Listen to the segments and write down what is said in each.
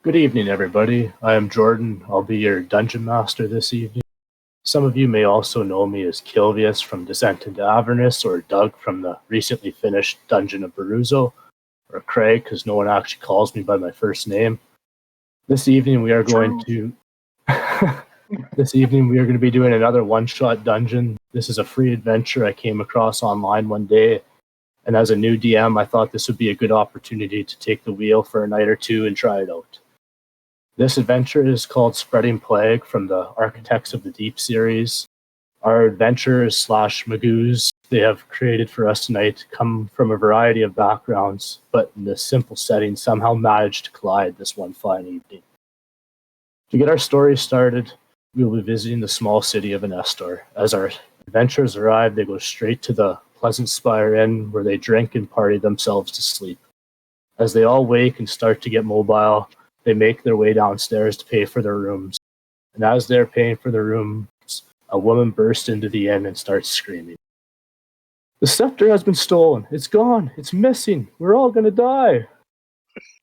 Good evening, everybody. I am Jordan. I'll be your dungeon master this evening. Some of you may also know me as Kilvius from Descent into Avernus, or Doug from the recently finished Dungeon of Baruzo, or Craig, because no one actually calls me by my first name. This evening we are going to be doing another one-shot dungeon. This is a free adventure I came across online one day, and as a new DM, I thought this would be a good opportunity to take the wheel for a night or two and try it out. This adventure is called Spreading Plague from the Architects of the Deep series. Our adventurers / Magoos they have created for us tonight come from a variety of backgrounds, but in this simple setting somehow managed to collide this one fine evening. To get our story started, we will be visiting the small city of Anestor. As our adventurers arrive, they go straight to the Pleasant Spire Inn, where they drink and party themselves to sleep. As they all wake and start to get mobile, they make their way downstairs to pay for their rooms. And as they're paying for their rooms, a woman bursts into the inn and starts screaming. "The scepter has been stolen. It's gone. It's missing. We're all going to die."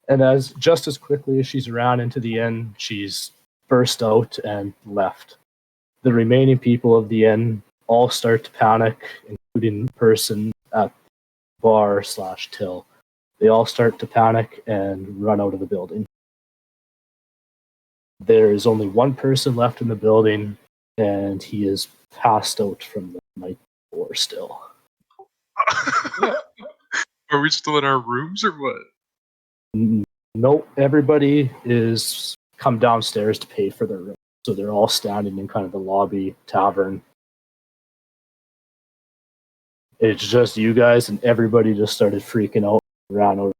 And just as quickly as she's ran into the inn, she's burst out and left. The remaining people of the inn all start to panic, including the person at the bar / till. They all start to panic and run out of the building. There is only one person left in the building, and he is passed out from the night before still. Are we still in our rooms or what? Nope, everybody is come downstairs to pay for their room. So they're all standing in kind of the lobby tavern. It's just you guys, and everybody just started freaking out and ran over.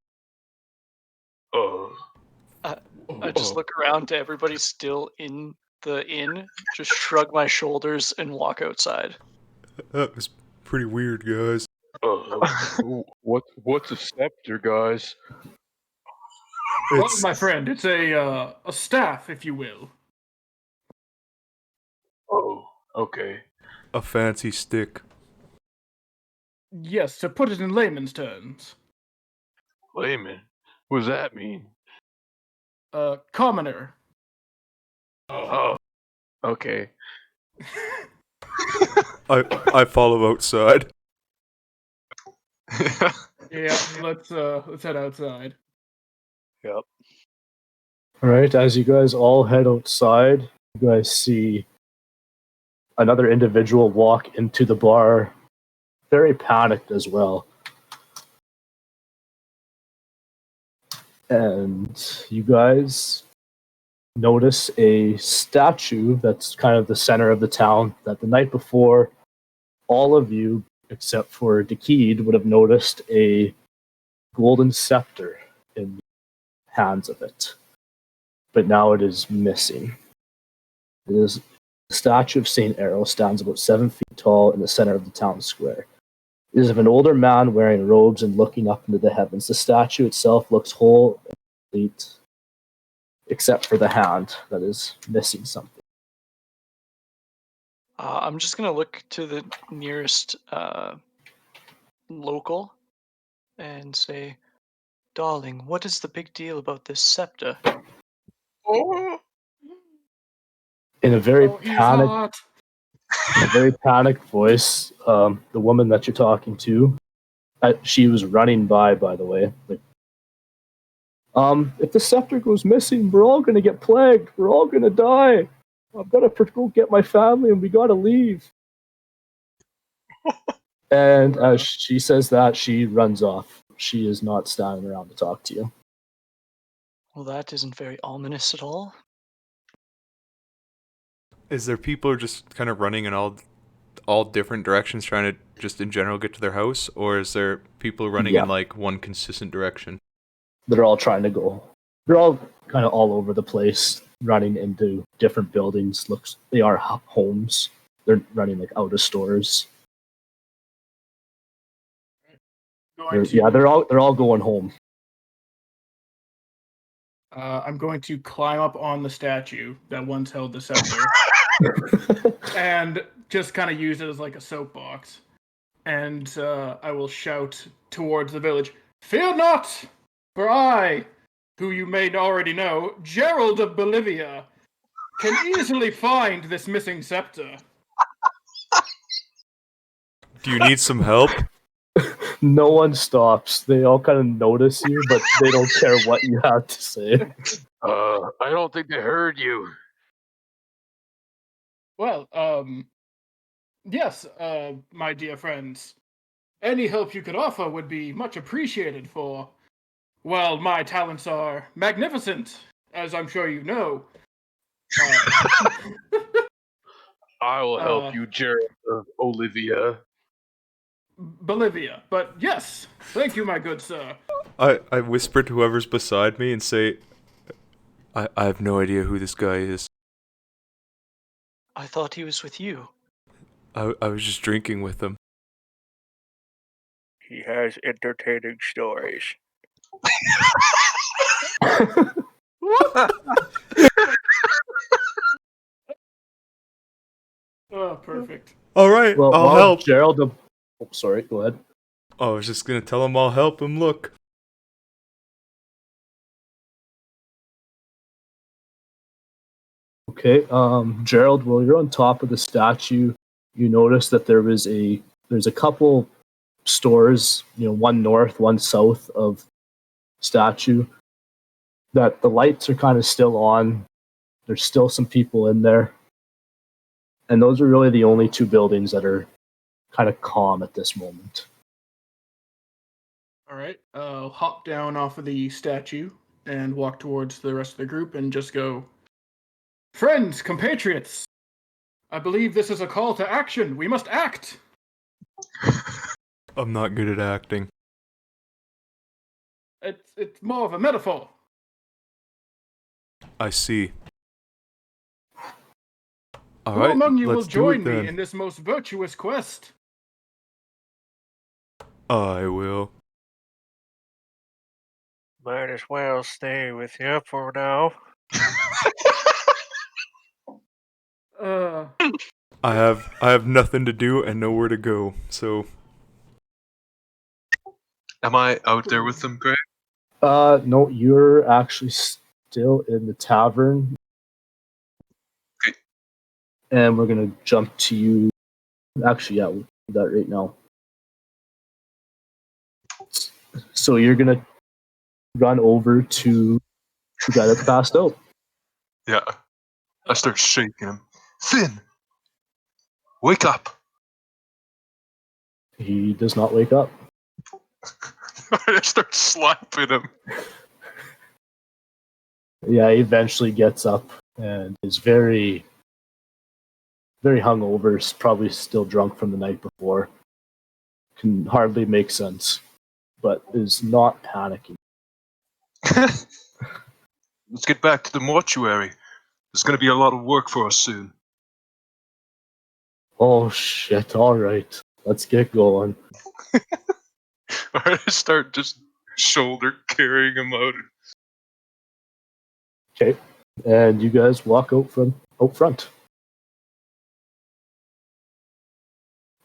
I just look around to everybody still in the inn, just shrug my shoulders and walk outside. That was pretty weird, guys. What's a scepter, guys? Well, my friend, it's a staff, if you will. Oh, okay. A fancy stick. Yes, to put it in layman's terms. Layman? What does that mean? Commoner. Oh, okay. I follow outside. Yeah, let's head outside. Yep. Alright, as you guys all head outside, you guys see another individual walk into the bar, very panicked as well. And you guys notice a statue that's kind of the center of the town that the night before, all of you, except for Dekid, would have noticed a golden scepter in the hands of it. But now it is missing. It is the statue of Saint Arrow stands about 7 feet tall in the center of the town square. It is of an older man wearing robes and looking up into the heavens. The statue itself looks whole and complete, except for the hand that is missing something. I'm just gonna look to the nearest local and say, "Darling, what is the big deal about this scepter?" In a very hot. panicked voice, the woman that you're talking to, she was running by the way. Like, if the scepter goes missing, we're all gonna get plagued. We're all gonna die. I've gotta go get my family, and we gotta leave. And as she says that, she runs off. She is not standing around to talk to you. Well, that isn't very ominous at all. Is there people just kind of running in all different directions trying to just in general get to their house, or is there people running in like one consistent direction? They're all trying to go. They're all kind of all over the place, running into different buildings. They are homes. They're running like out of stores. They're all going home. I'm going to climb up on the statue that once held the scepter and just kind of use it as like a soapbox. And I will shout towards the village, "Fear not, for I, who you may already know, Gerald of Bolivia, can easily find this missing scepter. Do you need some help? No one stops. They all kind of notice you, but they don't care what you have to say. I don't think they heard you. Well, yes, my dear friends. Any help you could offer would be much appreciated for, well, my talents are magnificent, as I'm sure you know. I will help you, Jared of Olivia. Bolivia. But yes, thank you, my good sir. I whisper to whoever's beside me and say, I have no idea who this guy is. I thought he was with you. I was just drinking with him. He has entertaining stories. Oh, perfect. Alright, Well, I'll while help. Gerald of... Oh, sorry, go ahead. I was just gonna tell him I'll help him look. Okay, Gerald, while you're on top of the statue, you notice that there's a couple stores, one north, one south of statue, that the lights are kind of still on. There's still some people in there. And those are really the only two buildings that are kind of calm at this moment. All right, I'll hop down off of the statue and walk towards the rest of the group and just go, friends, compatriots, I believe this is a call to action. We must act. I'm not good at acting. It's more of a metaphor. I see. Who Alright, among you will let's do join it me then. in this most virtuous quest? I will. Might as well stay with you for now. I have nothing to do and nowhere to go, so Am I out there with them, Greg? No, you're actually still in the tavern. Okay. And we're going to jump to you. Actually, yeah, we'll do that right now. So you're going to run over to the guy that's passed out. Yeah. I start shaking him. Finn! Wake up! He does not wake up. I start slapping him. Yeah, he eventually gets up and is very, very hungover, probably still drunk from the night before. Can hardly make sense, but is not panicking. Let's get back to the mortuary. There's going to be a lot of work for us soon. Oh shit, alright. Let's get going. Alright, I start just shoulder carrying him out. Okay. And you guys walk out front.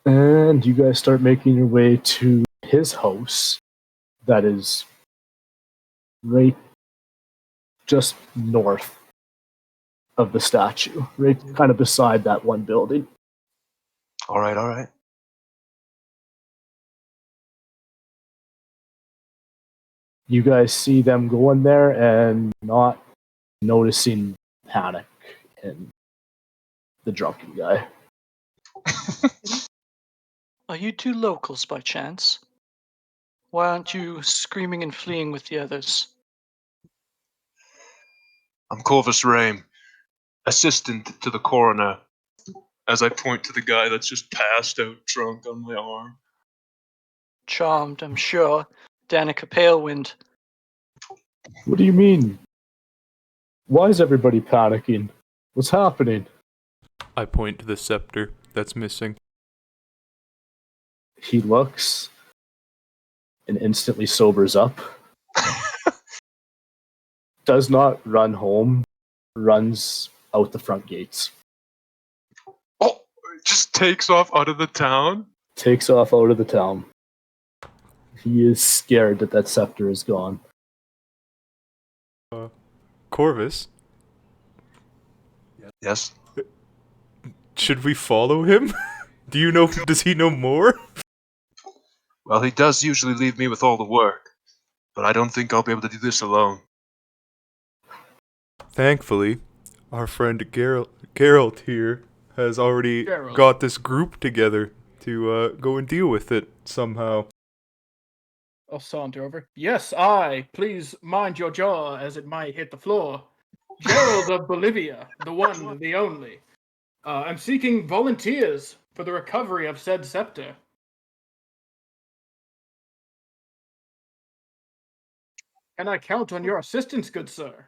And you guys start making your way to his house that is right just north of the statue, right kind of beside that one building. Alright. You guys see them going there and not noticing panic in the drunken guy. Are you two locals by chance? Why aren't you screaming and fleeing with the others? I'm Corvus Rame, assistant to the coroner, as I point to the guy that's just passed out drunk on my arm. Charmed, I'm sure. Danica Palewind. What do you mean? Why is everybody panicking? What's happening? I point to the scepter that's missing. He looks and instantly sobers up. Does not run home, runs out the front gates. Oh, just takes off out of the town? Takes off out of the town. He is scared that scepter is gone. Corvus, Yes? should we follow him? Do you know? Does he know more? Well, he does usually leave me with all the work, but I don't think I'll be able to do this alone. Thankfully, our friend Geralt here has already Geralt. got this group together to go and deal with it somehow. I'll saunter over. Yes, please mind your jaw as it might hit the floor. Gerald of Bolivia, the one, the only. I'm seeking volunteers for the recovery of said scepter. Can I count on your assistance, good sir?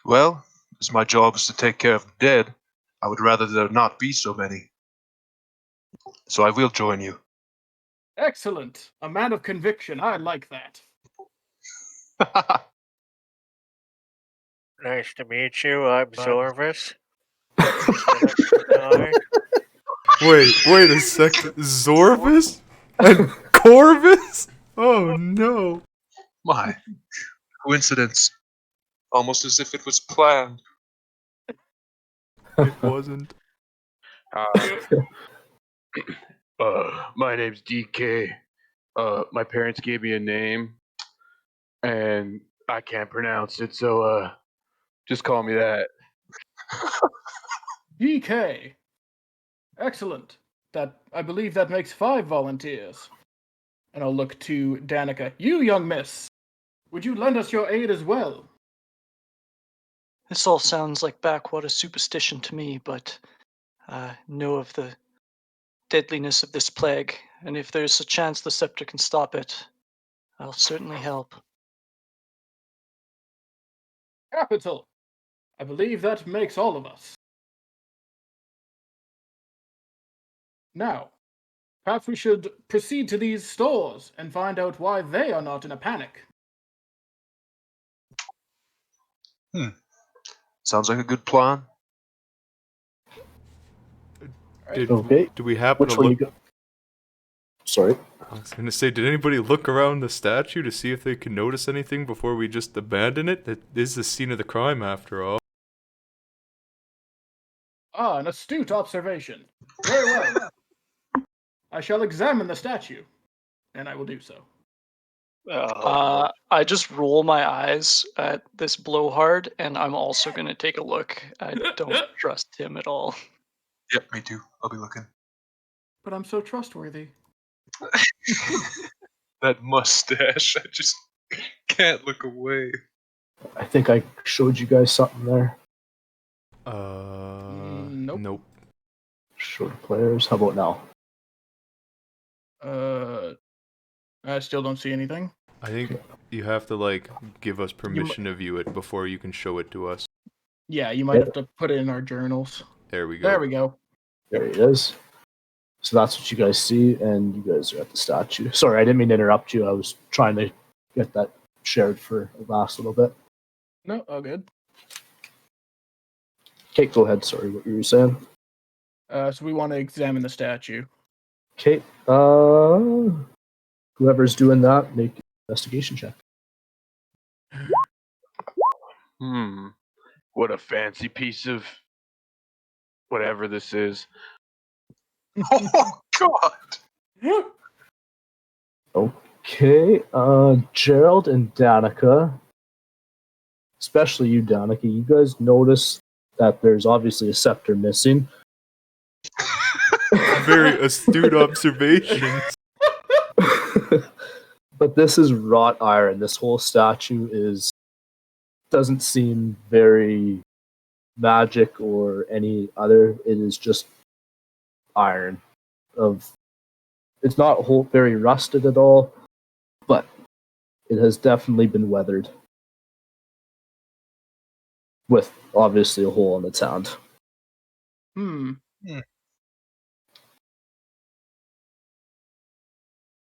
Well, as my job is to take care of the dead, I would rather there not be so many. So I will join you. Excellent. A man of conviction. I like that. Nice to meet you. I'm Zorvis. Wait a second. Zorvis? And Corvus? Oh no. My coincidence. Almost as if it was planned. It wasn't. My name's DK. My parents gave me a name, and I can't pronounce it, so just call me that. DK. Excellent. I believe that makes 5 volunteers. And I'll look to Danica. You, young miss, would you lend us your aid as well? This all sounds like backwater superstition to me, but I know of the deadliness of this plague, and if there's a chance the scepter can stop it, I'll certainly help. Capital. I believe that makes all of us. Now, perhaps we should proceed to these stores and find out why they are not in a panic. Sounds like a good plan. Okay. Do we happen Which to way you look? go? Sorry. I was gonna say, did anybody look around the statue to see if they could notice anything before we just abandon it? That is the scene of the crime, after all. Ah, an astute observation. Very well. I shall examine the statue, and I will do so. I just roll my eyes at this blowhard, and I'm also going to take a look. I don't trust him at all. Yep, me too. I'll be looking. But I'm so trustworthy. That mustache, I just can't look away. I think I showed you guys something there. Nope. Nope. Short players. How about now? I still don't see anything. I think you have to, like, give us permission to view it before you can show it to us. Yeah, you might have to put it in our journals. There we go. There we go. There it is. So that's what you guys see, and you guys are at the statue. Sorry, I didn't mean to interrupt you. I was trying to get that shared for the last little bit. No, all good. Kate, go ahead. Sorry, what you were saying. So we want to examine the statue. Kate, whoever's doing that, make an investigation check. What a fancy piece of whatever this is. Oh, God! Okay, Gerald and Danica, especially you, Danica, you guys notice that there's obviously a scepter missing. Very astute observations. But this is wrought iron. This whole statue doesn't seem very magic or any other. It is just iron. It's not very rusted at all, but it has definitely been weathered, with obviously a hole in its hand.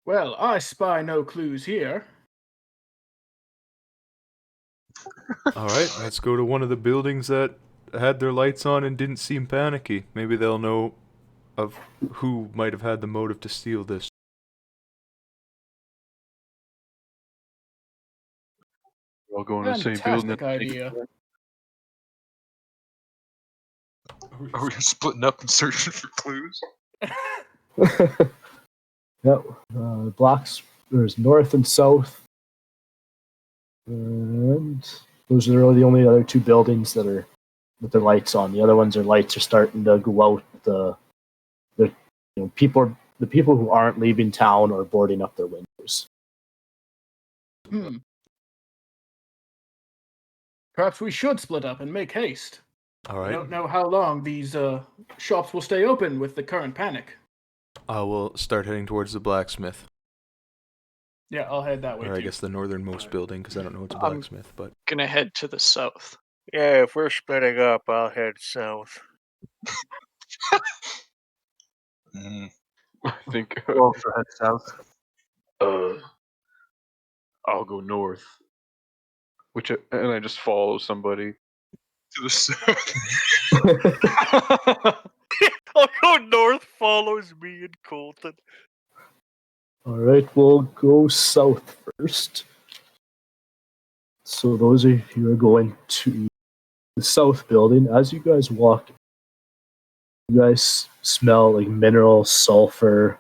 Well, I spy no clues here. Alright, let's go to one of the buildings that had their lights on and didn't seem panicky. Maybe they'll know of who might have had the motive to steal this. I'll go in the same building. Fantastic idea. Are we splitting up and searching for clues? Yep. Blocks. There's north and south, and those are really the only other two buildings that are with their lights on. The other ones, their lights are starting to go out. The people who aren't leaving town are boarding up their windows. Perhaps we should split up and make haste. All I right. don't know how long these shops will stay open with the current panic. I will start heading towards the blacksmith, Yeah, I'll head that way or I too. guess the northernmost building, because I don't know it's a I'm- blacksmith. But Gonna head to the south. Yeah, if we're splitting up, I'll head south. I think. Go for head south. I'll go north. And I just follow somebody. To the south. I'll go north, follows me and Colton. All right, we'll go south first. So those of you who are going to the south building, as you guys walk, you guys smell like mineral sulfur.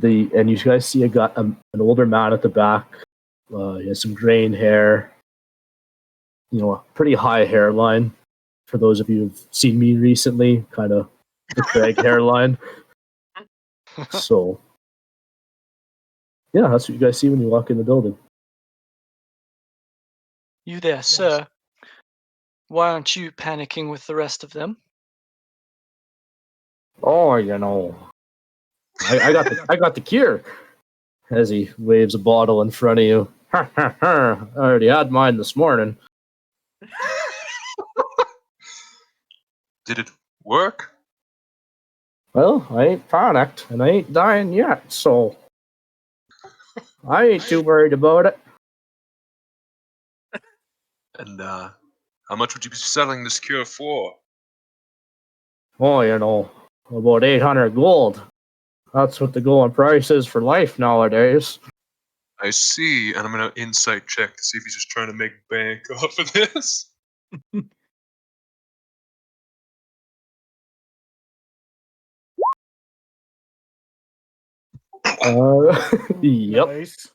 And you guys see an older man at the back. He has some graying hair. A pretty high hairline. For those of you who've seen me recently, kind of the Craig hairline. So, yeah, that's what you guys see when you walk in the building. You there, sir? Why aren't you panicking with the rest of them? Oh, I got the cure. As he waves a bottle in front of you. I already had mine this morning. Did it work? Well, I ain't panicked, and I ain't dying yet, so I ain't too worried about it. And how much would you be selling this cure for? Oh, about 800 gold. That's what the going price is for life nowadays. I see, and I'm gonna insight check to see if he's just trying to make bank off of this. Yep. Nice.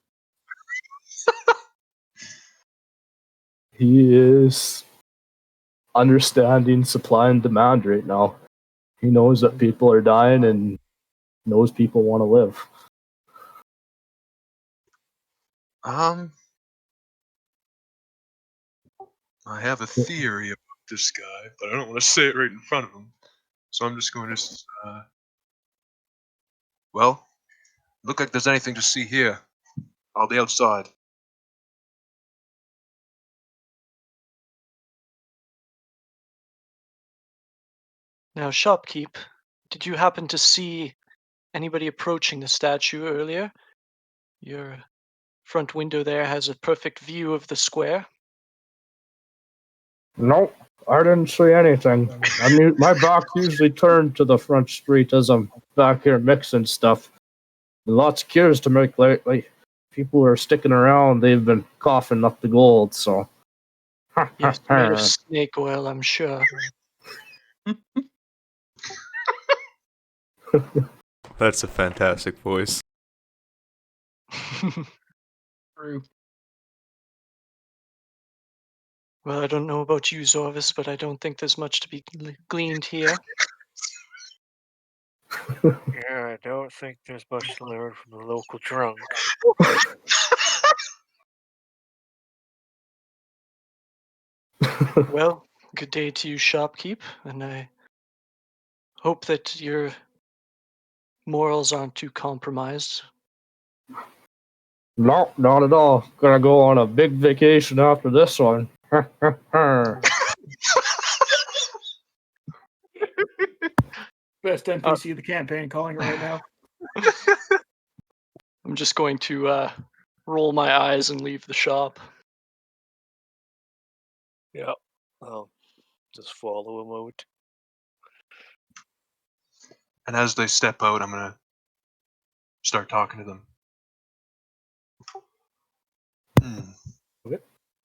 He is understanding supply and demand right now. He knows that people are dying and knows people want to live. I have a theory about this guy, but I don't want to say it right in front of him. So I'm just going to, well, look like there's anything to see here. I'll be outside. Now, shopkeep, did you happen to see anybody approaching the statue earlier? Your front window there has a perfect view of the square. Nope, I didn't see anything. My back's usually turned to the front street as I'm back here mixing stuff. Lots of cures to make lately. People are sticking around. They've been coughing up the gold, so. Yes, made of snake oil, I'm sure. that's a fantastic voice. True. Well, I don't know about you, Zorvis, but I don't think there's much to be gleaned here. Yeah, I don't think there's much to learn from the local drunk. Well, good day to you, shopkeep, and I hope that your morals aren't too compromised. No, not at all. Gonna go on a big vacation after this one. Best NPC of the campaign calling it right now. I'm just going to roll my eyes and leave the shop. Yeah, I'll just follow him out. And as they step out, I'm going to start talking to them.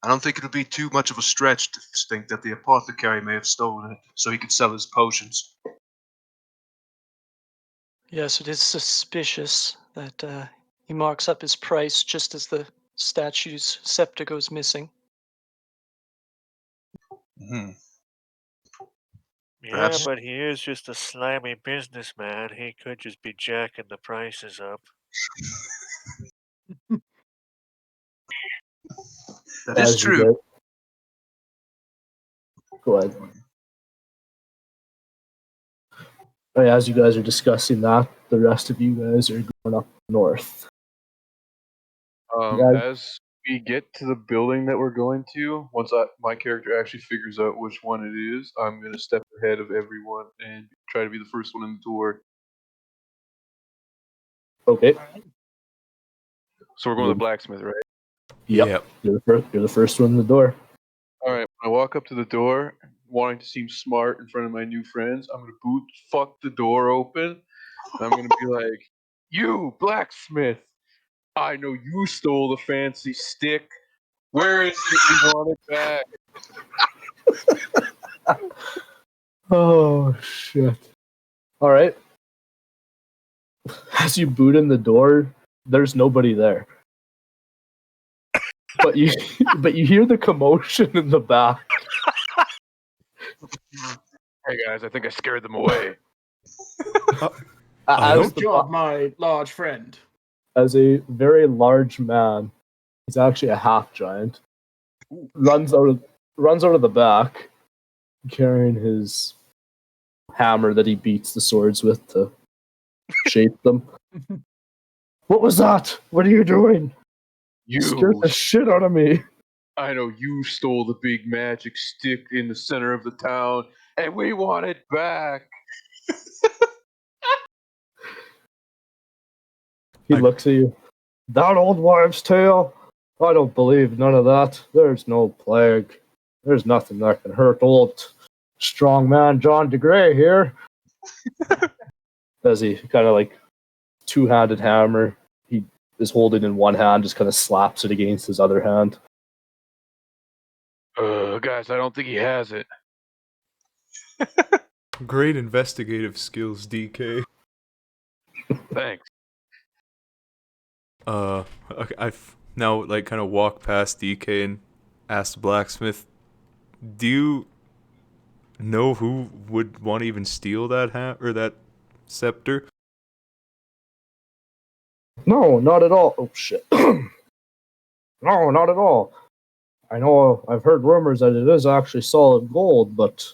I don't think it'll be too much of a stretch to think that the apothecary may have stolen it so he could sell his potions. Yes, it is suspicious that he marks up his price just as the statue's scepter goes missing. Hmm. Yeah, Perhaps- but he is just a slimy businessman. He could just be jacking the prices up. That is As you true. guys- Go ahead. As you guys are discussing that, the rest of you guys are going up north. Yeah. As we get to the building that we're going to, once my character actually figures out which one it is, I'm going to step ahead of everyone and try to be the first one in the door. Okay. So we're going to the blacksmith, right? Yep. You're the first one in the door. All right. When I walk up to the door, wanting to seem smart in front of my new friends, I'm going to fuck the door open. And I'm going to be like, "You, blacksmith! I know you stole the fancy stick. Where is it? We want it back." Oh shit! All right. As you boot in the door, there's nobody there. But you hear the commotion in the back. Hey guys, I think I scared them away. As Good job, my large friend. as a very large man, he's actually a half giant. Runs out of the back, carrying his hammer that he beats the swords with to shape them. What was that? What are you doing? You scared the shit out of me. I know you stole the big magic stick in the center of the town, and we want it back. He looks at you. That old wives' tale? I don't believe none of that. There's no plague. There's nothing that can hurt old strong man John DeGray here. As he kind of like two-handed hammer, he is holding in one hand, just kind of slaps it against his other hand. Guys, I don't think he has it. Great investigative skills, DK. Thanks. Okay, I've now like kind of walk past DK and ask the blacksmith, do you know who would want to even steal that or that scepter? No, not at all. Oh shit. No, not at all. I know I've heard rumors that it is actually solid gold, but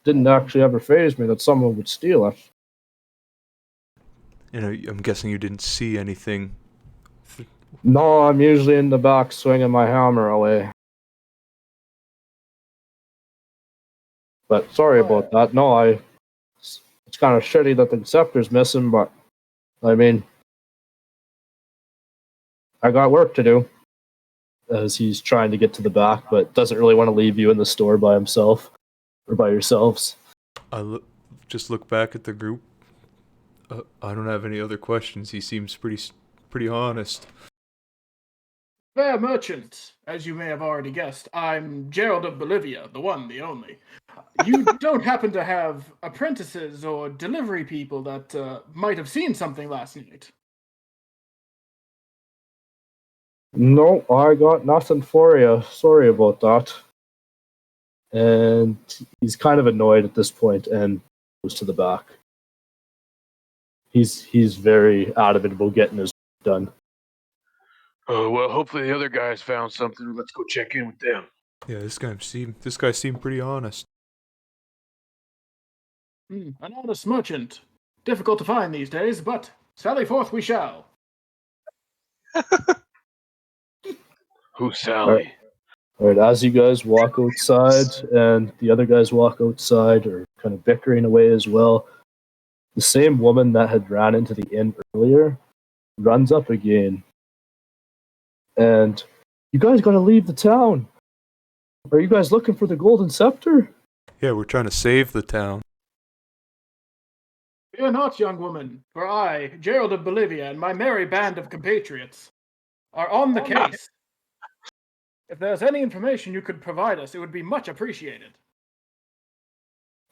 didn't actually ever faze me that someone would steal it. You know, I'm guessing you didn't see anything. No, I'm usually in the back swinging my hammer away. But sorry about that. No, it's kind of shitty that the scepter's missing, but I mean, I got work to do. As he's trying to get to the back, but doesn't really want to leave you in the store by himself or by yourselves. Just look back at the group. I don't have any other questions. He seems pretty honest. Fair merchant, as you may have already guessed, I'm Gerald of Bolivia, the one, the only. You don't happen to have apprentices or delivery people that might have seen something last night? No, I got nothing for you. Sorry about that. And he's kind of annoyed at this point and goes to the back. He's very adamant about getting his work done. Oh, well, hopefully the other guys found something. Let's go check in with them. Yeah, this guy seemed pretty honest. An honest merchant. Difficult to find these days, but sally forth we shall. Who's Sally? All right, as you guys walk outside and the other guys walk outside or kind of bickering away as well, the same woman that had ran into the inn earlier runs up again. And you guys got to leave the town. Are you guys looking for the golden scepter? Yeah, we're trying to save the town. Fear not, young woman, for I, Gerald of Bolivia, and my merry band of compatriots are on the case. If there's any information you could provide us, it would be much appreciated.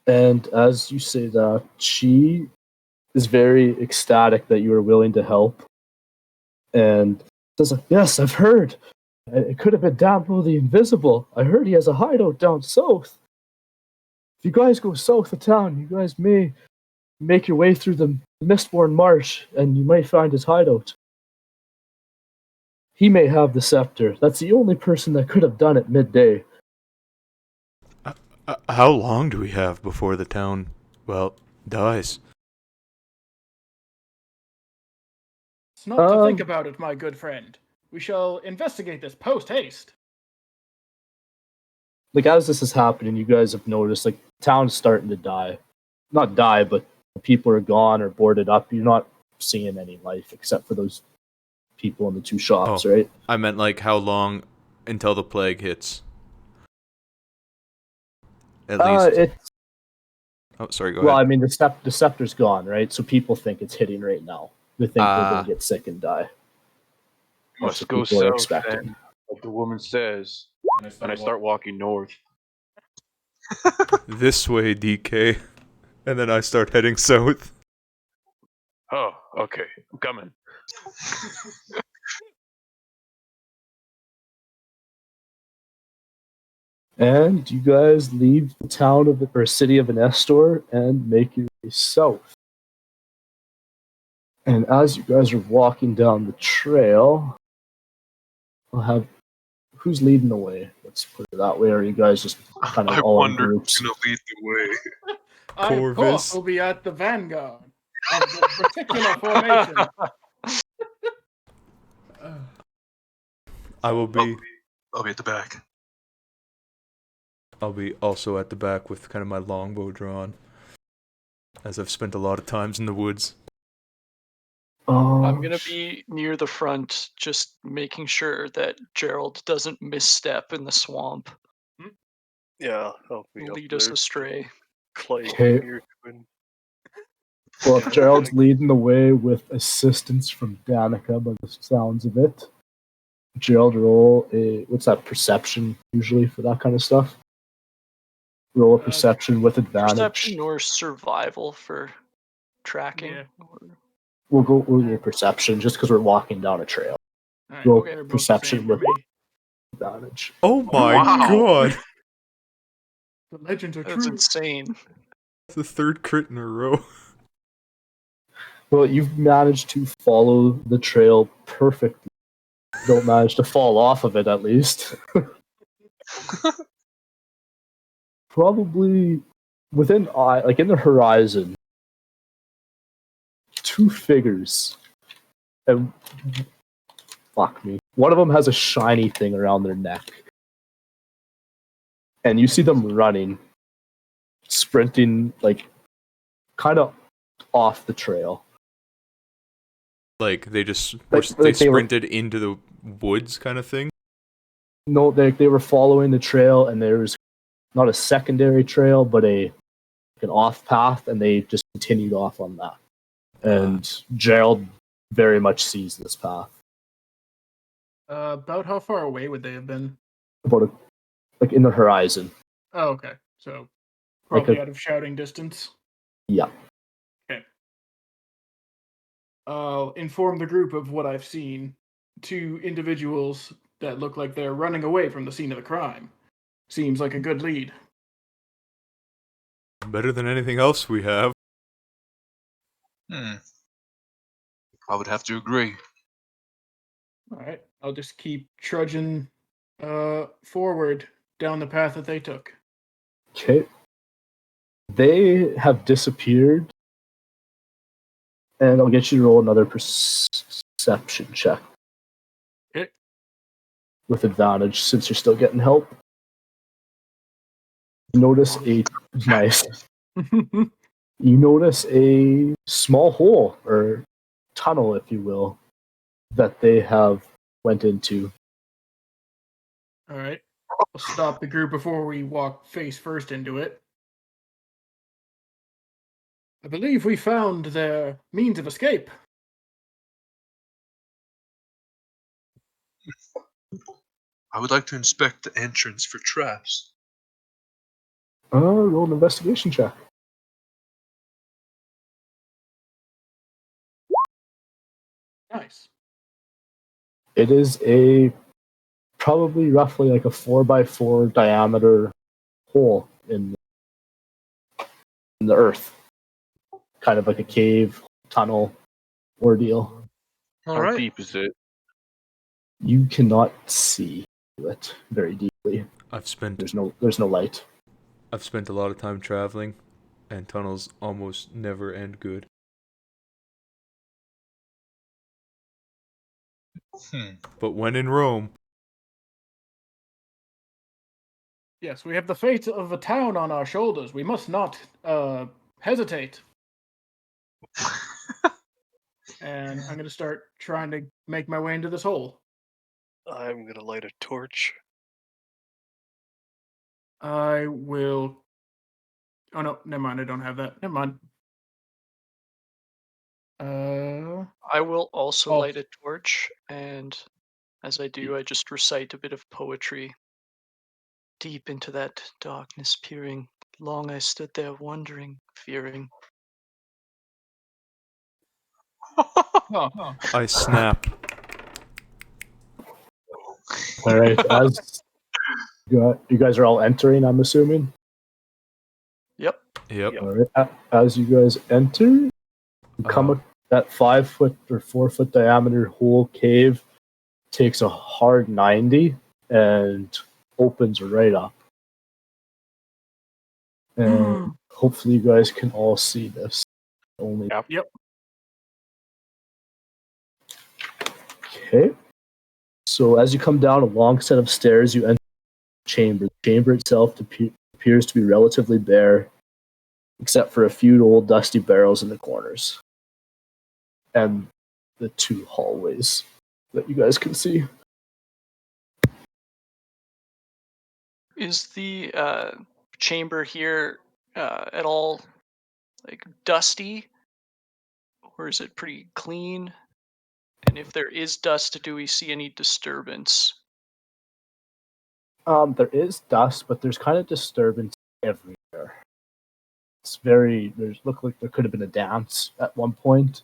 And as you say that, she is very ecstatic that you are willing to help. And says, yes, I've heard. It could have been Dambo the Invisible. I heard he has a hideout down south. If you guys go south of town, you guys may make your way through the Mistborn Marsh, and you might find his hideout. He may have the scepter. That's the only person that could have done it midday. How long do we have before the town, well, dies? It's not to think about it, my good friend. We shall investigate this post-haste. Like, as this is happening, you guys have noticed, like, town's starting to die. Not die, but people are gone or boarded up. You're not seeing any life except for those people in the two shops, right? I meant, like, how long until the plague hits? At least. Oh, sorry, go ahead. Well, I mean, the scepter's gone, right? So people think it's hitting right now. They think they're going to get sick and die. Must go south, then, like the woman says, and I start walking north. This way, DK. And then I start heading south. Oh, okay. I'm coming. And you guys leave the town of or city of Anestor and make your way south. And as you guys are walking down the trail, I'll have who's leading the way? Let's put it that way. Or are you guys just kind of all in groups? Who's gonna lead the way. I, of course, will be at the vanguard of the particular formation. I will be. I'll be at the back. I'll be also at the back with kind of my longbow drawn, as I've spent a lot of times in the woods. I'm gonna be near the front, just making sure that Gerald doesn't misstep in the swamp. Yeah, I'll be Lead up us there. astray. Clay, Okay. you're doing- Well, if Gerald's leading the way with assistance from Danica, by the sounds of it, Gerald, roll a what's that perception usually for that kind of stuff? Roll a perception with advantage. Perception or survival for tracking. Yeah. We'll go perception just because we're walking down a trail. Right, Roll okay, they're both the perception same for with me. advantage. Oh my Wow. god! The legends are That's true. insane. That's the third crit in a row. Well, you've managed to follow the trail perfectly. Don't manage to fall off of it, at least. Probably within like in the horizon, two figures. And fuck me. One of them has a shiny thing around their neck. And you see them running, sprinting, like, kind of off the trail. Like, they just Like, they like they were- sprinted into the woods kind of thing? No, they were following the trail, and there was not a secondary trail, but an off path, and they just continued off on that. And Gerald very much sees this path. About how far away would they have been? About like in the horizon. Oh, okay. So Like probably a- out of shouting distance. Yeah. I'll inform the group of what I've seen. Two individuals that look like they're running away from the scene of the crime. Seems like a good lead. Better than anything else we have. I would have to agree. All right. I'll just keep trudging forward down the path that they took. Okay. They have disappeared. And I'll get you to roll another perception check. Okay. With advantage, since you're still getting help. Notice a nice. You notice a small hole or tunnel, if you will, that they have went into. All right. I'll stop the group before we walk face first into it. I believe we found their means of escape. I would like to inspect the entrance for traps. Roll an investigation check. Nice. It is probably roughly like a 4x4 diameter hole in the earth, kind of like a cave, tunnel, ordeal. All How right. deep is it? You cannot see it very deeply. I've spent There's no light. I've spent a lot of time traveling, and tunnels almost never end good. But when in Rome, Yes, we have the fate of a town on our shoulders. We must not hesitate. And I'm going to start trying to make my way into this hole. I'm gonna light a torch. I will. Oh no, never mind. I don't have that. Never mind. I will also Oh. light a torch, and as I do, I just recite a bit of poetry. Deep into that darkness peering, long I stood there wondering, fearing. Oh. I snap. All right, as you guys are all entering, I'm assuming. Yep. Yep. All right, as you guys enter, you come up that 5 foot or 4 foot diameter hole cave takes a hard 90 and opens right up. And hopefully you guys can all see this. Only Yep. okay. So as you come down a long set of stairs, you enter the chamber. The chamber itself appears to be relatively bare, except for a few old dusty barrels in the corners. And the 2 hallways that you guys can see. Is the chamber here at all like dusty, or is it pretty clean? And if there is dust, do we see any disturbance? There is dust, but there's kind of disturbance everywhere. Look like there could have been a dance at one point.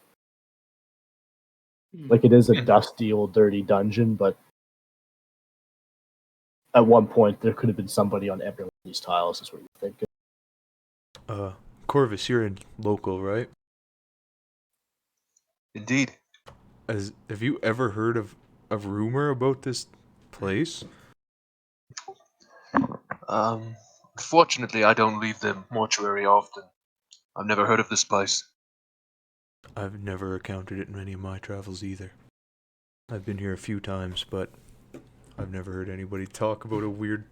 Like it is a dusty old dirty dungeon, but at one point there could have been somebody on every one of these tiles, is what you're thinking. Corvus, you're in local, right? Indeed. Have you ever heard of a rumor about this place? Fortunately, I don't leave the mortuary often. I've never heard of this place. I've never encountered it in any of my travels either. I've been here a few times, but I've never heard anybody talk about a weird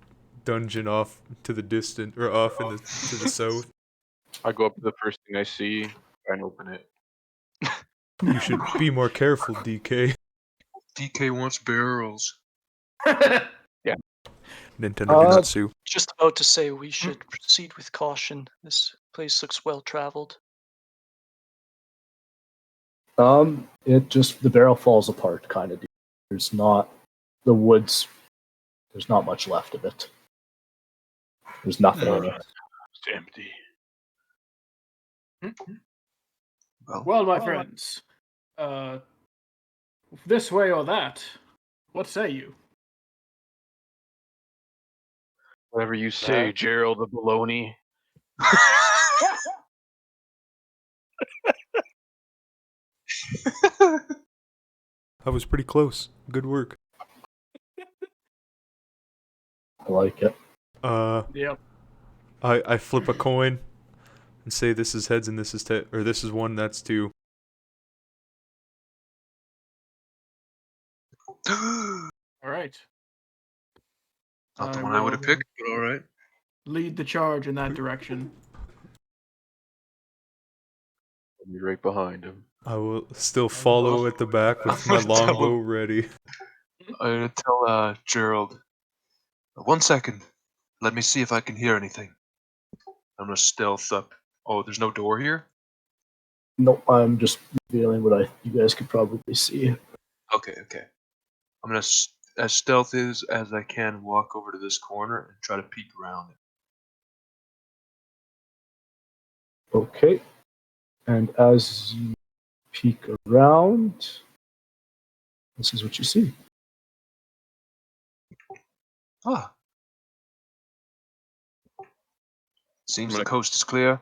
dungeon off to the distant or off in to the south. I go up to the first thing I see and open it. You should be more careful, DK. DK wants barrels. Nintendo do not sue. Just about to say we should proceed with caution. This place looks well traveled. The barrel falls apart kind of. There's not the woods. There's not much left of it. There's nothing in it. It's empty. Well, my friends, this way or that, what say you? Whatever you say, Gerald the baloney. I was pretty close. Good work. I like it. Yep. I flip a coin and say this is heads and this is or this is 1, that's 2. All right. Not the one I would have picked, but all right. Lead the charge in that direction. I'll be right behind him. I will still follow at the back with my longbow ready. I'm gonna tell Gerald. 1 second. Let me see if I can hear anything. I'm gonna stealth up. Oh, there's no door here? No, I'm just revealing what you guys could probably see. Okay. I'm gonna as stealthy as I can, walk over to this corner and try to peek around it. Okay. And as you peek around, this is what you see. Ah. Seems I'm the gonna- coast is clear.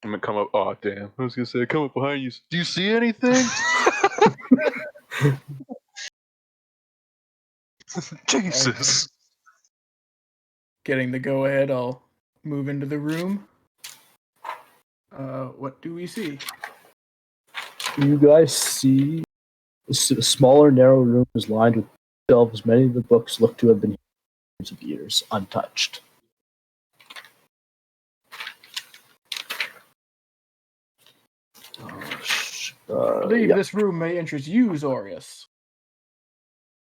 I'm gonna come up. Oh damn! I was gonna say, come up behind you. Do you see anything? Jesus. Getting the go ahead, I'll move into the room. What do we see? You guys see a smaller, narrow room is lined with shelves. Many of the books look to have been hundreds of years untouched. I believe this room may interest you, Zorius.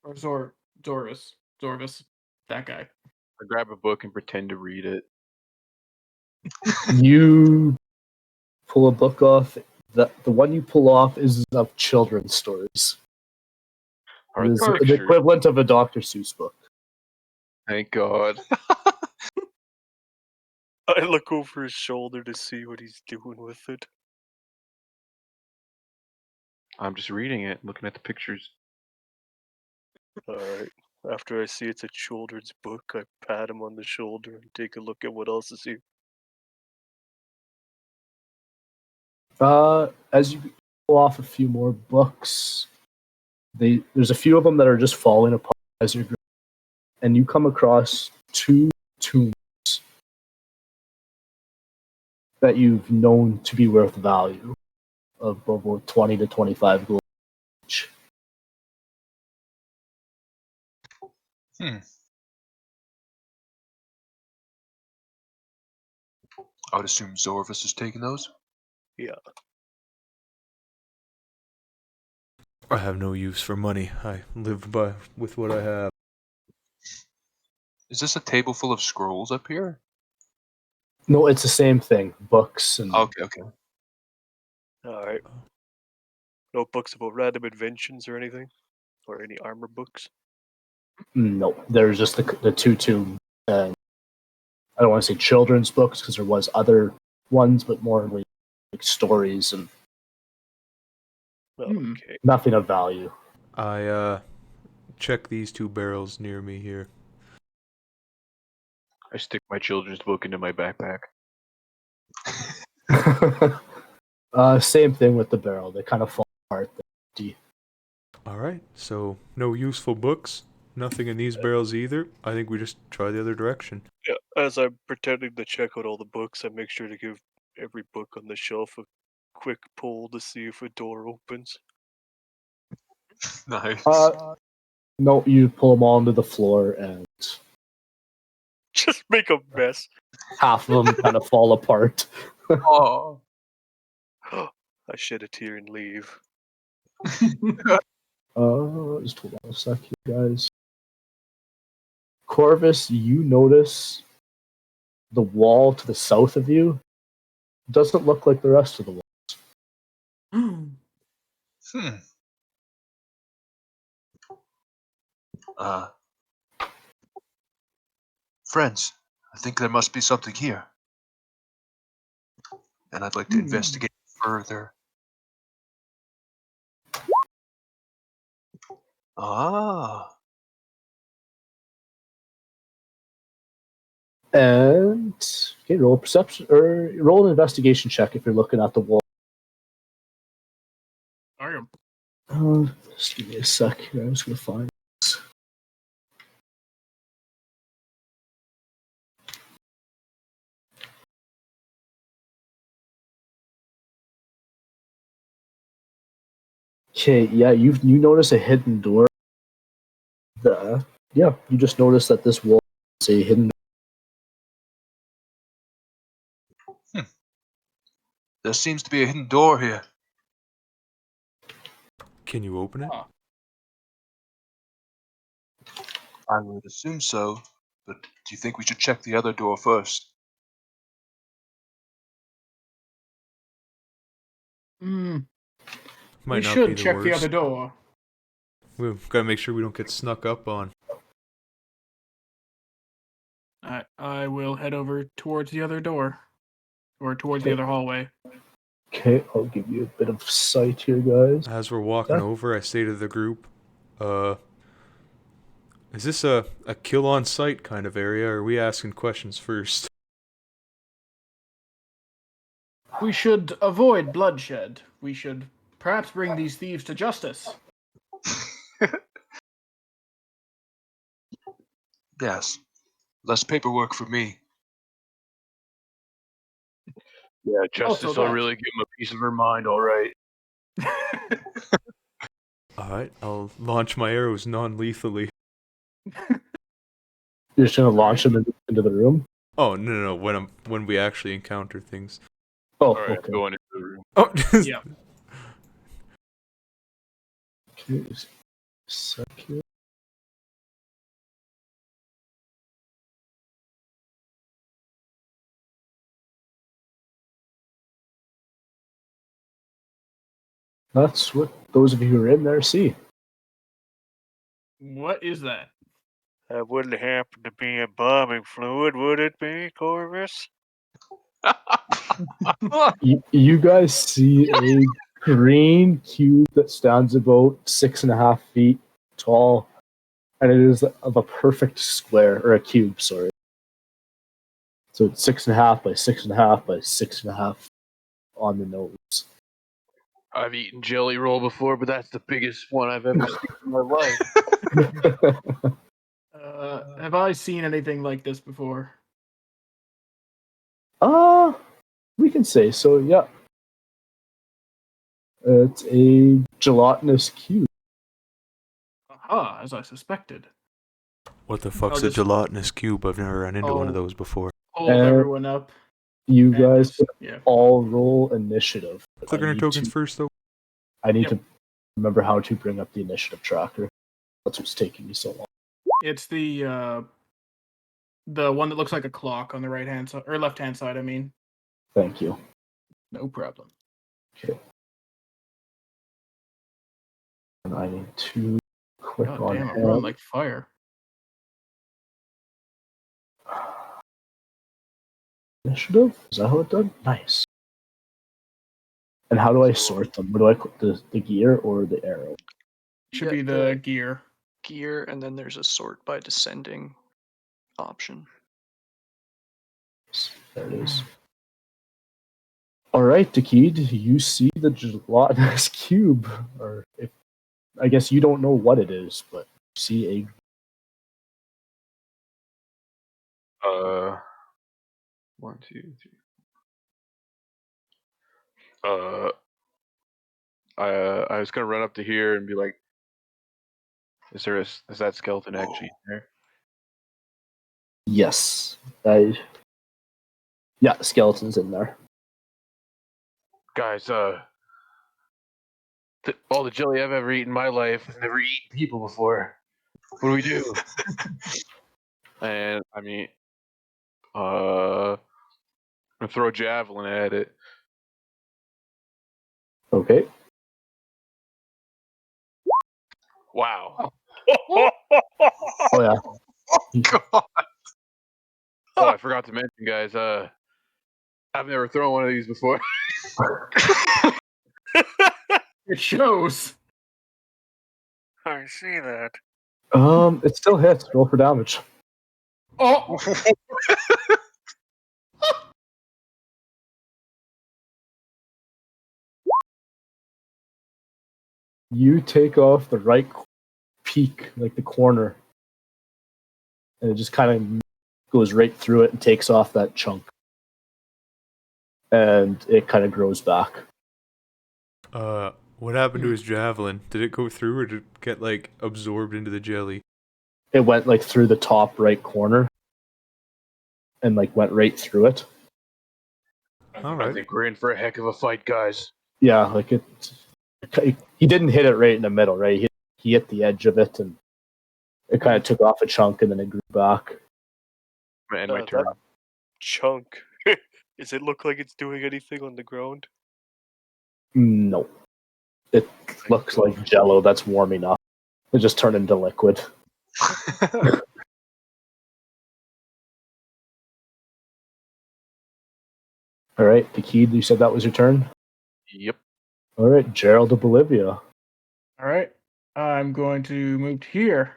Or Zorvis. That guy. I grab a book and pretend to read it. You pull a book off. The one you pull off is of children's stories. It is the Arthur, equivalent of a Dr. Seuss book. thank God. I look over his shoulder to see what he's doing with it. I'm just reading it, looking at the pictures. Alright. After I see it's a children's book, I pat him on the shoulder and take a look at what else is here. As you pull off a few more books, there's a few of them that are just falling apart as you're going, and you come across two tombs that you've known to be worth value of about 20 to 25 gold each. I would assume Zorvis is taking those. Yeah. I have no use for money. I live with what I have. Is this a table full of scrolls up here? No, it's the same thing. Books and Okay. Alright. No books about random inventions or anything? Or any armor books? no, there's just the two tombs. And I don't want to say children's books because there was other ones, but more like stories and Okay. nothing of value. I check these two barrels near me here. I stick my children's book into my backpack. Same thing with the barrel. They kind of fall apart. Alright, so no useful books, nothing in these barrels either. I think we just try the other direction. Yeah, as I'm pretending to check out all the books, I make sure to give every book on the shelf a quick pull to see if a door opens. Nice. No, you pull them all into the floor, and Just make a mess. half of them kind of fall apart. Oh. I shed a tear and leave. Just hold on a sec, you guys. Corvus, you notice the wall to the south of you doesn't look like the rest of the wall. Friends, I think there must be something here. And I'd like to investigate further. Ah. And okay, roll a perception or roll an investigation check if you're looking at the wall. I am. Just give me a sec here. I'm just gonna find this. Okay, yeah, you notice a hidden door. You just notice that this wall is a hidden. There seems to be a hidden door here. Can you open it? I would assume so, but do you think we should check the other door first? We Might not be should the check the worst. other door. We've got to make sure we don't get snuck up on. I will head over towards the other door, or towards the Okay. other hallway. Okay, I'll give you a bit of sight here, guys. As we're walking Yeah. over, I say to the group, is this a kill on sight kind of area, or are we asking questions first? We should avoid bloodshed. We should perhaps bring these thieves to justice. Yes. Less paperwork for me. Yeah, Justice Also will that. really give him a piece of her mind, all right. Alright, I'll launch my arrows non-lethally. You're just gonna launch them into the room? Oh, no, when we actually encounter things. Oh, All right, okay. going into the room. Oh, Yeah. Okay, just a sec here. That's what those of you who are in there see. What is that? That wouldn't happen to be embalming fluid, would it be, Corvus? You guys see a green cube that stands about 6.5 feet tall, and it is of a perfect square, or a cube, sorry. So it's 6.5 by 6.5 by 6.5 on the nose. I've eaten jelly roll before, but that's the biggest one I've ever seen in my life. Have I seen anything like this before? We can say so, yeah. It's a gelatinous cube. Aha, as I suspected. what the fuck's I'll a just- gelatinous cube? I've never ran into one of Oh. those before. Hold Uh, everyone up. You and guys just- yeah. all roll initiative. Click on our tokens first, though. I need Yep. to remember how to bring up the initiative tracker. That's what's taking me so long. It's the one that looks like a clock on the right hand side or left hand side. I mean, Thank you. no problem. Okay. And I need to click God on damn, I'm him. running like fire. Initiative? Is that how it done? Nice. And how do I sort them? What do I click? The gear or the arrow? Should Yeah, be the gear. gear, and then there's a sort by descending option. There it is. All right, Dakid, you see the gelatinous cube, or if I guess you don't know what it is, but you see a 1, 2, 3. I was gonna run up to here and be like, is that skeleton actually in there? yes. Yeah, skeleton's in there. Guys, all the jelly I've ever eaten in my life, I've never eaten people before. What do we do? And I mean, I'm gonna throw a javelin at it. Okay. Wow. Oh yeah. God. Oh, I forgot to mention, guys. I've never thrown one of these before. It shows. I see that. It still hits. Roll for damage. Oh, You take off the right peak, like the corner, and it just kind of goes right through it and takes off that chunk. And it kind of grows back. What happened to his javelin? Did it go through, or did it get, like, absorbed into the jelly? It went like through the top right corner and like went right through it. I Alright. think we're in for a heck of a fight, guys. Yeah, like he didn't hit it right in the middle, right? He hit the edge of it and it kind of took off a chunk and then it grew back. I'm gonna end my That turn. chunk. Does it look like it's doing anything on the ground? No. It looks like jello that's warming up. It just turned into liquid. All right, the key. You said that was your turn. Yep. All right, Gerald of Bolivia. All right. I'm going to move here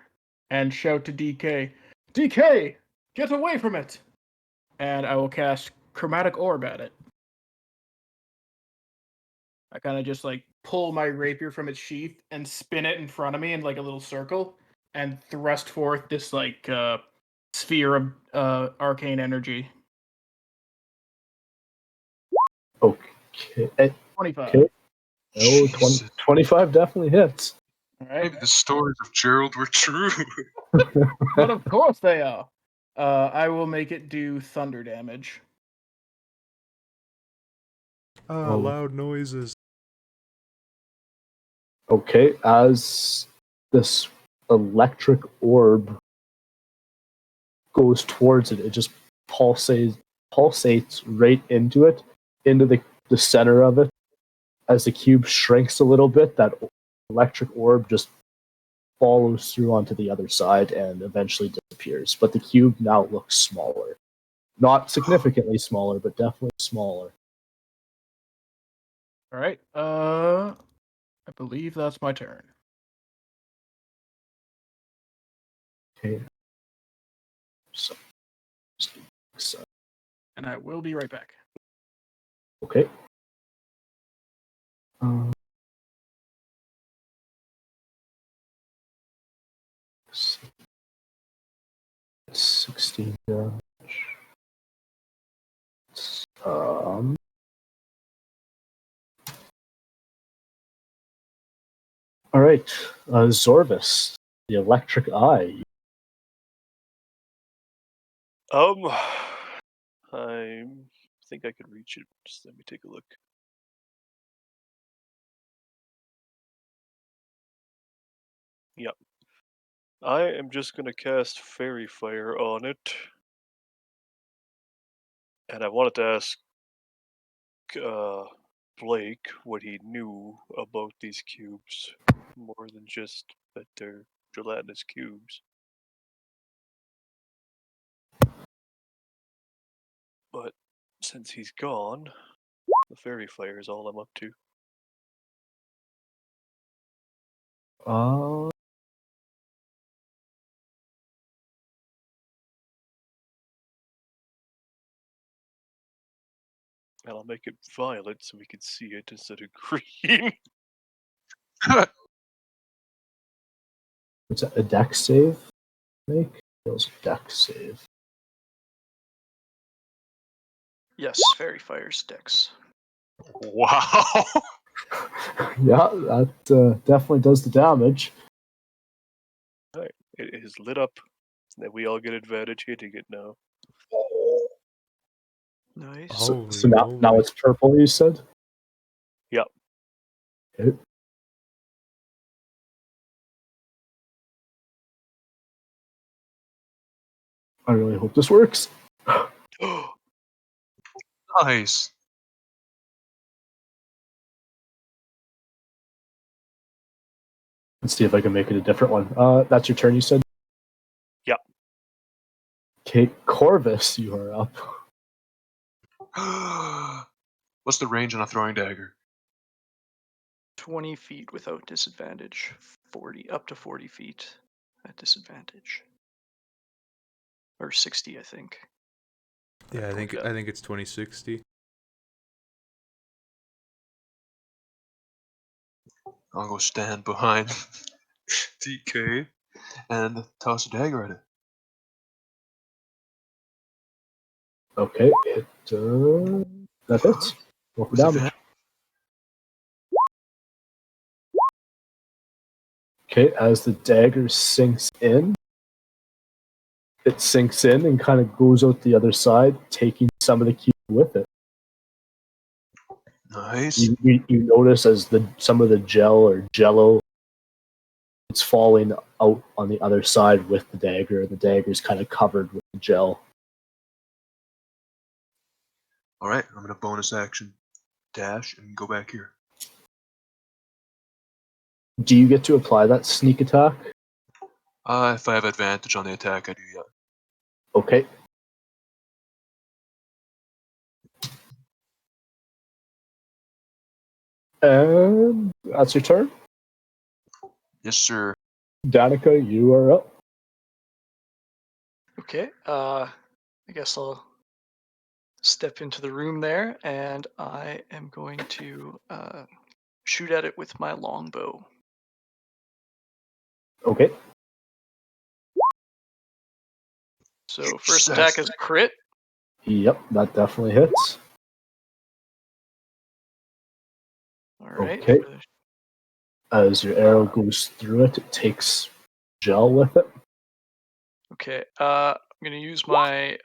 and shout to DK, DK, get away from it! And I will cast Chromatic Orb at it. I kind of just like pull my rapier from its sheath and spin it in front of me in like a little circle and thrust forth this like sphere of arcane energy. Okay. 25. Okay. Oh, 20, Jesus. 25 definitely hits. All right. Maybe the stories of Gerald were true. But of course they are. I will make it do thunder damage. Ah, Oh. loud noises. Okay, as this electric orb goes towards it, it just pulsates right into it, into the center of it. As the cube shrinks a little bit, that electric orb just follows through onto the other side and eventually disappears. But the cube now looks smaller. Not significantly smaller, but definitely smaller. All right. I believe that's my turn. Okay. So, And I will be right back. okay. 16 damage. All right, Zorvis, the electric eye. I think I could reach it. Just let me take a look. Yep. I am just gonna cast Fairy Fire on it. And I wanted to ask Blake what he knew about these cubes, more than just that they're gelatinous cubes. But since he's gone, the Fairy Fire is all I'm up to. And I'll make it violet so we can see it instead of green. What's that, a dex save? Make feels dex save. Yes, Fairy Fire's Dex. Wow. Yeah, that definitely does the damage. Alright, it is lit up. And we all get advantage hitting it now. Nice. So Holy now moly. it's purple, you said? Yep. Okay. I really hope this works. Nice. Let's see if I can make it a different one. That's your turn, you said? Yep. Okay, Corvus, you are up. What's the range on a throwing dagger? 20 feet without disadvantage. 40 up to 40 feet at disadvantage. Or 60, I think. Yeah, I look think it up. I think it's 2060. I'll go stand behind DK and toss a dagger at it. Okay, that hits. Roll for With damage. advantage. Okay, as the dagger sinks in, it sinks in and kind of goes out the other side, taking some of the cube with it. Nice. You notice as some of the gel or jello, it's falling out on the other side with the dagger. The dagger's kind of covered with the gel. All right, I'm gonna bonus action dash and go back here. Do you get to apply that sneak attack? If I have advantage on the attack, I do, yeah. Okay. And that's your turn. Yes, sir. Danica, you are up. Okay. I guess I'll step into the room there, and I am going to shoot at it with my longbow. Okay. So first attack is crit. Yep, that definitely hits. All right. Okay. As your arrow goes through it, it takes gel with it. Okay. I'm going to use my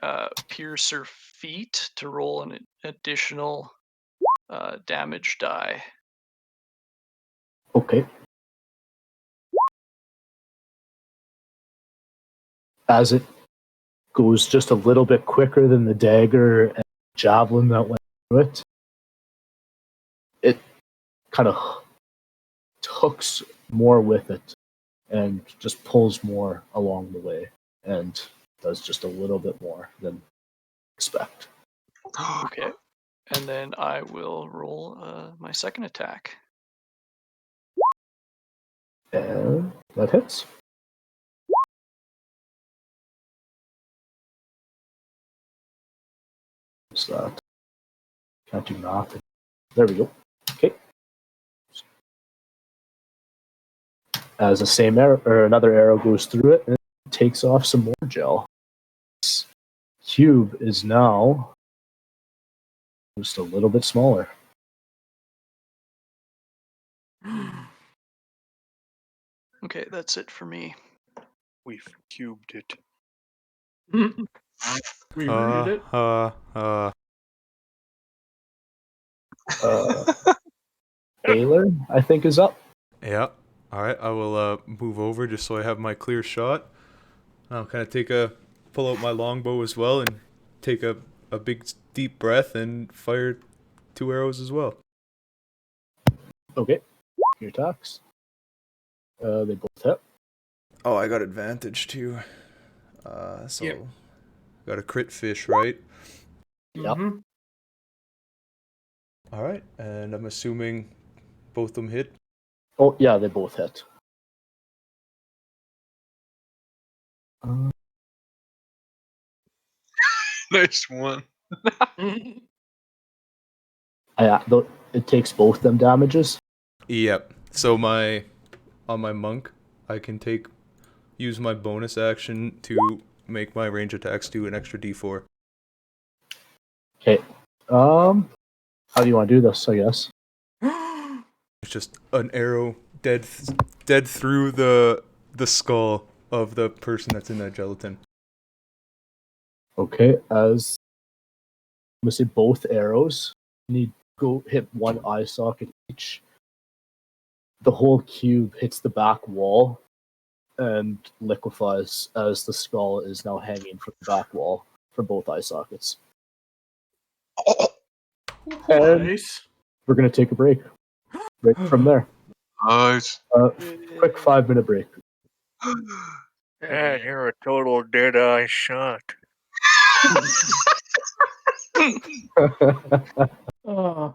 piercer feat to roll an additional damage die. Okay. As it goes just a little bit quicker than the dagger and javelin that went through it, it kind of hooks more with it and just pulls more along the way and does just a little bit more than expect. Okay. And then I will roll my second attack. And that hits. What's that? Can't do math. There we go. Okay. As the same arrow or another arrow goes through it, and it takes off some more gel. This cube is now just a little bit smaller. Okay, that's it for me. We've cubed it. We read it. Baylor, I think, is up. Yeah. All right. I will move over just so I have my clear shot. I'll kind of pull out my longbow as well and take a big deep breath and fire 2 arrows as well. Okay. Your attacks. They both hit. Oh, I got advantage too. So Yep. got a crit fish, right? Yep. Mhm. All right, and I'm assuming both of them hit. Oh, yeah, they both hit. Nice one. It takes both them damages. Yep. So on my monk, I can use my bonus action to make my range attacks do an extra D4. Okay. How do you want to do this? I guess. It's just an arrow dead through the skull of the person that's in that gelatin. Okay. As I'm gonna say both arrows need go hit one eye socket each. The whole cube hits the back wall and liquefies as the skull is now hanging from the back wall for both eye sockets. And Nice. we're gonna take a break. Right from there. Nice. Quick 5-minute break. And you're a total dead eye shot. Oh.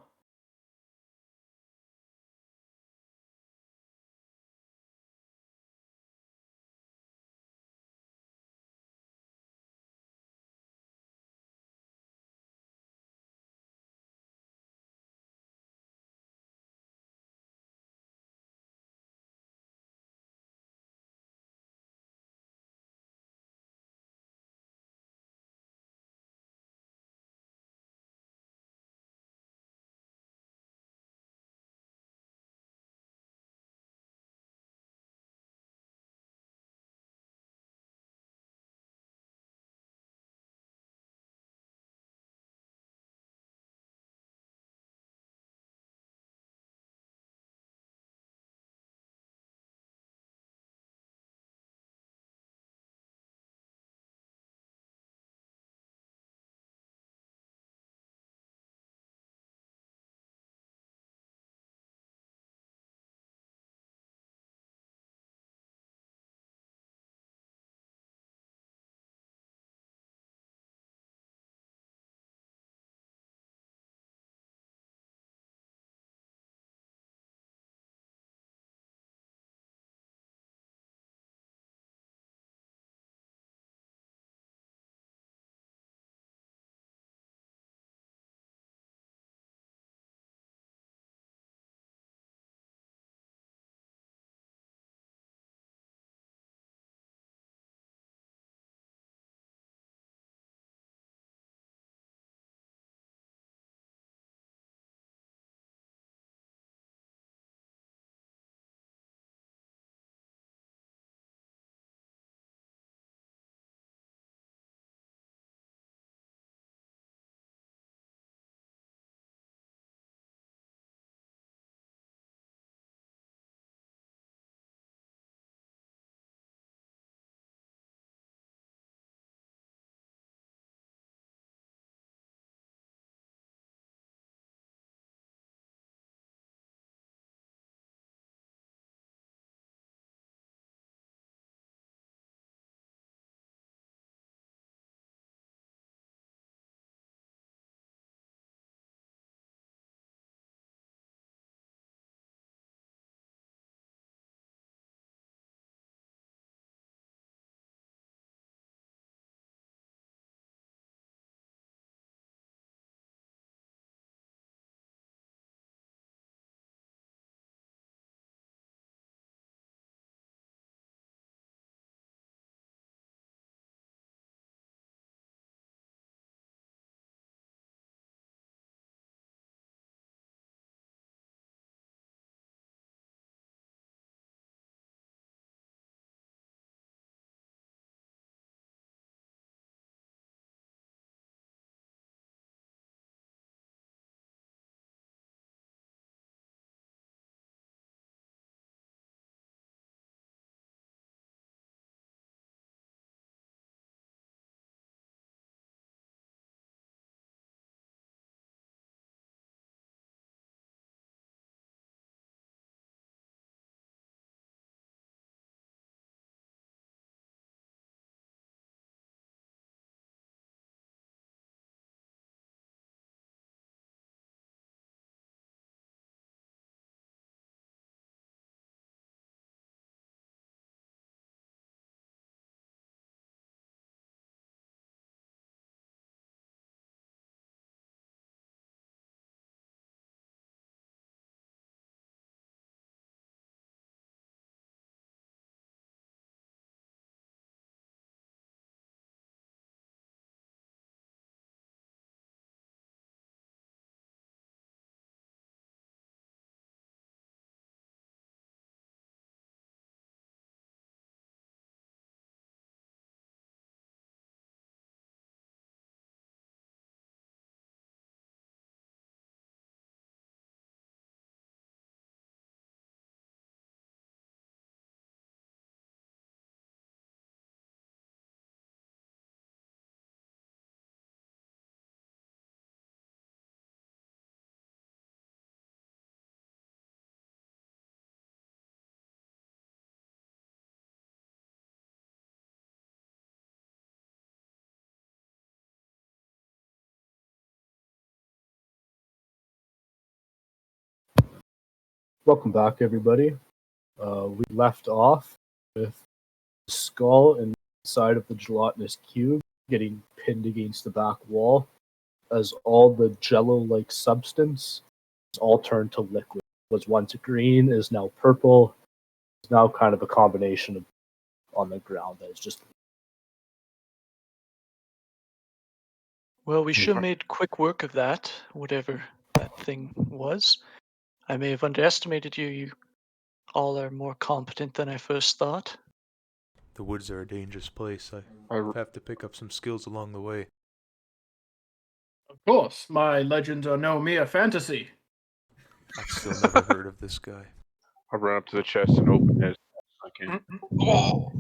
Welcome back, everybody. We left off with the skull inside of the gelatinous cube getting pinned against the back wall as all the jello-like substance is all turned to liquid. Was once green, is now purple. It's now kind of a combination of on the ground that is just. Well, we sure made quick work of that, whatever that thing was. I may have underestimated you. You all are more competent than I first thought. The woods are a dangerous place. I I- have to pick up some skills along the way. Of course, my legends are no mere fantasy. I've still never heard of this guy. I run up to the chest and open it. I can. Oh,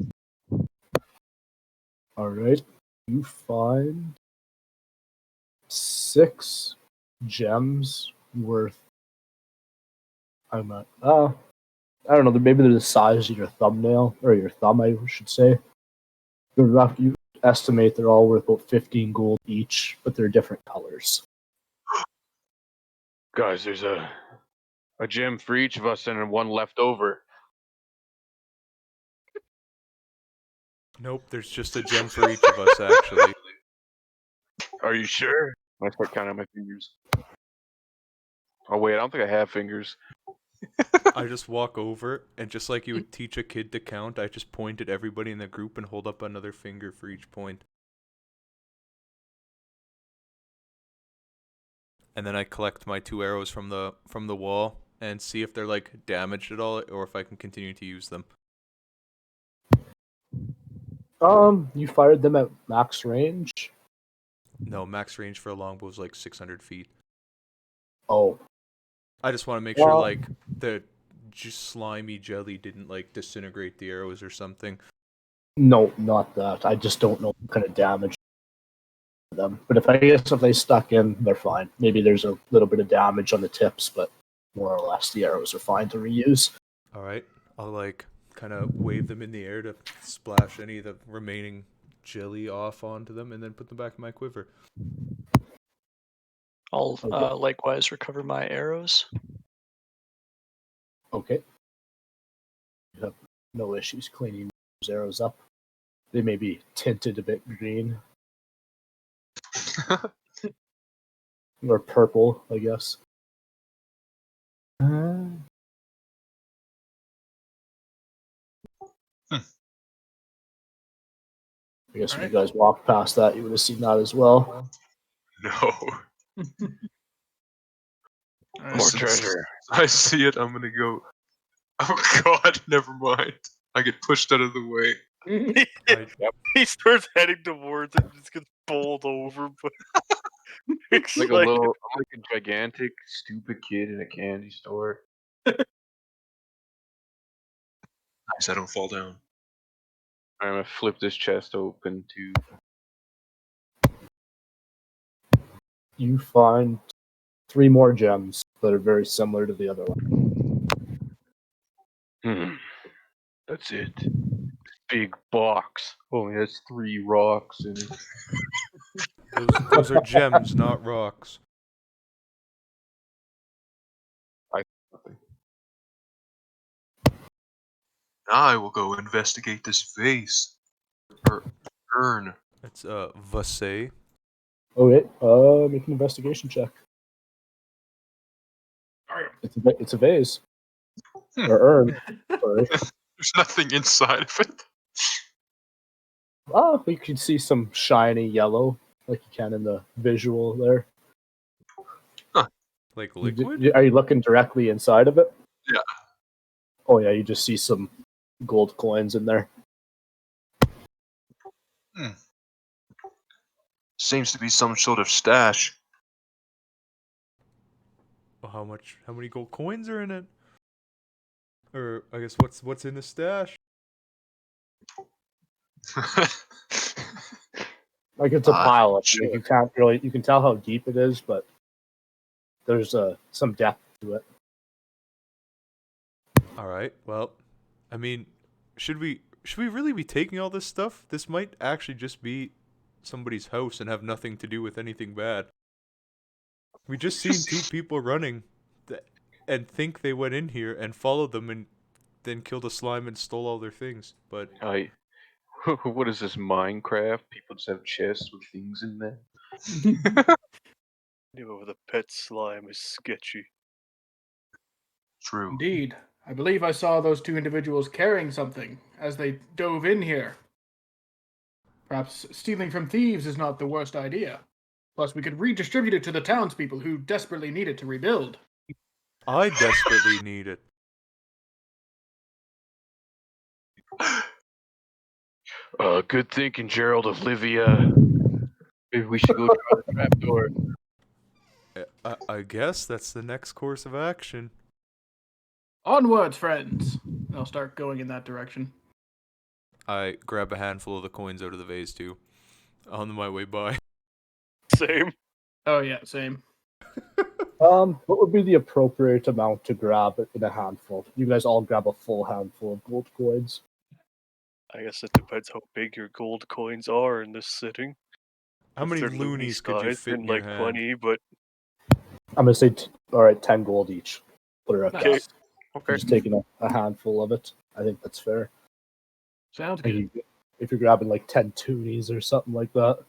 All right, you find 6 gems worth. I'm not. I don't know. Maybe they're the size of your thumbnail or your thumb, I should say. They're rough. You estimate they're all worth about 15 gold each, but they're different colors. Guys, there's a gem for each of us and one left over. Nope, there's just a gem for each of us, actually. Are you sure? I start counting my fingers. Oh wait, I don't think I have fingers. I just walk over, and just like you would teach a kid to count, I just point at everybody in the group and hold up another finger for each point. And then I collect my 2 arrows from the wall and see if they're like damaged at all or if I can continue to use them. You fired them at max range. No, max range for a longbow is like 600 feet. Oh, I just want to make sure Well- like the just slimy jelly didn't like disintegrate the arrows or something. no, not that. I just don't know what kind of damage them. But if they stuck in, they're fine. Maybe there's a little bit of damage on the tips, but more or less the arrows are fine to reuse. All right, I'll like kind of wave them in the air to splash any of the remaining jelly off onto them, and then put them back in my quiver. I'll Okay. likewise recover my arrows. Okay. You have no issues cleaning those arrows up. They may be tinted a bit green or purple, I guess. I guess when you guys walked past that, you would have seen that as well. no. More treasure. I see it, I'm gonna go. Oh god, never mind. I get pushed out of the way. He starts heading towards it and just gets bowled over. But it's I'm like a gigantic, stupid kid in a candy store. Nice, I don't fall down. I'm gonna flip this chest open to. You find 3 more gems that are very similar to the other one. That's it. Big box. Only has 3 rocks in it. Those are gems, not rocks. Nothing. Now I will go investigate this vase. Or urn. It's vase. Okay, make an investigation check. It's a vase. Or urn. Sorry. There's nothing inside of it. Oh, you can see some shiny yellow, like you can in the visual there. Like liquid? Are you looking directly inside of it? Yeah. Oh yeah, you just see some gold coins in there. Seems to be some sort of stash. Well, how many gold coins are in it? Or I guess what's in the stash? Like it's a pile. Like, sure. you can tell how deep it is, but there's some depth to it. All right. Well, I mean, should we really be taking all this stuff? This might actually just be somebody's house and have nothing to do with anything bad. We just seen 2 people running, and think they went in here and followed them and then killed a slime and stole all their things. But What is this, Minecraft? People just have chests with things in them. The pet slime is sketchy. True. Indeed. I believe I saw those two individuals carrying something as they dove in here. Perhaps stealing from thieves is not the worst idea. Plus, we could redistribute it to the townspeople who desperately need it to rebuild. I desperately need it. Good thinking, Gerald of Livia. Maybe we should go try the trapdoor. I guess that's the next course of action. Onwards, friends! I'll start going in that direction. I grab a handful of the coins out of the vase too, on my way by. Same. Oh yeah, same. What would be the appropriate amount to grab in a handful? You guys all grab a full handful of gold coins. I guess it depends how big your gold coins are in this setting. How If many they're loonies could you size, fit then in your like hand? 20, but I'm gonna say, all right, 10 gold each. Put it Okay. across. Okay. Just taking a handful of it. I think that's fair. Sounds Like good. if you're grabbing like 10 toonies or something like that.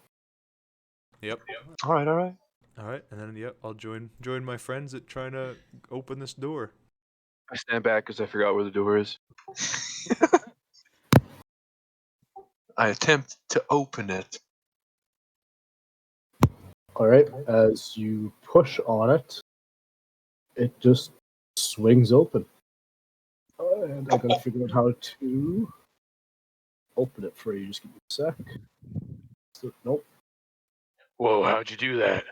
Yep. All right, all right. All right, and then I'll join my friends at trying to open this door. I stand back because I forgot where the door is. I attempt to open it. All right, as you push on it, it just swings open. And I gotta figure out how to open it for you. Just give me a sec. Nope. Whoa, how'd you do that?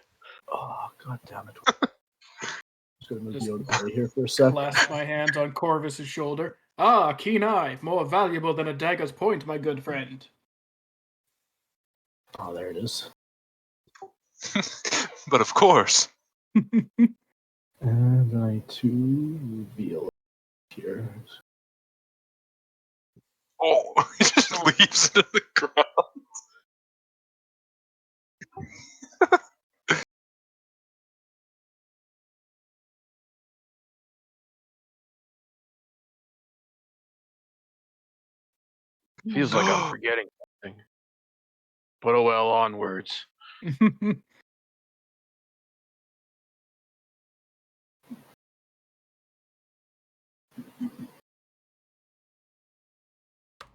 Oh, god damn it. Just gonna move you out of the way here for a sec. Clasp my hands on Corvus's shoulder. Ah, keen eye, more valuable than a dagger's point, my good friend. Oh, there it is. But of course. And I to reveal it here. Oh, he just leaves it in the ground. Feels like I'm forgetting something. But oh well, onwards.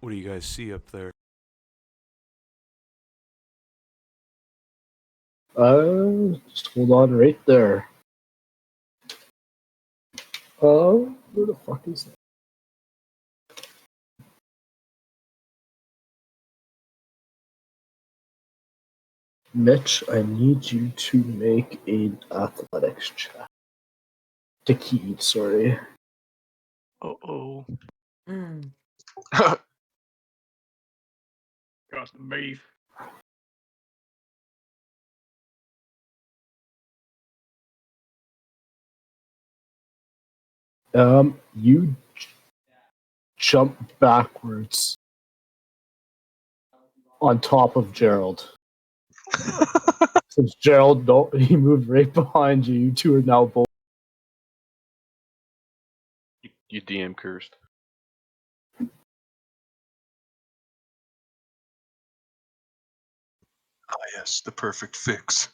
What do you guys see up there? Just hold on right there. Where the fuck is that? Mitch, I need you to make an athletics check. Takid, sorry. Uh-oh. Got some beef. You jump backwards on top of Gerald. Since Gerald, he moved right behind you. You two are now both. You DM cursed. Ah, yes, the perfect fix.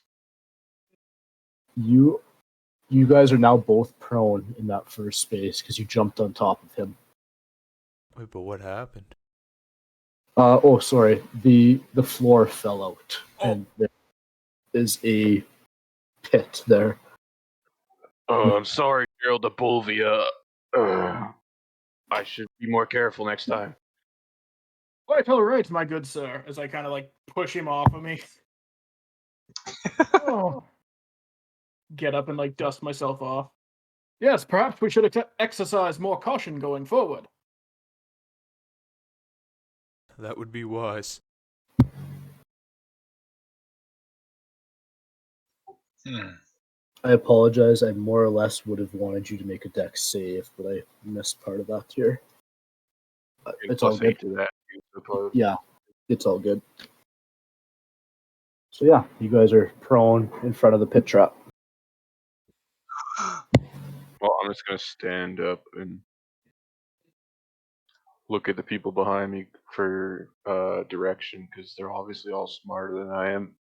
You guys are now both prone in that first space because you jumped on top of him. Wait, but what happened? Sorry. The floor fell out, and there is a pit there. Oh, I'm sorry, Gerald of Bolvia. I should be more careful next time. Quite all right, my good sir, as I kind of like push him off of me. Oh. Get up and like dust myself off. Yes, perhaps we should exercise more caution going forward. That would be wise. I apologize. I more or less would have wanted you to make a dex save, but I missed part of that here. It's all good. To that. Yeah, it's all good. So yeah, you guys are prone in front of the pit trap. Well, I'm just gonna stand up and look at the people behind me for direction because they're obviously all smarter than I am.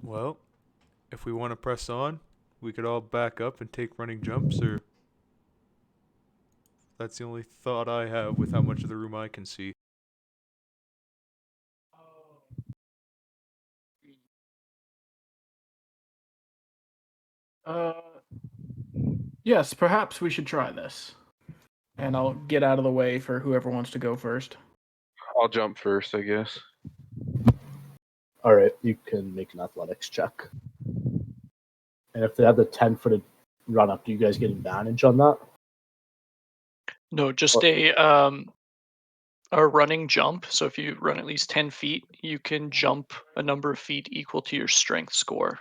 Well, if we want to press on, we could all back up and take running jumps, or that's the only thought I have with how much of the room I can see. Yes, perhaps we should try this. And I'll get out of the way for whoever wants to go first. I'll jump first, I guess. All right, you can make an athletics check. And if they have the 10-footed run up, do you guys get advantage on that? No, just a running jump. So if you run at least 10 feet, you can jump a number of feet equal to your strength score.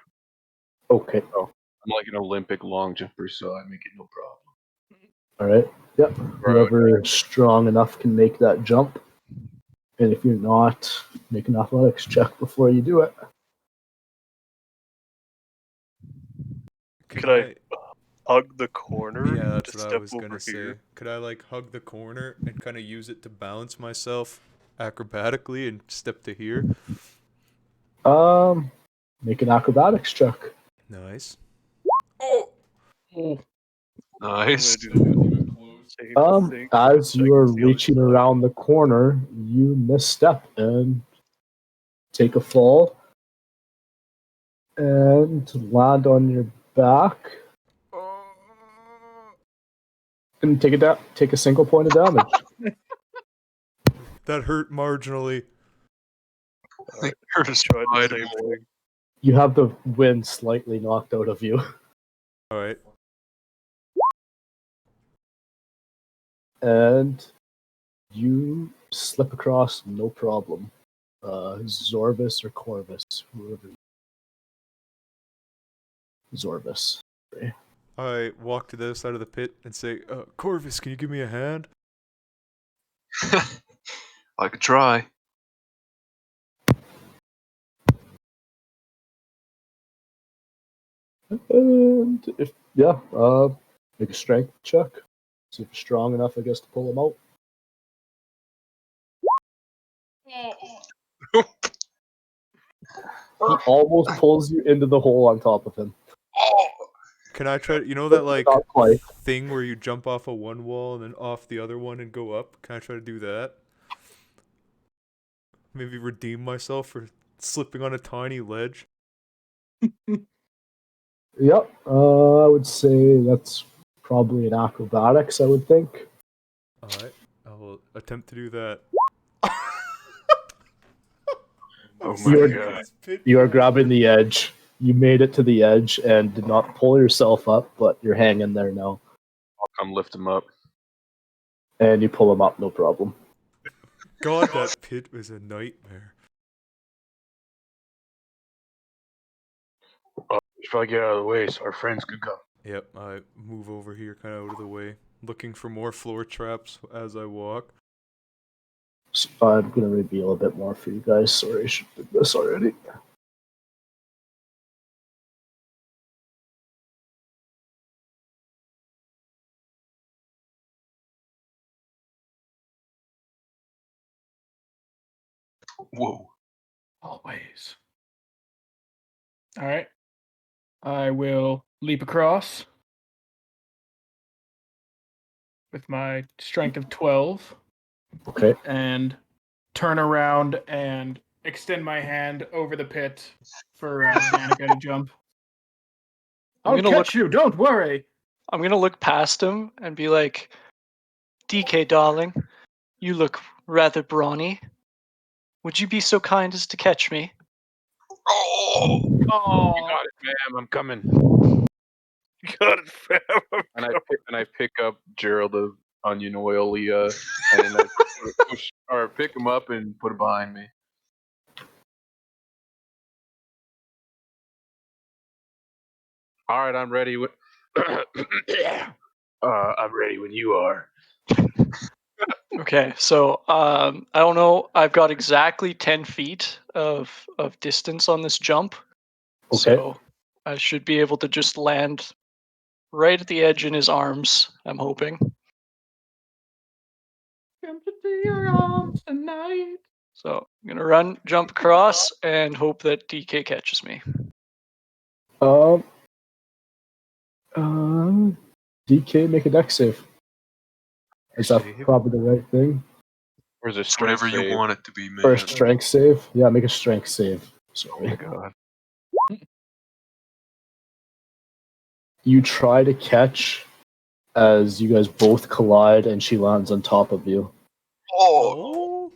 Okay. Oh, I'm like an Olympic long jumper, so I make it no problem. all right. Yep. Right. Whoever is strong enough can make that jump. And if you're not, make an athletics check before you do it. Could I hug the corner? Yeah, that's to what I step was over gonna say. here? Could I like hug the corner and kind of use it to balance myself acrobatically and step to here? Make an acrobatics check. Nice. Oh. Nice. I'm gonna do the same thing. As you I are can see on the reaching side. around the corner, you misstep and take a fall and land on your back and take a single point of damage. That hurt marginally. You're just Try the right same away. thing. You have the wind slightly knocked out of you. All right. And you slip across no problem. Zorvis or Corvus, whoever. Zorvis. I walk to the other side of the pit and say, Corvus, can you give me a hand? I could try. And if make a strength check. See if you're strong enough, I guess, to pull him out. He almost pulls you into the hole on top of him. Can I try? You know that like Not quite. thing where you jump off of one wall and then off the other one and go up? Can I try to do that? Maybe redeem myself for slipping on a tiny ledge. Yep. I would say that's probably an acrobatics, I would think. Alright, I will attempt to do that. Oh my god. You are grabbing the edge. You made it to the edge and did not pull yourself up, but you're hanging there now. I'll come lift him up. And you pull him up, no problem. God, that pit was a nightmare. If I get out of the way so our friends can come. Yep, I move over here kind of out of the way, looking for more floor traps as I walk. So I'm going to reveal a bit more for you guys. Sorry, I should have did this already. Whoa. Always. All right. I will leap across with my strength of 12. Okay. And turn around and extend my hand over the pit for Danica to jump. I'll catch you, don't worry. I'm gonna look past him and be like, DK, darling, you look rather brawny. Would you be so kind as to catch me? Oh, Oh, you got it, ma'am. I'm coming. You got it, fam. And I pick up Gerald the onion oily, and I push or pick him up and put it behind me. All right, I'm ready. I'm ready when you are. Okay, so I don't know. I've got exactly 10 feet of distance on this jump. Okay. So I should be able to just land right at the edge in his arms, I'm hoping. Come to your arms tonight. So I'm gonna run, jump across, and hope that DK catches me. DK, make a dex save. Is that Save? probably the right thing? Or is it It's strength whatever you save? want it to be, man. Or a strength save? Yeah, make a strength save. Oh my Sorry. god. You try to catch as you guys both collide and she lands on top of you. Oh!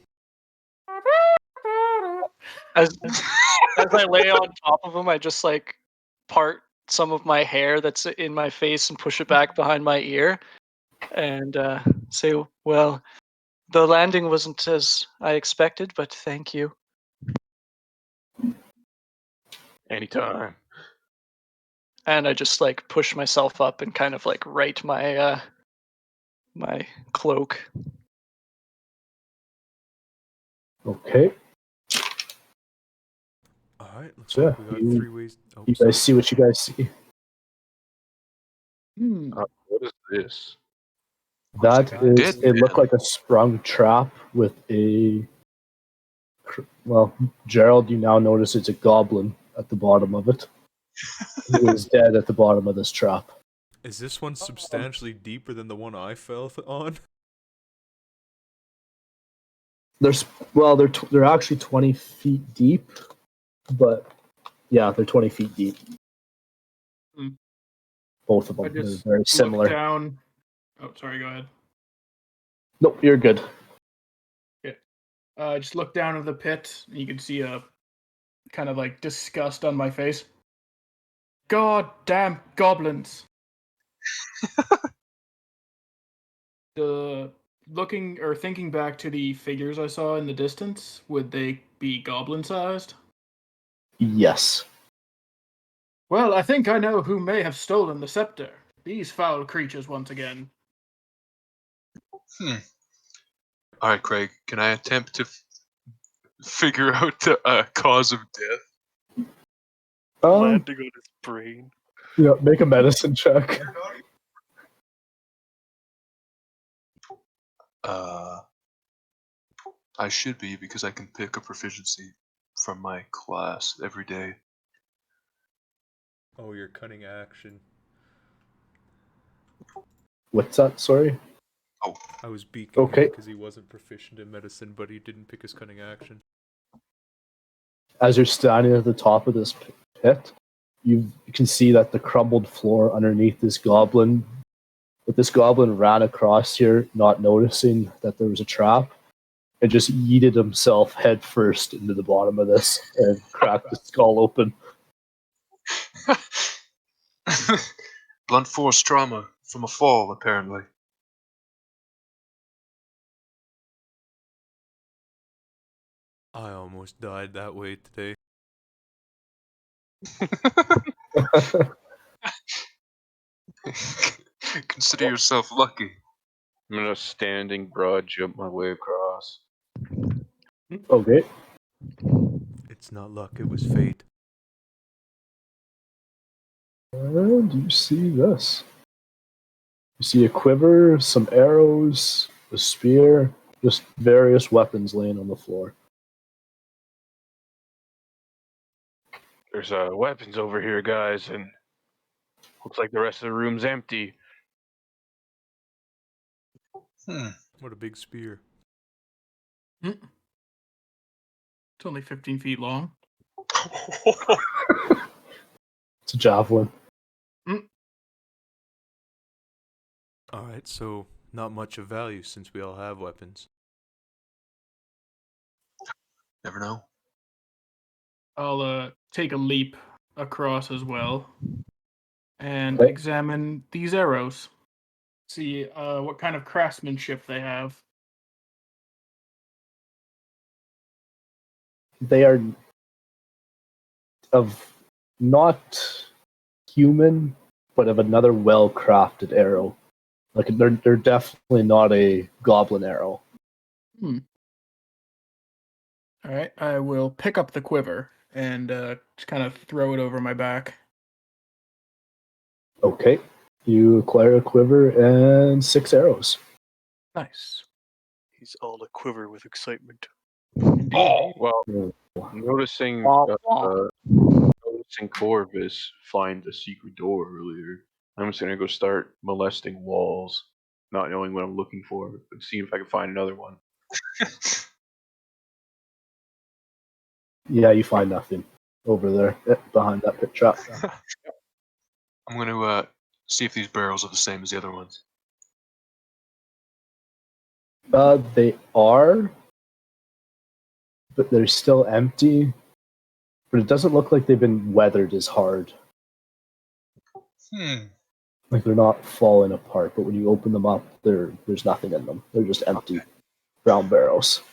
As I lay on top of him, I just like part some of my hair that's in my face and push it back behind my ear, and say, "Well, the landing wasn't as I expected, but thank you." Anytime. And I just like push myself up and kind of like right my my cloak. Okay. Alright, looks So, like we got you- 3 ways. Oh, You sorry. guys see what you guys see? What is this? That Dead is, it looked man. like a sprung trap with a. Well, Gerald, you now notice it's a goblin at the bottom of it. Who is dead at the bottom of this trap. Is this one substantially deeper than the one I fell on? They're actually 20 feet deep, but yeah, they're 20 feet deep. Hmm. Both of I them. They're just very look similar. down. Oh, sorry. Go ahead. Nope, you're good. I just look down at the pit. And you can see a kind of like disgust on my face. God damn goblins! Looking or thinking back to the figures I saw in the distance, would they be goblin-sized? Yes. Well, I think I know who may have stolen the scepter. These foul creatures once again. All right, Craig. Can I attempt to figure out the cause of death? Landing on his brain. Yeah, make a medicine check. I should be because I can pick a proficiency from my class every day. Oh, your cunning action. What's that? Sorry. I was beaking Okay. him because he wasn't proficient in medicine, but he didn't pick his cunning action. As you're standing at the top of this pit, you can see that the crumbled floor underneath this goblin. But this goblin ran across here, not noticing that there was a trap, and just yeeted himself head first into the bottom of this and cracked the skull open. Blunt force trauma from a fall, apparently. I almost died that way today. Consider yourself lucky. I'm gonna standing broad jump my way across. Okay. It's not luck, it was fate. And you see this. You see a quiver, some arrows, a spear, just various weapons laying on the floor. There's weapons over here, guys, and looks like the rest of the room's empty. What a big spear. It's only 15 feet long. It's a javelin. Alright, so not much of value since we all have weapons. Never know. I'll take a leap across as well and Okay. examine these arrows. See what kind of craftsmanship they have. They are of not human, but of another well-crafted arrow. Like they're definitely not a goblin arrow. All right, I will pick up the quiver and just kind of throw it over my back. Okay. You acquire a quiver and 6 arrows. Nice. He's all a quiver with excitement. Indeed. Well, Mm. noticing Wah, wah. noticing Corvus find a secret door earlier, I'm just gonna go start molesting walls, not knowing what I'm looking for, but see if I can find another one. Yeah, you find nothing over there behind that pit trap. I'm going to see if these barrels are the same as the other ones. They are, but they're still empty. But it doesn't look like they've been weathered as hard. Like they're not falling apart. But when you open them up, there's nothing in them. They're just empty brown barrels.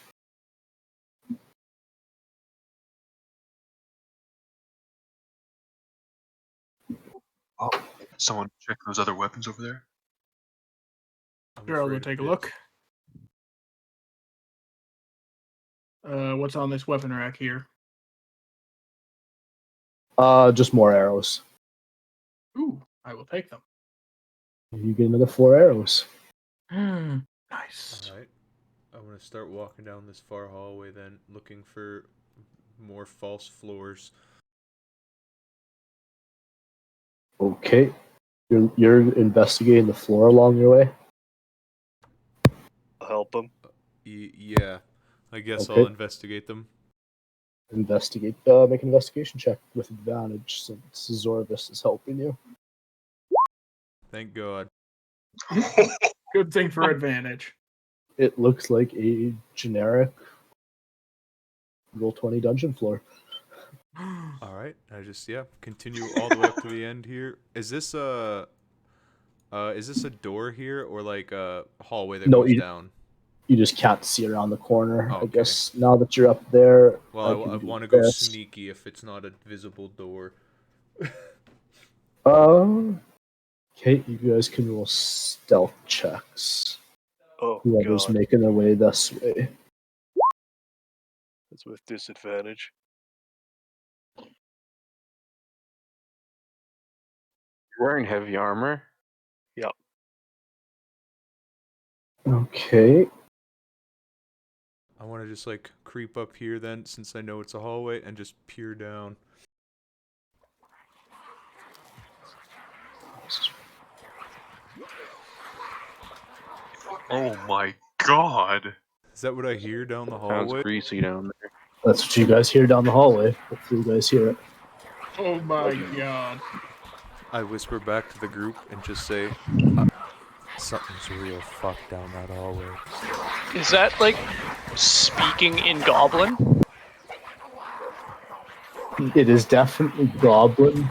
Oh, someone check those other weapons over there. I'm Sure, I'll go afraid take a it look. is. What's on this weapon rack here? Just more arrows. Ooh, I will take them. You get another 4 arrows. Nice. All right. I'm gonna start walking down this far hallway then, looking for more false floors. Okay. You're investigating the floor along your way. I'll help him. Yeah, I guess Okay. I'll investigate them. Investigate. Make an investigation check with advantage since Zorvis is helping you. Thank God. Good thing for advantage. It looks like a generic Roll20 dungeon floor. All right, I just continue all the way up to the end here. Is this a door here or like a hallway that No, goes down? You just can't see around the corner. I Okay. guess now that you're up there, Well, I can do want to go this. sneaky if it's not a visible door. Okay, you guys can roll stealth checks. Oh, Whoever's God. making their way this way. That's with disadvantage. You're wearing heavy armor? Okay. I want to just like creep up here then, since I know it's a hallway, and just peer down. Oh my god! Is that what I hear down the Sounds hallway? greasy down there. That's what you guys hear down the hallway. Hopefully you guys hear it. Oh my god. I whisper back to the group and just say, something's real fucked down that hallway. Is that like speaking in Goblin? It is definitely Goblin.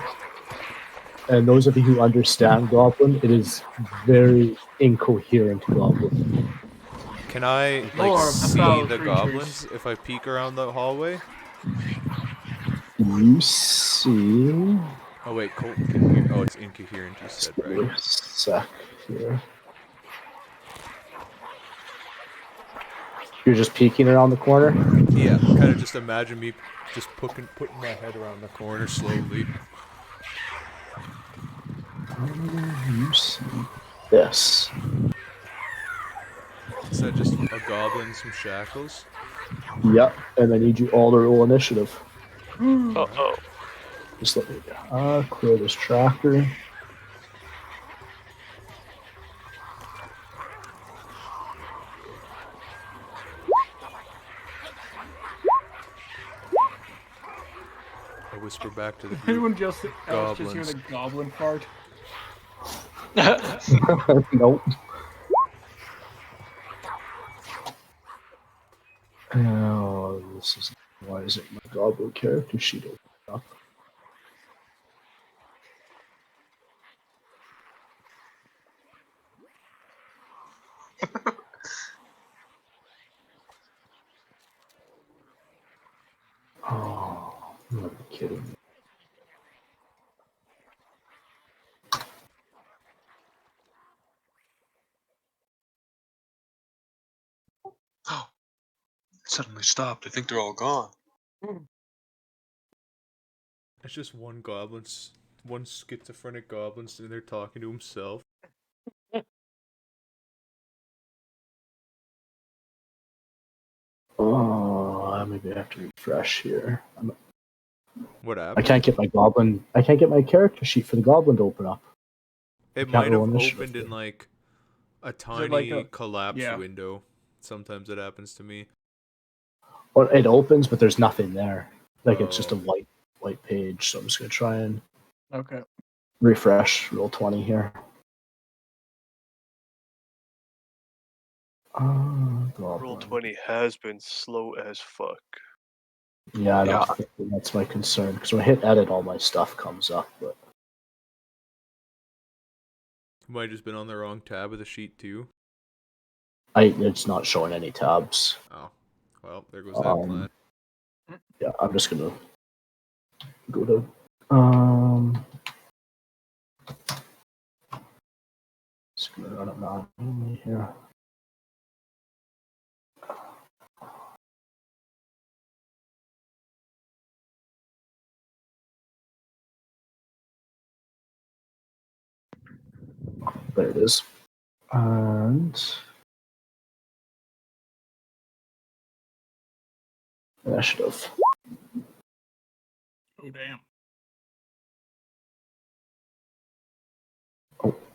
And those of you who understand Goblin, it is very incoherent Goblin. Can I More like of the see foul the creatures. goblins if I peek around the hallway? You see... Oh wait, Colton can hear. Oh, it's incoherent. You said right. Sec here. You're just peeking around the corner? Yeah, kind of just imagine me just putting my head around the corner slowly. You see this. Is that just a goblin, some shackles? Yep, and I need you all to roll initiative. Uh-oh. Just let me clear this tracker. Oh, I whisper back to the group. anyone else just hear Goblins. the goblin fart? Nope. Oh, this is why is it my goblin character sheet open up? Oh, you gotta be kidding me. Oh, it suddenly stopped. I think they're all gone. It's just one goblin one schizophrenic goblin sitting there talking to himself. Oh, maybe I have to refresh here. What I happened? can't get my goblin. I can't get my character sheet for the goblin to open up. It can't might roll have initiative opened in here. like a it tiny like a- collapse yeah. window. Sometimes it happens to me. Well, it opens, but there's nothing there. Like it's just a Oh. white page. So I'm just gonna try and Okay. refresh roll 20 here. Roll Goblin. 20 has been slow as fuck. Yeah, I don't Yeah. think that's my concern because when I hit edit, all my stuff comes up. But You might have just been on the wrong tab of the sheet too. it's not showing any tabs. Oh. Well, there goes that plan. Yeah, I'm just gonna go to just gonna run it manually here. There it is. And initiative. Oh damn.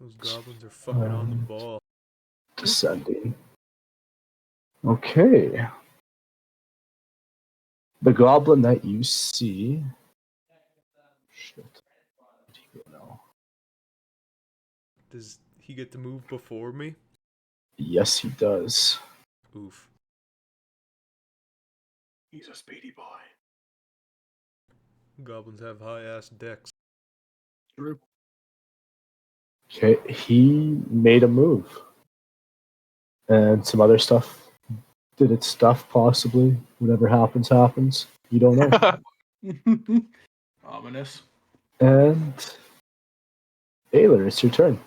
Those goblins are fucking on the ball. Descending. Okay. The goblin that you see. Shit. No. Does he get to move before me? Yes, he does. Oof. He's a speedy boy. Goblins have high ass decks. True. Okay, he made a move. And some other stuff did its stuff, possibly. Whatever happens, happens. You don't know. Ominous. And Ayler, it's your turn.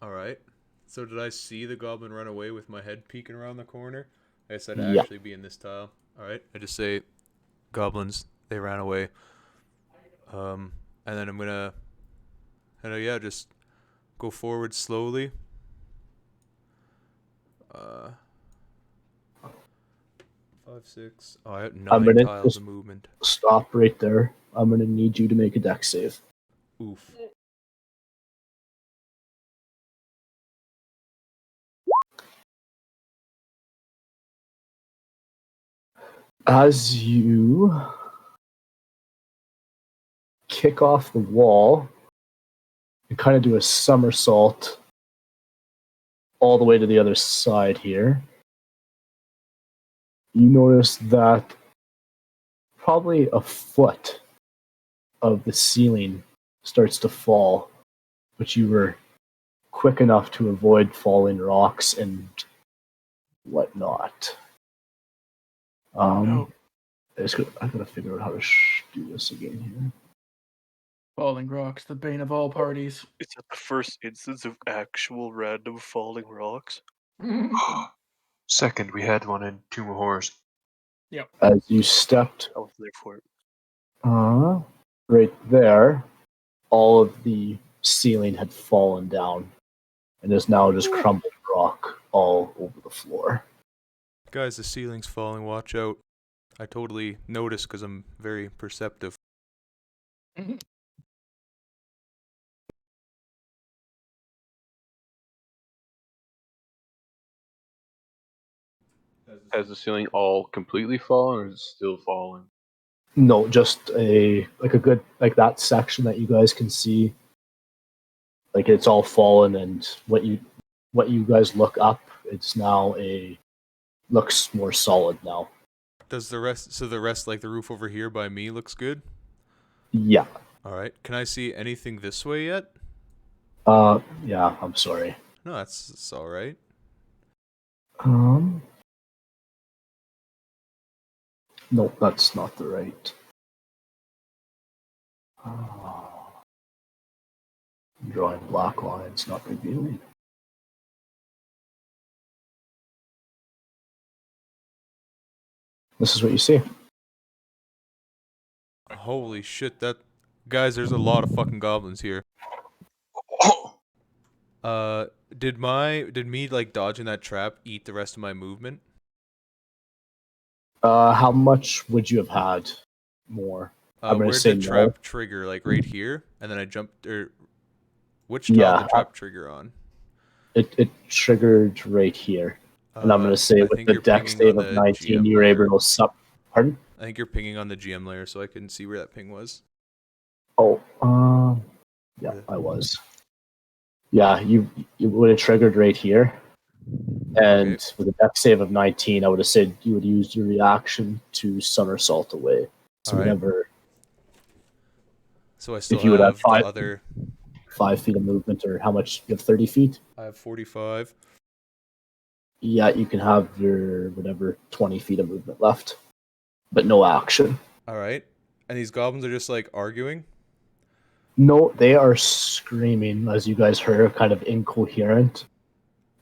Alright. So did I see the goblin run away with my head peeking around the corner? I guess I'd Yeah. actually be in this tile. Alright. I just say, goblins, they ran away. And then I'm gonna, just go forward slowly. 5, 6. Oh, I have 9 gonna tiles just- of movement. Stop right there. I'm going to need you to make a dex save. Oof. As you kick off the wall and kind of do a somersault all the way to the other side here, you notice that probably a foot of the ceiling starts to fall, but you were quick enough to avoid falling rocks and whatnot. No. I gotta figure out how to do this again here. Falling rocks, the bane of all parties. Is that the first instance of actual random falling rocks? Second, we had one in Tomb of Horrors. As you stepped I was there for it. right there, all of the ceiling had fallen down and is now just crumbled rock all over the floor. Guys, the ceiling's falling. Watch out. I totally noticed because I'm very perceptive. Has the ceiling all completely fallen, or is it still falling? No, just a good that section that you guys can see. Like it's all fallen, and what you guys look up, it's now looks more solid now. Does the rest, like the roof over here by me, looks good? Yeah. Alright. Can I see anything this way yet? Yeah, I'm sorry. No, that's alright. No, that's not the right. Drawing black lines, not revealing. This is what you see. Holy shit, that Guys, there's a lot of fucking goblins here. Did me like dodging that trap eat the rest of my movement? How much would you have had more? I'm gonna Where'd say the no. trap trigger? Like right here, and then I jumped. Or which tile Yeah, did the trap trigger on? it triggered right here, and I'm gonna say I with think the you're deck pinging save on of the 19, GM you were able layer. to sup. Pardon? I think you're pinging on the GM layer, so I couldn't see where that ping was. Oh, yeah, I was. Yeah, you would have triggered right here, and Okay. with a deck save of 19, I would have said you would use your reaction to somersault away. So All right. whenever, So I still if you would have have the other. 5 feet of movement, or how much? You have 30 feet. I have 45. Yeah, you can have your whatever 20 feet of movement left, but no action. All right. And these goblins are just like arguing. No, they are screaming, as you guys heard, kind of incoherent.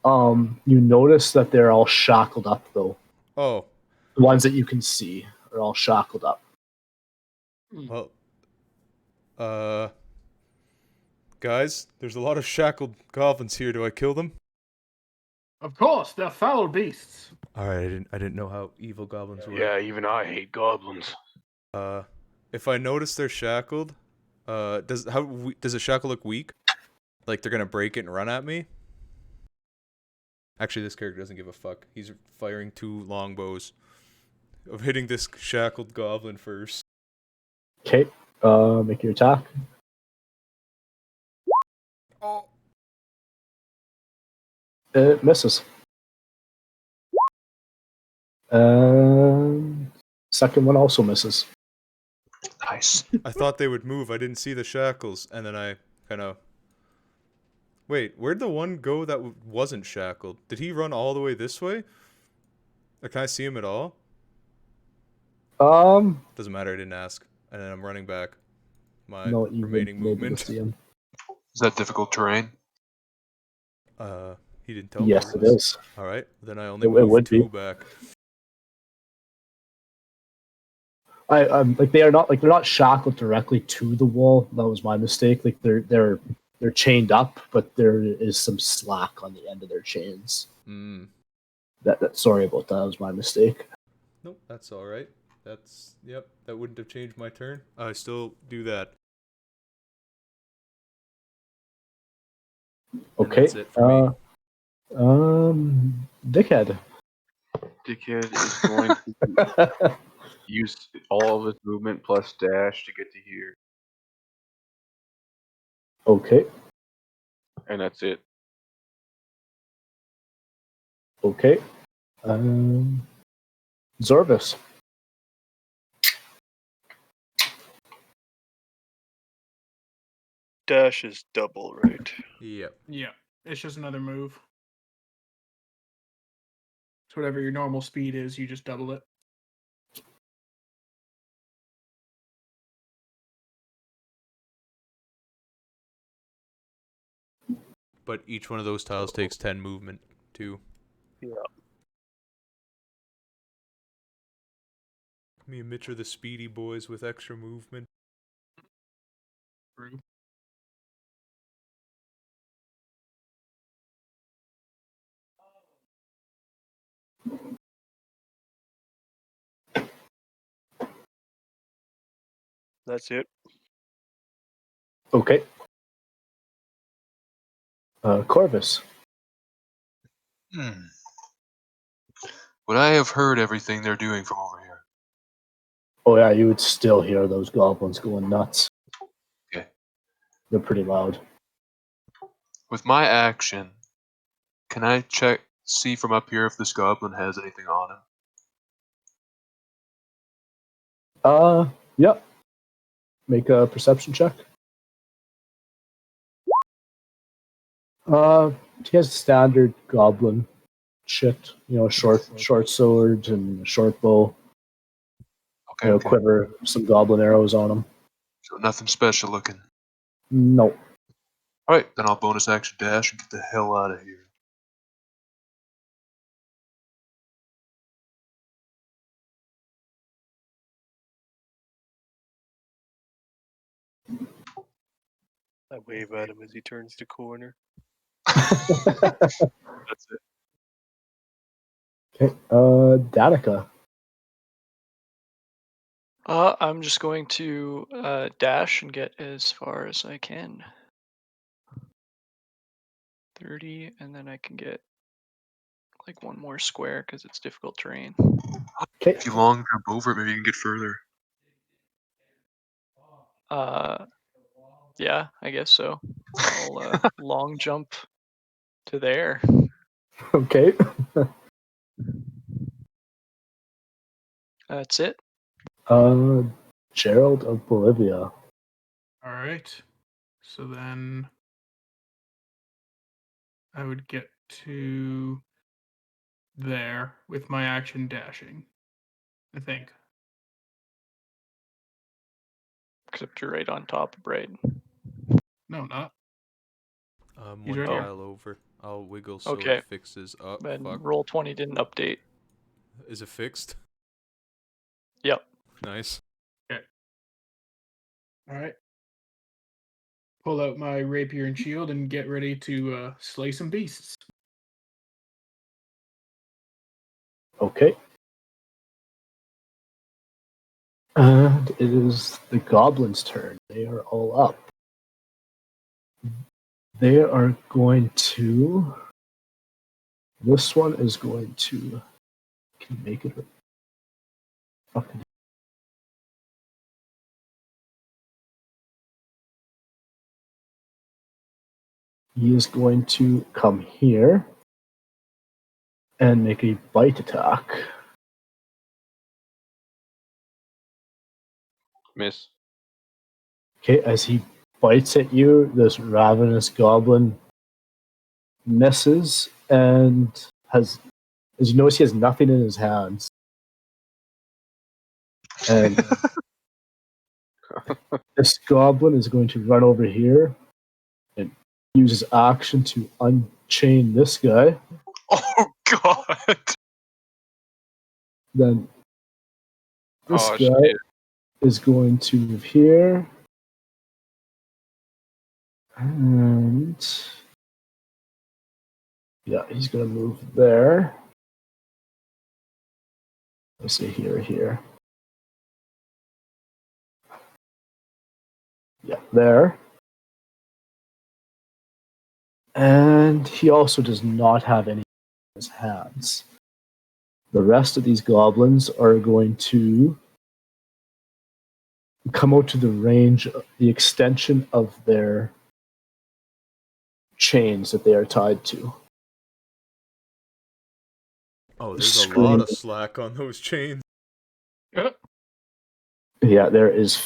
You notice that they're all shackled up, though. Oh, The ones that you can see are all shackled up. well. Guys, there's a lot of shackled goblins here. Do I kill them? Of course, they're foul beasts. All right. I didn't know how evil goblins were. Yeah, even I hate goblins. If I notice they're shackled, does a shackle look weak? Like they're gonna break it and run at me? Actually, this character doesn't give a fuck. He's firing 2 longbows of hitting this shackled goblin first. Okay, make your attack. Oh. It misses. Second one also misses. Nice. I thought they would move. I didn't see the shackles, and then I kind of. Wait, where'd the one go that wasn't shackled? Did he run all the way this way? Or can I see him at all? Doesn't matter. I didn't ask. And then I'm running back. My No, you remaining wouldn't be able movement. to see him. Is that difficult terrain? He didn't tell me. Yes, it is. All right, then I only It move would 2 be. back. Like they're not shackled directly to the wall. That was my mistake. Like they're chained up, but there is some slack on the end of their chains. Sorry about that. That was my mistake. Nope, that's all right. Yep. That wouldn't have changed my turn. I still do that. Okay. And that's it for me. Dickhead. Dickhead is going to use all of his movement plus dash to get to here, Okay. and that's it. Okay. Zorvis. Dash is double, right? Yep. Yeah, it's just another move. So whatever your normal speed is, you just double it. But each one of those tiles takes 10 movement, too. Yeah. Me and Mitch are the speedy boys with extra movement. True. That's it. Okay. Corvus. Would I have heard everything they're doing from over here? Oh yeah, you would still hear those goblins going nuts. Okay. They're pretty loud. With my action, can I see from up here if this goblin has anything on him? Yep. Make a perception check. He has standard goblin shit. Short sword and short bow. Okay. Quiver some goblin arrows on him. So nothing special looking. No. Alright, then I'll bonus action dash and get the hell out of here. I wave at him as he turns the corner. That's it. Okay, Danica. I'm just going to dash and get as far as I can. 30, and then I can get like one more square because it's difficult terrain. Okay, If you long jump over it, maybe you can get further. Yeah, I guess so. I'll long jump to there. okay. That's it. Gerald of Bolivia. All right. So then I would get to there with my action dashing, I think. Except you're right on top of Braden. No, not. He's One right here. tile over. I'll wiggle so Okay. it fixes up. But Fuck. roll 20 didn't update. Is it fixed? Yep. Nice. All right. Pull out my rapier and shield and get ready to slay some beasts. Okay. And it is the goblins' turn. They are all up. They are going to. This one is going to. Can you make it? Fucking. He is going to come here and make a bite attack. Miss. Okay, as he bites at you, this ravenous goblin misses and has. As you notice, he has nothing in his hands. And this goblin is going to run over here and use his action to unchain this guy. Oh god! Then this Oh, guy shit. is going to move here. And yeah, he's going to move there. Let's see here. Yeah, there. And he also does not have any in his hands. The rest of these goblins are going to come out to the range, the extension of their chains that they are tied to. Oh, there's a Scream. lot of slack on those chains. Yeah, there is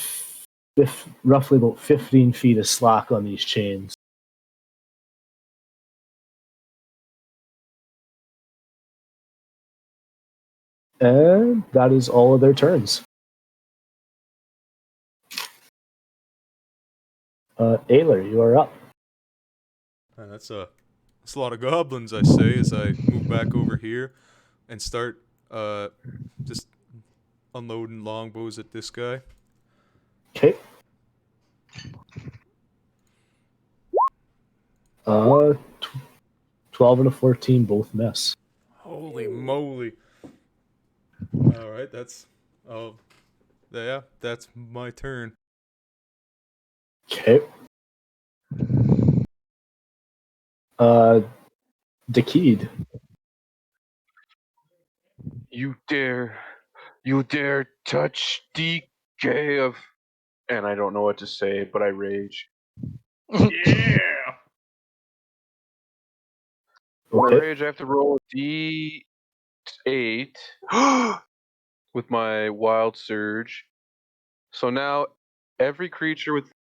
roughly about 15 feet of slack on these chains. And that is all of their turns. Ayler, you are up. And that's a lot of goblins, I say, as I move back over here and start just unloading longbows at this guy. Okay. 12 and a 14 both miss. Holy moly. Alright, that's my turn. Okay. Dakid. You dare touch DK of. And I don't know what to say, but I rage. Yeah. For Okay. rage, I have to roll a D8 with my wild surge. So now every creature with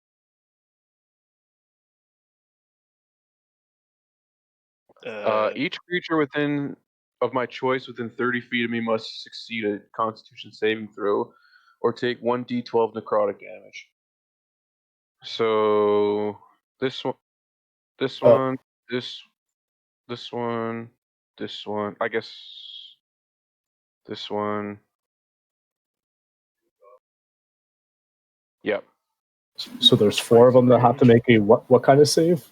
each creature within of my choice within 30 feet of me must succeed a Constitution saving throw, or take 1d12 necrotic damage. So this one, this one, this one, this one. I guess this one. Yep. So there's 4 of them that have to make a what kind of save?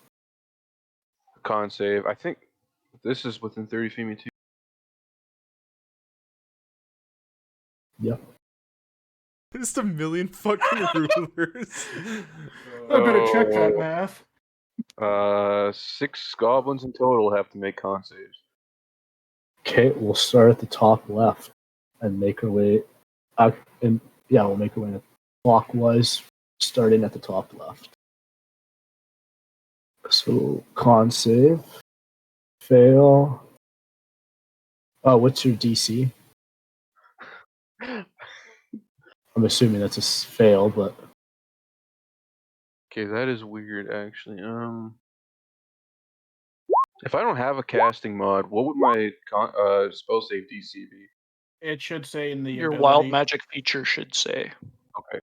Con save. I think this is within 30 feet of me too. Yep. Just a million fucking rulers. I better check that math. 6 goblins in total have to make con saves. Okay, we'll start at the top left and make our way. We'll make our way clockwise, starting at the top left. So con save, fail. Oh, what's your DC? I'm assuming that's a fail, but Okay, that is weird actually. If I don't have a casting mod, what would my spell save DC be? It should say in the Your ability. wild magic feature should say. Okay.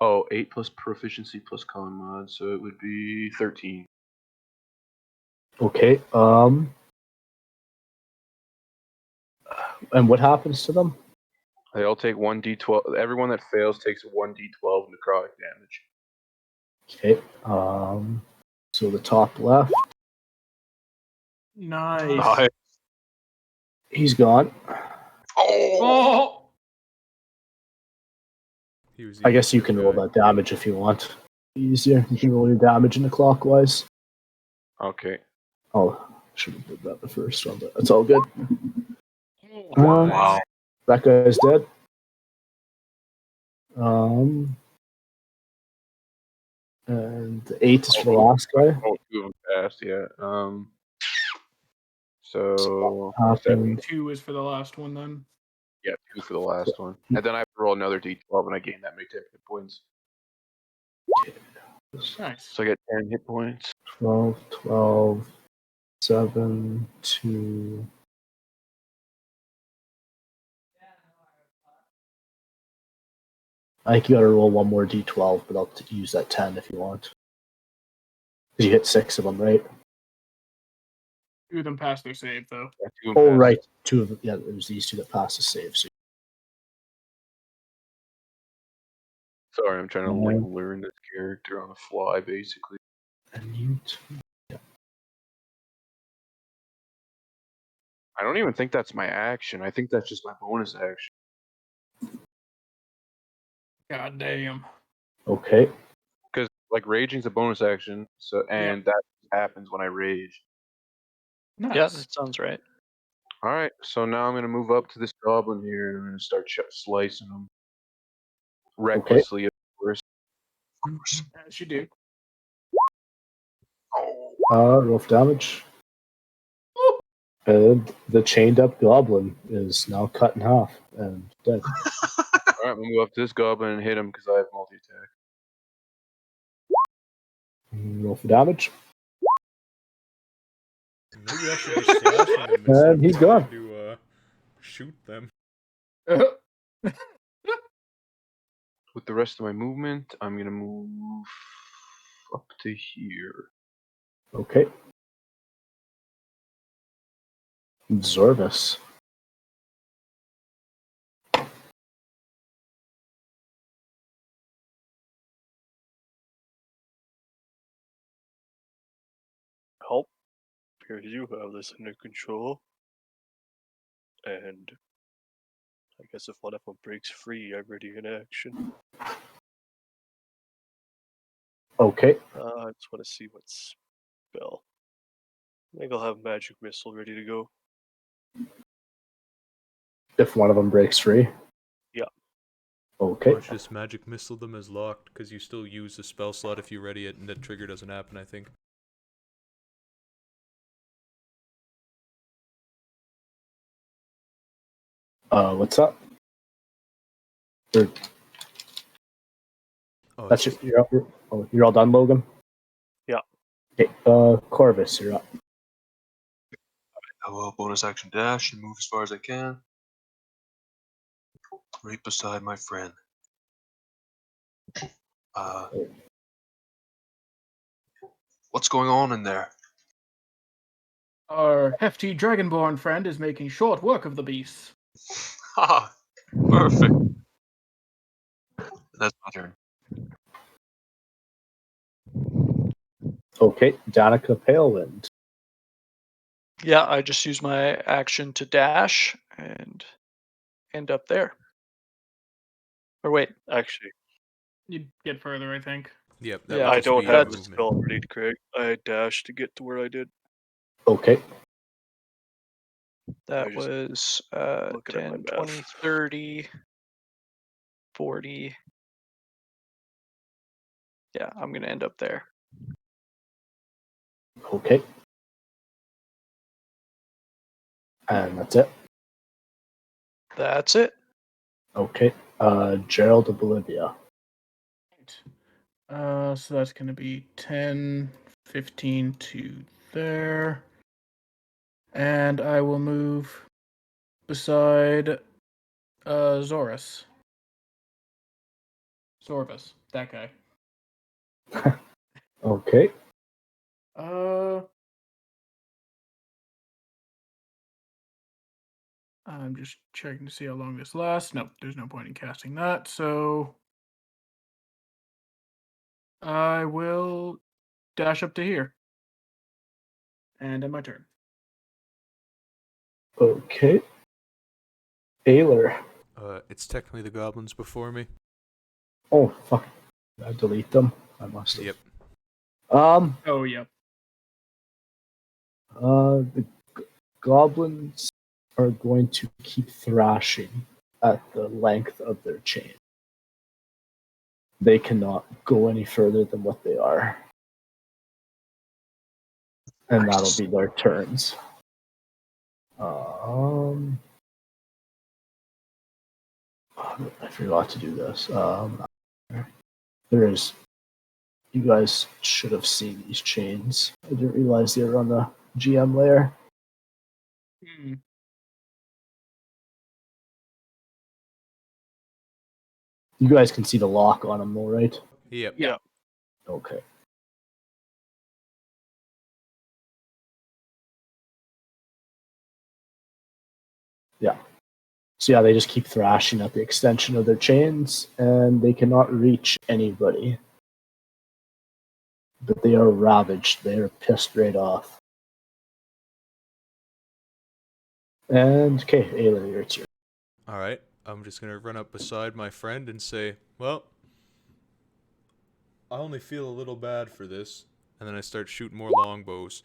Oh, 8 plus proficiency plus con mod, so it would be 13. okay. And what happens to them? They all take 1d12. Everyone that fails takes 1d12 necrotic damage. Okay. So the top left, Nice. he's gone. Oh! I guess you can roll that damage if you want. Easier. You can roll your damage in the clockwise. Okay. Oh, should have did that the first one, but that's all good. Wow. That guy's dead. And the 8 is for the last guy. Oh, 2 of them passed, yeah. So, Happened. 2 is for the last one then. yeah, 2 for the last one. And then I have to roll another d12 and I gain that many hit points. Nice. So I get 10 hit points. 12, 7, 2. I think you gotta roll one more d12, but I'll use that 10 if you want. Because you hit 6 of them, right? 2 of them passed their save, though. Yeah, 2 of them Oh, passed. right. 2 of them. Yeah, it was these 2 that passed the save. So Sorry, I'm trying to like learn this character on the fly, basically. mute. I don't even think that's my action. I think that's just my bonus action. God damn. Okay. Because like raging's a bonus action, so that happens when I rage. Nice. Yeah, that sounds right. All right, so now I'm gonna move up to this goblin here and I'm gonna start slicing him recklessly, of course. As you do. Roll for damage. And the chained up goblin is now cut in half and dead. All right, I'm gonna move up to this goblin and hit him because I have multi attack. Roll for damage. Maybe I should be slashing him And instead he's of gone. trying to shoot them. With the rest of my movement, I'm gonna move up to here. Okay. Zorvis. Help. Here you have this under control. And I guess if one of them breaks free, I'm ready in action. Okay. I just want to see what spell. I think I'll have magic missile ready to go. If one of them breaks free. Yeah. Okay. Or just magic missile them as locked, because you still use the spell slot if you ready it, and that trigger doesn't happen, I think. What's up? Oh, That's just you're all done, Logan? Yeah. Okay, Corvus, you're up. I will bonus action dash and move as far as I can. Right beside my friend. What's going on in there? Our hefty dragonborn friend is making short work of the beast. Haha, perfect. That's my turn. Okay, Danica Palewind. Yeah, I just use my action to dash and end up there. Or wait, Actually, You'd get further, I think. Yep, that Yeah, would I just don't be have the movement. spell ready, Craig. I dashed to get to where I did. Okay. that just was looking at my 10, math. 20, 30, 40. Yeah, I'm going to end up there. Okay. And that's it. That's it. Okay. Gerald of Bolivia. So that's going to be 10, 15 to there. And I will move beside Zorus. Zorvus, that guy. Okay. I'm just checking to see how long this lasts. Nope, there's no point in casting that. So I will dash up to here. And end my turn. Okay. Ayler. It's technically the goblins before me. Oh, fuck. Did I delete them? I must have. Yep. Oh, yep. The goblins are going to keep thrashing at the length of their chain. They cannot go any further than what they are. And that'll be their turns. I forgot to do this. There is. You guys should have seen these chains. I didn't realize they were on the GM layer. You guys can see the lock on them, though, right? Yep. Yeah. Okay. Yeah. So yeah, they just keep thrashing at the extension of their chains, and they cannot reach anybody. But they are ravaged. They are pissed right off. And okay, Ayla, your turn. All right. I'm just gonna run up beside my friend and say, "Well, I only feel a little bad for this," and then I start shooting more longbows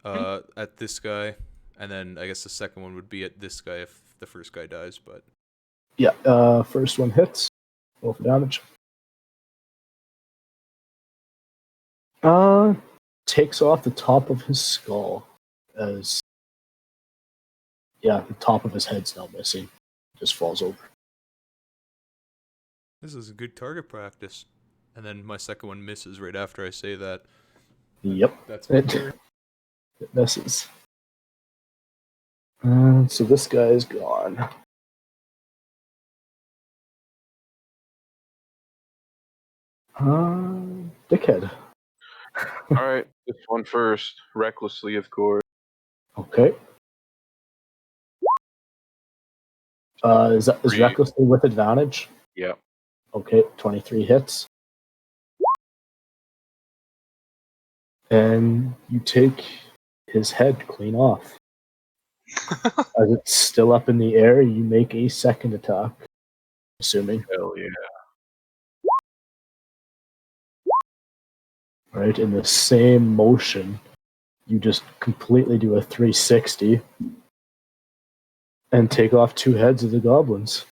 at this guy, and then I guess the second one would be at this guy if the first guy dies. But Yeah, first one hits. Roll for damage. Takes off the top of his skull as the top of his head's now missing. Just falls over. this is a good target practice. And then my second one misses right after I say that. Yep. That's my It, turn. it misses. So this guy is gone. Dickhead. All right, this one first, recklessly, of course. Okay. Is Three. recklessly with advantage? Yeah. Okay, 23 hits. And you take his head clean off. As it's still up in the air, you make a second attack. Assuming. Hell yeah. Right, in the same motion, you just completely do a 360 and take off two heads of the goblins.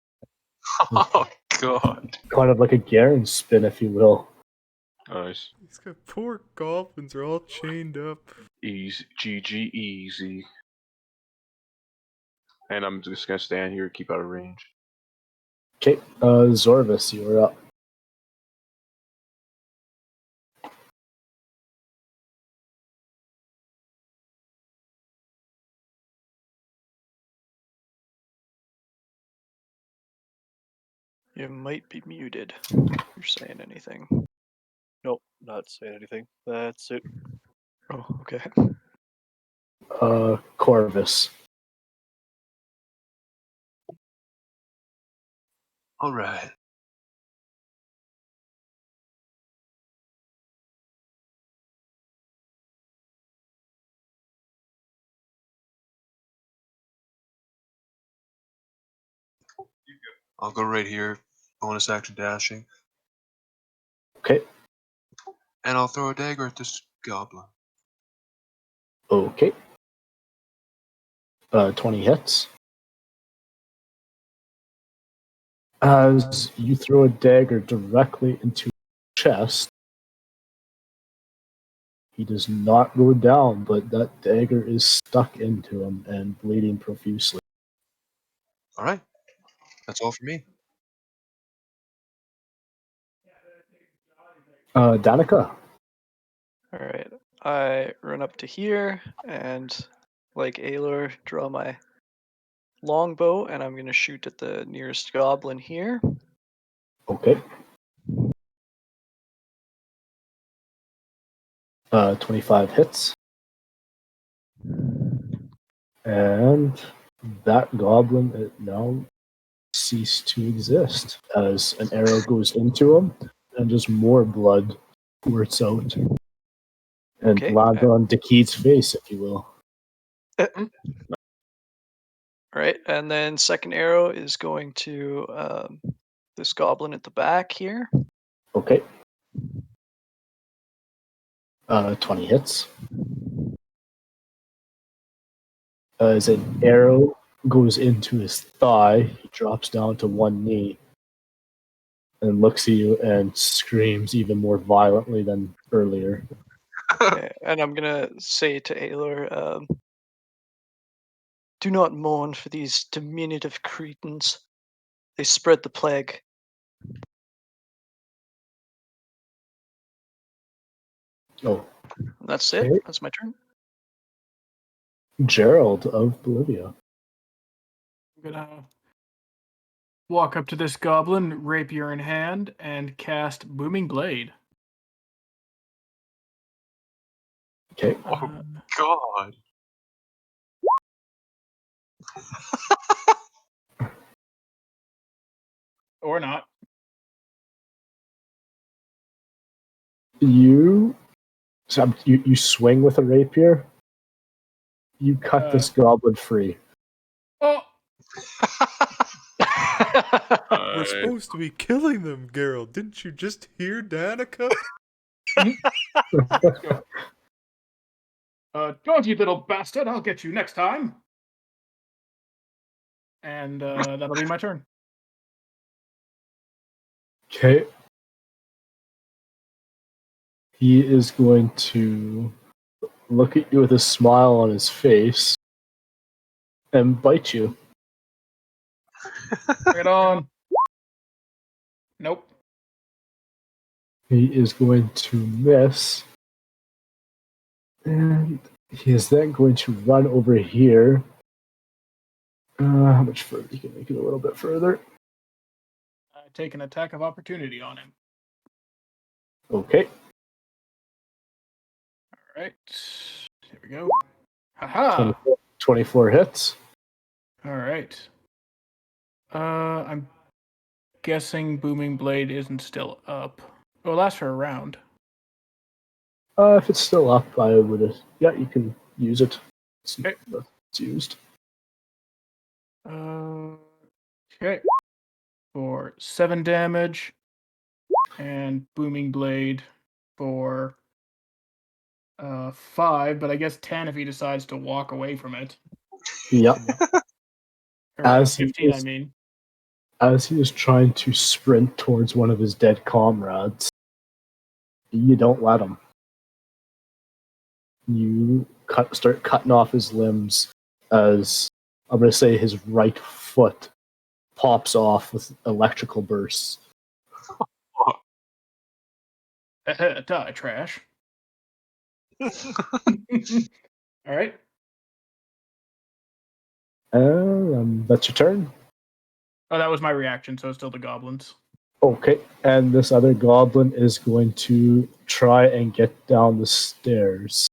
Oh god. Kind of like a Garen spin, if you will. Nice. These poor goblins are all chained up. Easy. GG easy. And I'm just gonna stand here and keep out of range. Okay, Zorvis, you are up. You might be muted if you're saying anything. Nope, not saying anything. That's it. Oh, okay. Corvus. Alright. I'll go right here. Bonus action dashing. Okay. And I'll throw a dagger at this goblin. Okay. 20 hits. As you throw a dagger directly into his chest, he does not go down, but that dagger is stuck into him and bleeding profusely. All right. That's all for me. Danica. All right. I run up to here and, like Aelor, draw my longbow, and I'm gonna shoot at the nearest goblin here. Okay. 25 hits. And that goblin now ceased to exist as an arrow goes into him and just more blood squirts out and Okay. lands on Dakeed's face, if you will. All right, and then second arrow is going to this goblin at the back here. Okay. 20 hits. As an arrow goes into his thigh, he drops down to one knee and looks at you and screams even more violently than earlier. Okay, and I'm gonna say to Aelor, do not mourn for these diminutive cretins. They spread the plague. Oh, That's it. Okay. That's my turn. Gerald of Bolivia. I'm gonna walk up to this goblin, rapier in hand, and cast Booming Blade. Okay. Oh, God. Or not. You swing with a rapier. You cut this goblin free. Oh! We're supposed to be killing them, Geralt. Didn't you just hear Danica? Let's go. Don't you little bastard, I'll get you next time. And that'll be my turn. Okay. He is going to look at you with a smile on his face and bite you. Bring it on. Nope. He is going to miss. And he is then going to run over here. How much further? You can make it a little bit further. Take an attack of opportunity on him. Okay. All right. Here we go. Haha. 24 hits. All right. I'm guessing Booming Blade isn't still up. Oh, it lasts for a round. If it's still up, I would. Yeah, you can use it. Okay. It's used. Okay. For 7 damage. And Booming Blade for 5, but I guess 10 if he decides to walk away from it. Yep. Or, As he 15, is- I mean. As he is trying to sprint towards one of his dead comrades, you don't let him. You start cutting off his limbs as, I'm going to say, his right foot pops off with electrical bursts. Die, trash. All right. That's your turn. Oh, that was my reaction, so it's still the goblins. Okay, and this other goblin is going to try and get down the stairs.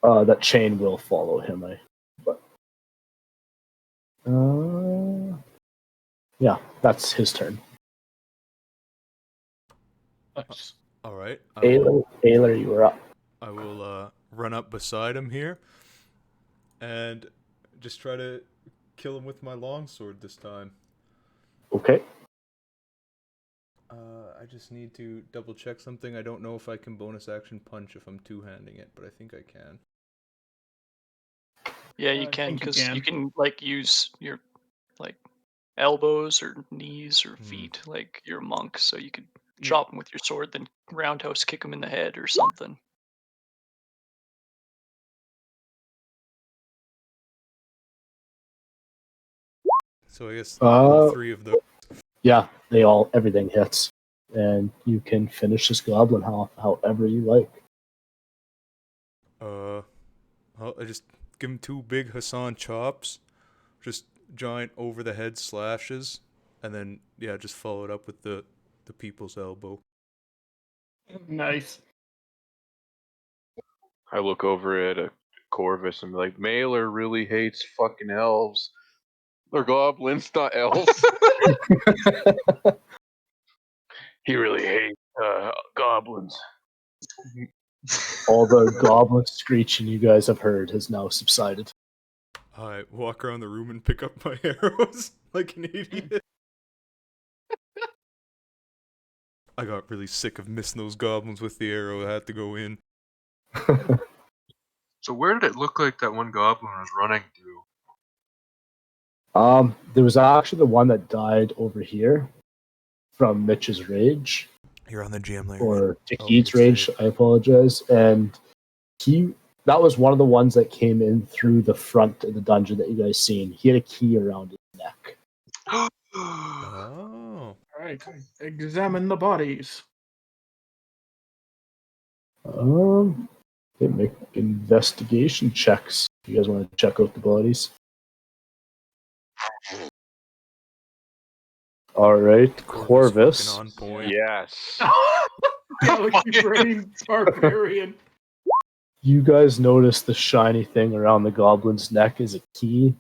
That chain will follow him, yeah, that's his turn. Nice. All right. Ayler, you are up. I will run up beside him here and just try to kill him with my longsword this time. Okay. I just need to double check something. I don't know if I can bonus action punch if I'm two-handing it, but I think I can. Yeah, I you can, think you because you can. can like use your like elbows or knees or Hmm. feet, like you're a monk, so you could Yeah. chop him with your sword, then roundhouse kick him in the head or something. So I guess all three of those. Yeah, everything hits. And you can finish this goblin however you like. I just give him two big Hassan chops, just giant over the head slashes, and then just follow it up with the people's elbow. Nice. I look over at a Corvus and be like, Mailer really hates fucking elves. They're goblins, not elves. He really hates goblins. All the goblin screeching you guys have heard has now subsided. I walk around the room and pick up my arrows like an idiot. I got really sick of missing those goblins with the arrow. I had to go in. So where did it look like that one goblin was running to? There was actually the one that died over here from Mitch's rage, You're on the GM layer. or Oh, Tikid's you're rage. safe. I apologize. And that was one of the ones that came in through the front of the dungeon that you guys seen. He had a key around his neck. Oh. All right. Examine the bodies. They make investigation checks. You guys want to check out the bodies? All right, Corvus. Fucking on point. Yes. Galaxy brain barbarian. You guys notice the shiny thing around the goblin's neck is a key,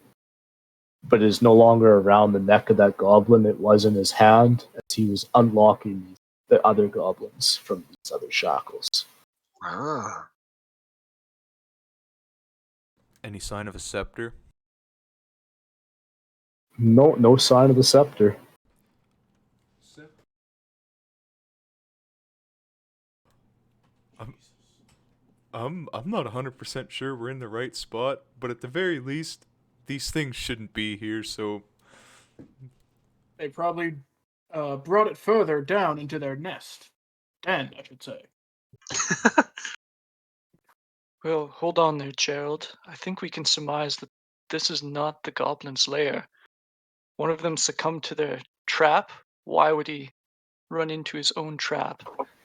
but it is no longer around the neck of that goblin. It was in his hand as he was unlocking the other goblins from these other shackles. Ah. Any sign of a scepter? No sign of the scepter. I'm not 100% sure we're in the right spot, but at the very least, these things shouldn't be here, so... They probably brought it further down into their nest. Den, I should say. Well, hold on there, Gerald. I think we can surmise that this is not the goblin's lair. One of them succumbed to their trap. Why would he run into his own trap?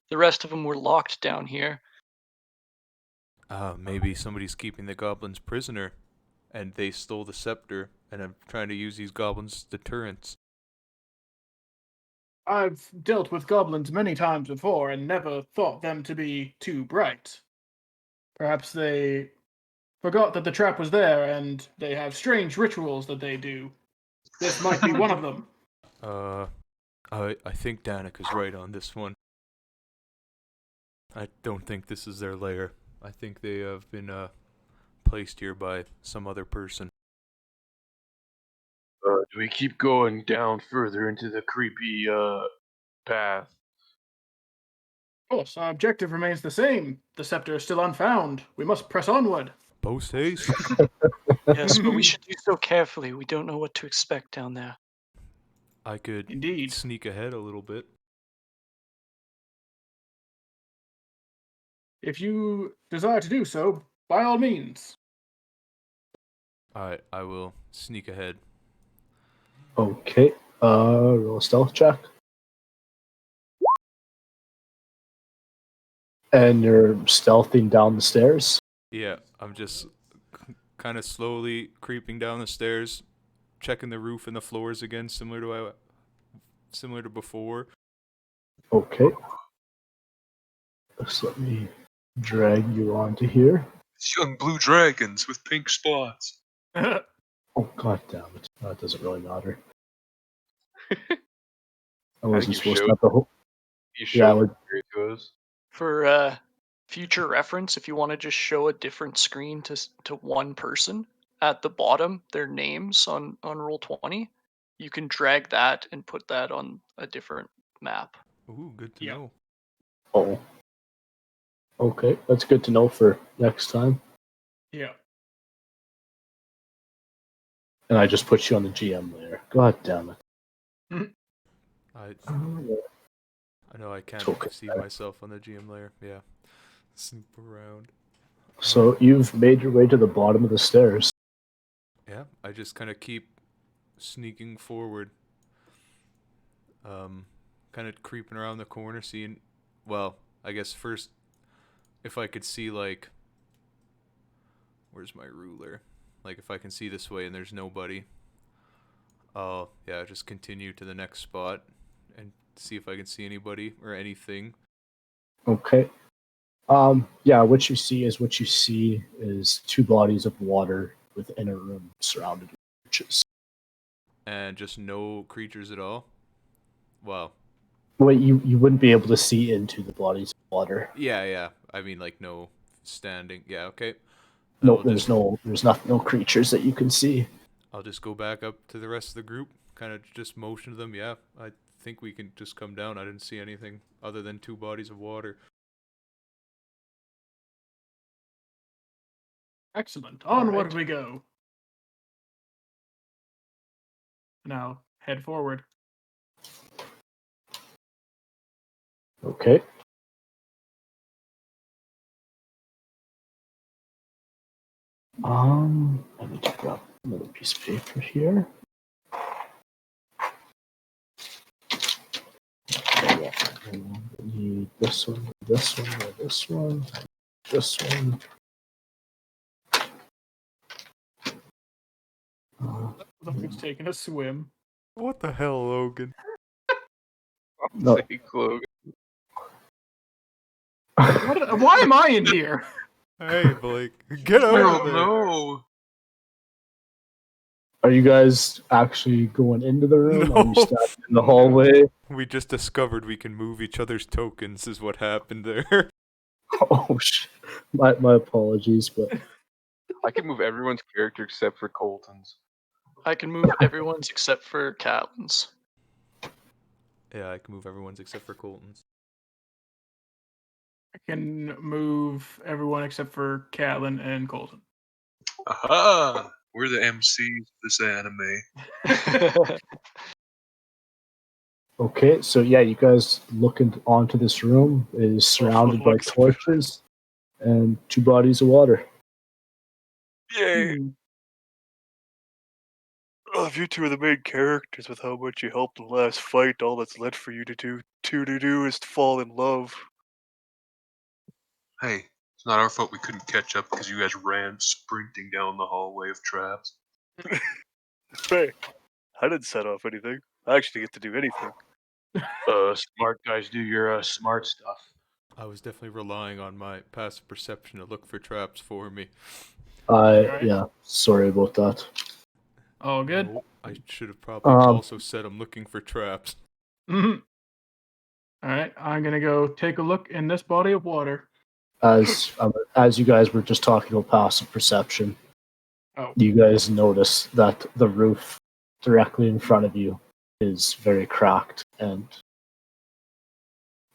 The rest of them were locked down here. Maybe somebody's keeping the goblins prisoner, and they stole the scepter, and I'm trying to use these goblins as deterrents. I've dealt with goblins many times before and never thought them to be too bright. Perhaps they forgot that the trap was there and they have strange rituals that they do. This might be one of them. I think Danica's right on this one. I don't think this is their lair. I think they have been, placed here by some other person. Do we keep going down further into the creepy path? Of course, our objective remains the same. The scepter is still unfound. We must press onward. Post haste. Yes, but we should do so carefully. We don't know what to expect down there. I could Indeed. sneak ahead a little bit. If you desire to do so, by all means. Alright, I will sneak ahead. Okay, roll a stealth check. And you're stealthing down the stairs? Yeah, I'm just kind of slowly creeping down the stairs, checking the roof and the floors again, similar to before. Okay. Just let me drag you onto here. It's young blue dragons with pink spots. Oh, god damn it. That doesn't really matter. I wasn't you supposed to showed- have the whole... You Yeah, showed we're... it to us. For future reference, if you want to just show a different screen to one person, at the bottom, their names on Roll20, you can drag that and put that on a different map. Ooh, good to Yeah. know. Oh. Okay, that's good to know for next time. Yeah. And I just put you on the GM layer. God damn it. I Oh, know I can't okay. see myself on the GM layer. Yeah. Snoop around. So you've made your way to the bottom of the stairs. Yeah, I just kind of keep sneaking forward. Kind of creeping around the corner, seeing. Well, I guess first, if I could see, like. Where's my ruler? Like, if I can see this way and there's nobody, I'll, yeah, just continue to the next spot and see if I can see anybody or anything. Okay. Yeah, what you see is two bodies of water within a room surrounded with torches. And just no creatures at all? Wow. Well, you wouldn't be able to see into the bodies of water. Yeah. I mean, like, no standing. Yeah, okay. No, there's no creatures that you can see. I'll just go back up to the rest of the group, kind of just motion to them. Yeah, I think we can just come down. I didn't see anything other than two bodies of water. Excellent. Onward Alright. we go. Now, head forward. Okay. I need to grab another piece of paper here. Okay, yeah. I need this one, this one, this one, this one. Logan's taking a swim. What the hell, Logan? No. Logan. Why am I in here? Hey, Blake, get out Oh of there! no! Are you guys actually going into the room? Are you No. standing in the hallway? We just discovered we can move each other's tokens, is what happened there. Oh shit! My apologies, but I can move everyone's character except for Colton's. I can move everyone's except for Catlin's. Yeah, I can move everyone's except for Colton's. I can move everyone except for Catlin and Colton. Aha! We're the MCs of this anime. okay. So yeah, you guys looking onto this room is surrounded by looks- torches and two bodies of water. Yay! Well, if you two are the main characters with how much you helped in the last fight, all that's left for you to do is to fall in love. Hey, it's not our fault we couldn't catch up because you guys ran sprinting down the hallway of traps. Hey, I didn't set off anything. I actually get to do anything. Smart guys do your smart stuff. I was definitely relying on my passive perception to look for traps for me. Alright. Yeah, sorry about that. All good? Oh, I should have probably also said I'm looking for traps. Mm-hmm. Alright, I'm gonna go take a look in this body of water. As you guys were just talking about passive perception, you guys notice that the roof directly in front of you is very cracked and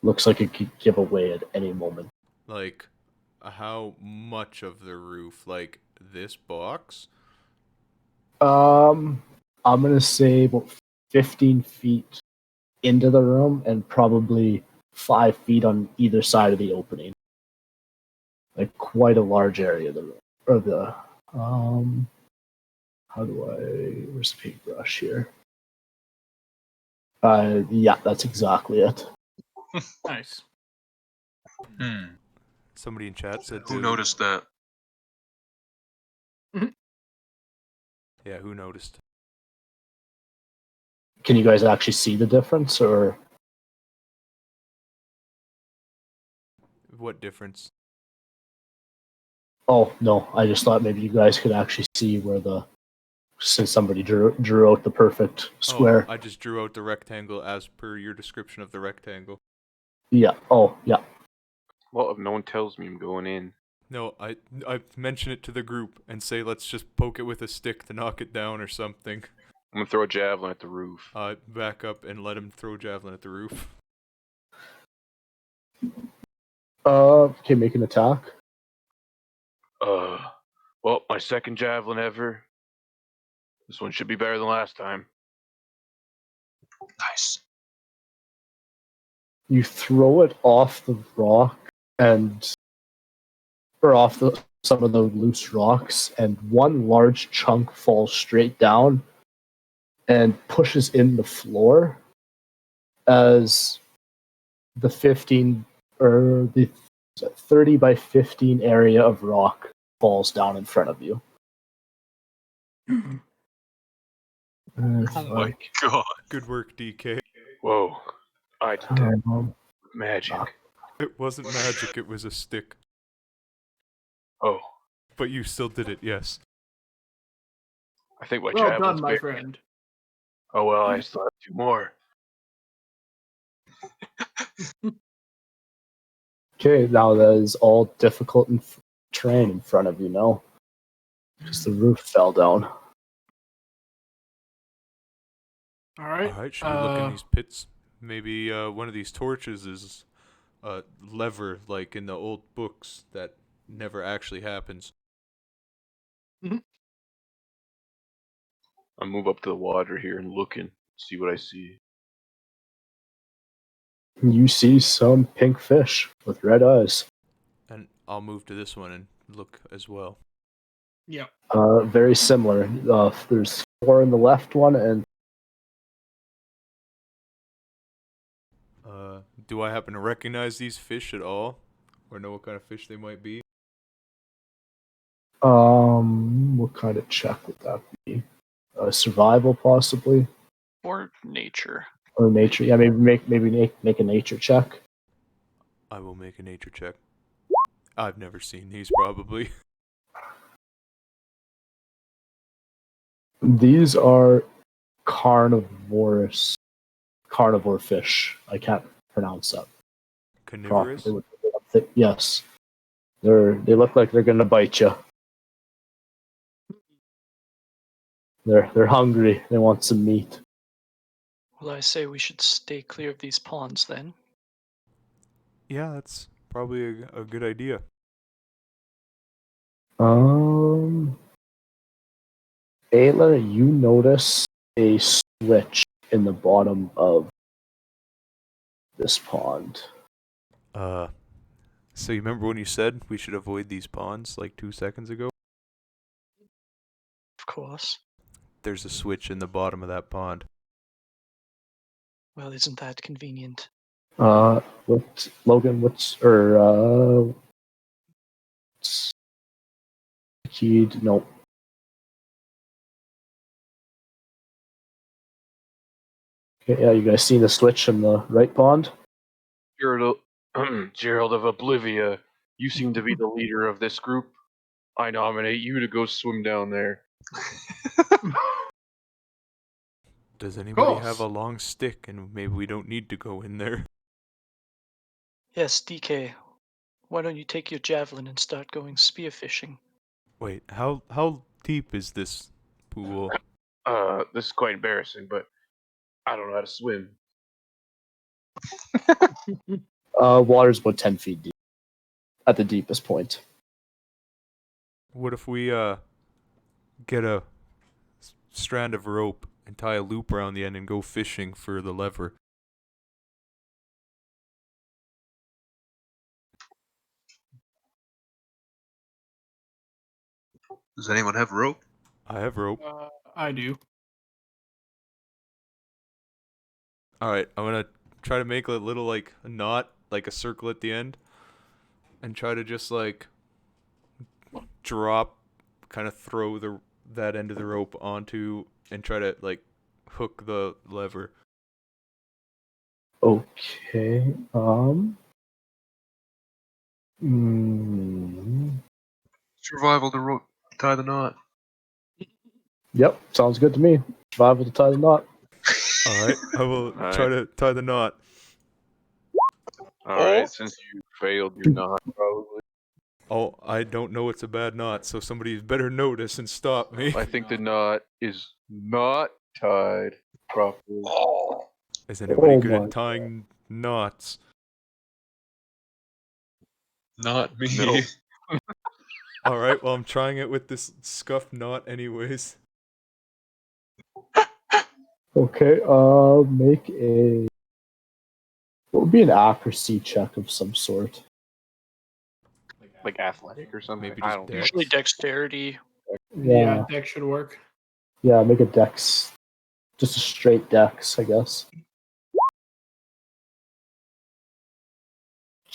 looks like it could give away at any moment. Like, how much of the roof? Like, this box? I'm gonna say about 15 feet into the room and probably 5 feet on either side of the opening. Like quite a large area of the room. Or the where's the paintbrush here? Yeah, that's exactly it. Nice. Somebody in chat said Who to- noticed that? Yeah, who noticed? Can you guys actually see the difference, or What difference? oh no, I just thought maybe you guys could actually see where since somebody drew out the perfect square. Oh, I just drew out the rectangle as per your description of the rectangle. Yeah. Oh, yeah. Well, if no one tells me I'm going in. No, I mention it to the group and say let's just poke it with a stick to knock it down or something. I'm gonna throw a javelin at the roof. Back up and let him throw javelin at the roof. Okay, make an attack. Well, my second javelin ever. This one should be better than last time. Nice. You throw it off the rock or off some of the loose rocks, and one large chunk falls straight down and pushes in the floor as the 15 or the 30 by 15 area of rock falls down in front of you. Oh my god. Good work, DK. Whoa. I did that. Magic. It wasn't magic, it was a stick. Oh. But you still did it, yes. I think my Well javelin's done, my bigger. friend. Oh well, I still have 2 more. Okay, now that is all difficult terrain in front of you now. Because the roof fell down. Alright. Alright, should we look in these pits? Maybe one of these torches is a lever like in the old books that never actually happens. I'll move up to the water here and look and see what I see. You see some pink fish with red eyes. And I'll move to this one and look as well. Yeah. Very similar. There's 4 in the left one, and Do I happen to recognize these fish at all? Or know what kind of fish they might be? what kind of check would that be? Survival, possibly, Or nature. or nature. Yeah, maybe make a nature check. I will make a nature check. I've never seen these, probably. These are carnivore fish. I can't pronounce that. Carnivorous? Yes, they look like they're gonna bite you. They're hungry. They want some meat. Well, I say we should stay clear of these ponds then. Yeah, that's probably a good idea. Ayla, you notice a switch in the bottom of this pond. So you remember when you said we should avoid these ponds like 2 seconds ago? Of course. There's a switch in the bottom of that pond. Well, isn't that convenient? Logan, keyed, nope. Okay, yeah, you guys see the switch in the right pond? Gerald, Gerald of Oblivia, you seem to be the leader of this group. I nominate you to go swim down there. Does anybody have course. a long stick and maybe we don't need to go in there? Yes, DK. Why don't you take your javelin and start going spearfishing? Wait, how deep is this pool? This is quite embarrassing, but I don't know how to swim. Water's about 10 feet deep at the deepest point. What if we get a strand of rope and tie a loop around the end and go fishing for the lever? Does anyone have rope? I have rope. I do. Alright, I'm gonna try to make a little like a knot, like a circle at the end, and try to just like drop, kind of throw that end of the rope onto and try to like hook the lever. Okay. Survival to rope, tie the knot. Yep, sounds good to me. Survival to tie the knot. Alright, I will Alright. try to tie the knot. Alright, since you failed your knot, probably. Oh, I don't know it's a bad knot, so somebody better notice and stop me. I think the knot is not tied properly. Is anybody Oh good my at tying knots? Not me. No. Alright, well, I'm trying it with this scuffed knot anyways. Okay, make a. What would be an accuracy check of some sort? Like athletic or something. Maybe I just don't dex. Usually dexterity. Yeah, deck should work. Yeah, make a dex. Just a straight dex, I guess.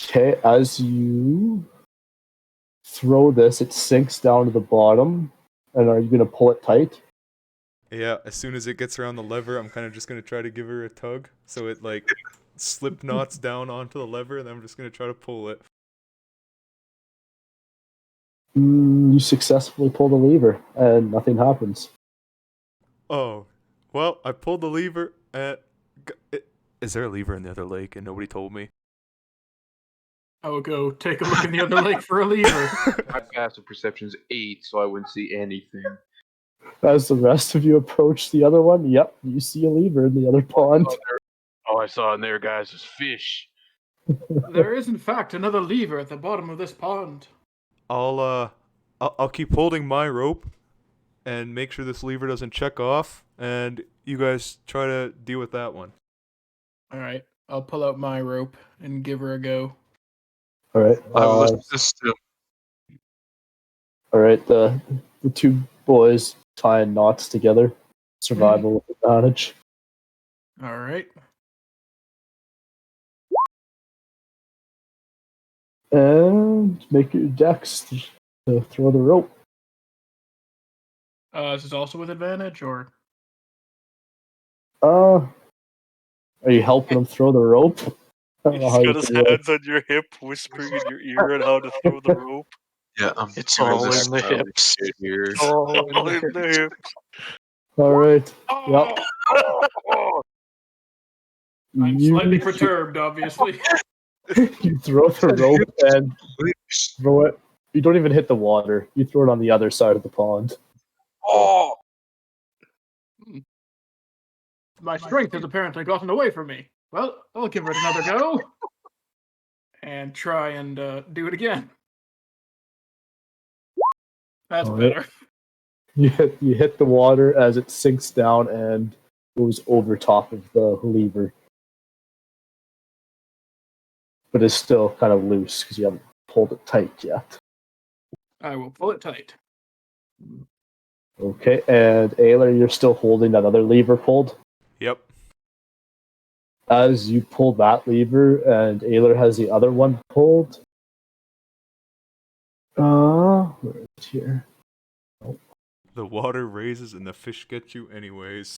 Okay, as you throw this, it sinks down to the bottom. And are you going to pull it tight? Yeah, as soon as it gets around the lever, I'm kind of just going to try to give her a tug. So it, like, slip knots down onto the lever, and I'm just going to try to pull it. You successfully pull the lever, and nothing happens. Oh, well, I pulled the lever, and... Is there a lever in the other lake, and nobody told me? I will go take a look in the other lake for a lever. My passive perception's 8, so I wouldn't see anything. As the rest of you approach the other one, yep, you see a lever in the other pond. All I saw in there, guys, was fish. There is, in fact, another lever at the bottom of this pond. I'll keep holding my rope, and make sure this lever doesn't check off, and you guys try to deal with that one. All right, I'll pull out my rope and give her a go. All right. I will assist him. All right. The two boys tying knots together. Survival with advantage. All right. And make your dex to throw the rope. Is this also with advantage, or? Are you helping them throw the rope? I don't know how He's you got his can roll. hands on your hip, whispering in your ear on how to throw the rope. Yeah, I'm It's doing all this in the style of hips. shit here. All All in in the the hips. All right. Yep. I'm You- slightly perturbed, obviously. You throw the rope and throw it. You don't even hit the water. You throw it on the other side of the pond. Oh! My strength has apparently gotten away from me. Well, I'll give it another go. And try and do it again. That's All right. better. You hit the water as it sinks down and goes over top of the lever. But it's still kind of loose because you haven't pulled it tight yet. I will pull it tight. Okay, and Ayler, you're still holding that other lever pulled. Yep. As you pull that lever and Ayler has the other one pulled. Where is it here? The water raises and the fish get you anyways.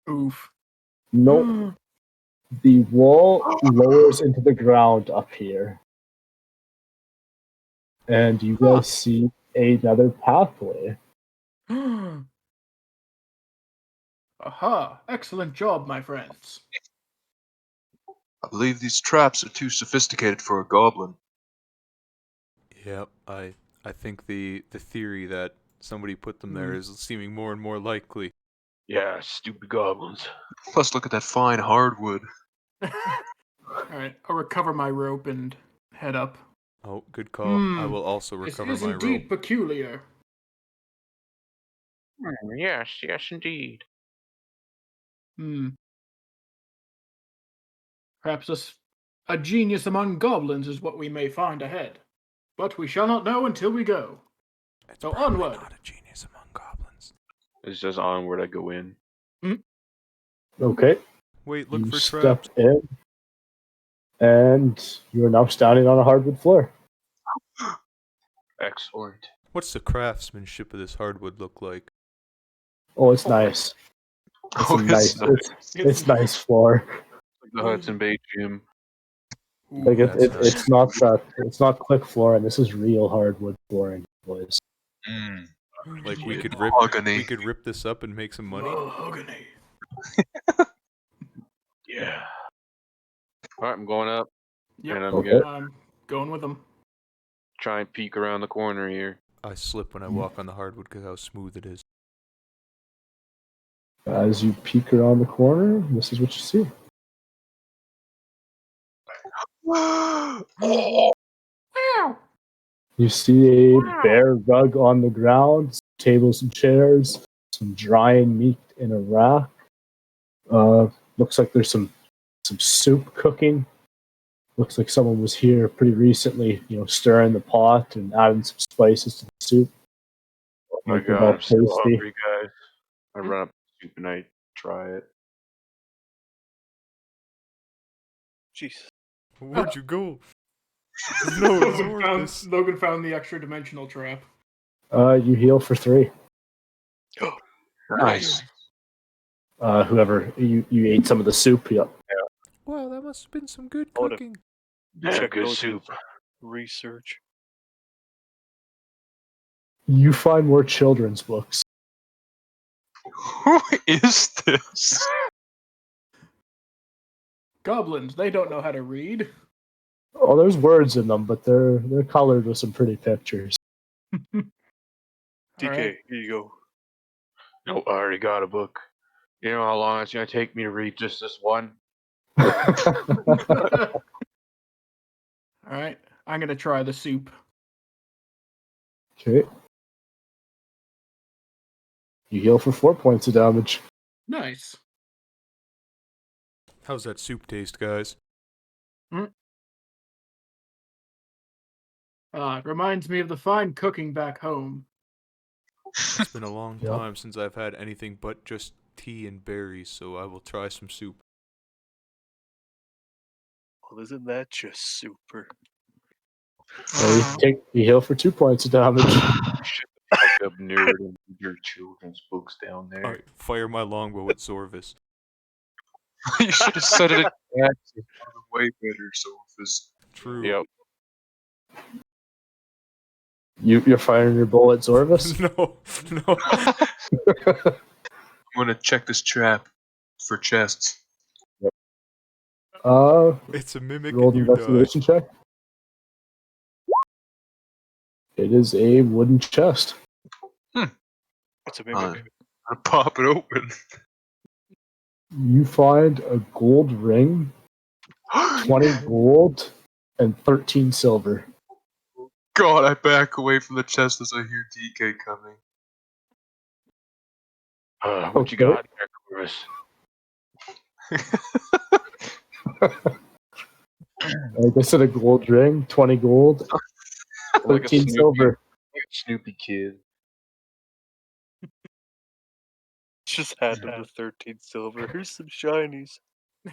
Oof. Nope. The wall lowers into the ground up here. And you guys see another pathway. Aha! Excellent job, my friends. I believe these traps are too sophisticated for a goblin. Yep, I think the theory that somebody put them there is seeming more and more likely. Yeah, stupid goblins. Plus, look at that fine hardwood. Alright, I'll recover my rope and head up. Oh, good call. I will also This recover is my indeed rope. peculiar. Yes, indeed. Perhaps a genius among goblins is what we may find ahead. But we shall not know until we go. It's So probably onward. not a genius among goblins. It's just onward I go in. Okay. Wait, look You for step traps. in, and you are now standing on a hardwood floor. Excellent. What's the craftsmanship of this hardwood look like? Oh, it's nice. It's Oh, a it's nice. It's nice floor. Like the Hudson Bay Gym. Like That's nice. it's not that. It's not click flooring. This is real hardwood flooring, boys. Like we could rip this up and make some money. Mahogany. Yeah. Alright, I'm going up. Yep, And I'm Okay. gonna I'm going with them. try and peek around the corner here. I slip when I walk on the hardwood because how smooth it is. As you peek around the corner, this is what you see. You see a bare rug on the ground, some tables and chairs, some drying meat in a rack. Looks like there's some soup cooking. Looks like someone was here pretty recently, stirring the pot and adding some spices to the soup. Oh my Make it god, all I'm still tasty. hungry, guys. I run up to the soup and I try it. Jeez. Where'd you go? No, Zorvis. Logan found the extra dimensional trap. You heal for 3. Nice. Whoever you ate some of the soup. Yep. Wow, that must have been some good I would've- cooking. Yeah, Check good out soup. Research. You find more children's books. Who is this? Goblins, they don't know how to read. Oh, there's words in them, but they're colored with some pretty pictures. DK, Alright. here you go. Nope, I already got a book. You know how long it's gonna take me to read just this one? Alright, I'm gonna try the soup. Okay. You heal for 4 points of damage. Nice. How's that soup taste, guys? It reminds me of the fine cooking back home. It's been a long Yep. time since I've had anything but just tea and berries, so I will try some soup. Well, isn't that just super? You heal for 2 points of damage. Shut the fuck up, nerd, and read your children's books down there. Alright, fire my longbow at Zorvis. You should have said it again. Way better, Sophus. True. Yep. You're firing your bow at Zorvis? No. I'm gonna check this trap for chests. It's a mimic Roll and an you die. investigation check. It is a wooden chest. It's a mimic. I'm gonna pop it open. You find a gold ring, 20 gold, and 13 silver. God, I back away from the chest as I hear DK coming. What you Okay. got there, Corvus? Like I said, a gold ring, 20 gold, Like a 13 Snoopy, silver. like a Snoopy kid. Just hand him the 13 silver. Here's some shinies. I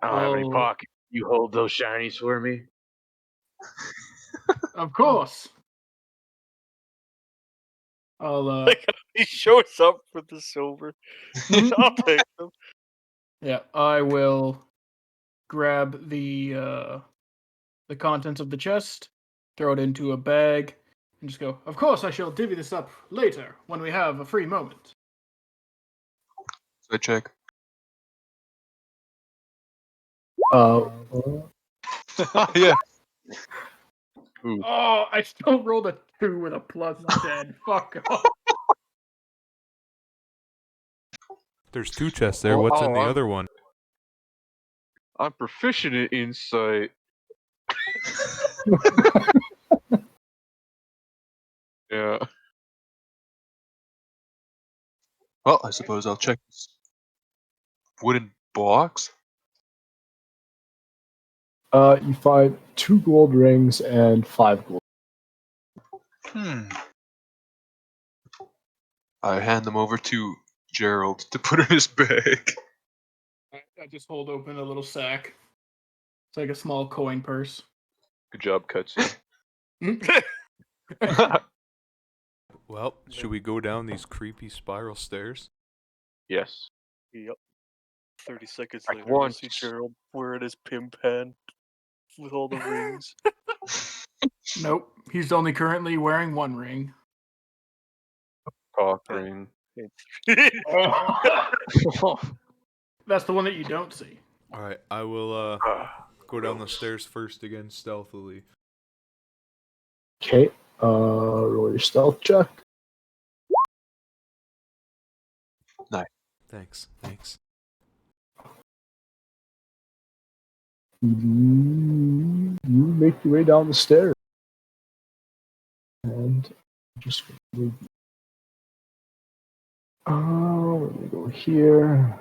don't have any Oh. pocket. You hold those shinies for me? Of course. I'll Like, he shows up for the silver. I'll take them. yeah, I will grab the contents of the chest, throw it into a bag, and just go, of course I shall divvy this up later when we have a free moment. So I check. Yeah. Ooh. Oh, I still rolled a 2 with a +10. Fuck off. There's 2 chests there. What's in the other one? I'm proficient in insight. Yeah. Well, I suppose I'll check this wooden box. You find 2 gold rings and 5 gold. I hand them over to Gerald to put in his bag. I just hold open a little sack. It's like a small coin purse. Good job, cutscene. Well, should we go down these creepy spiral stairs? Yes. Yep. 30 seconds Like later, we see once. Gerald wearing his pimp hand with all the rings. Nope, he's only currently wearing 1 ring. Cock Yeah. ring. That's the one that you don't see. Alright, I will go down the stairs first again, stealthily. Okay. Roll your stealth check. Thanks. You make your way down the stairs. And just let me go here.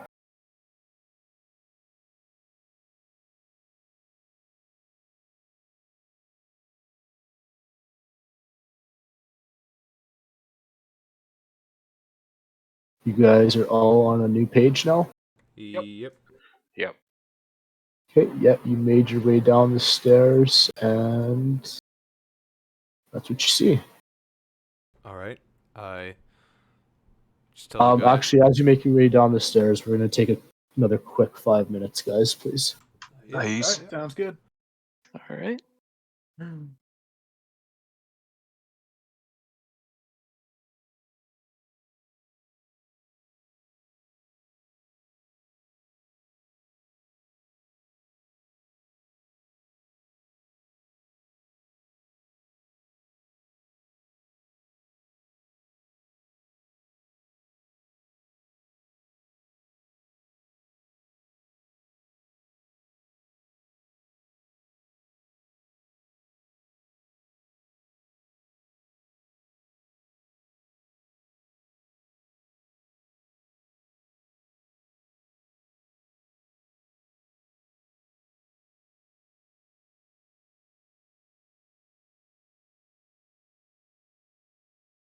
You guys are all on a new page now? Yep. Yep. Okay, yeah, you made your way down the stairs, and that's what you see. All right. I just tell the guy. Actually, as you make your way down the stairs, we're going to take another quick 5 minutes, guys, please. Yeah. Nice. Alright, sounds good. All right.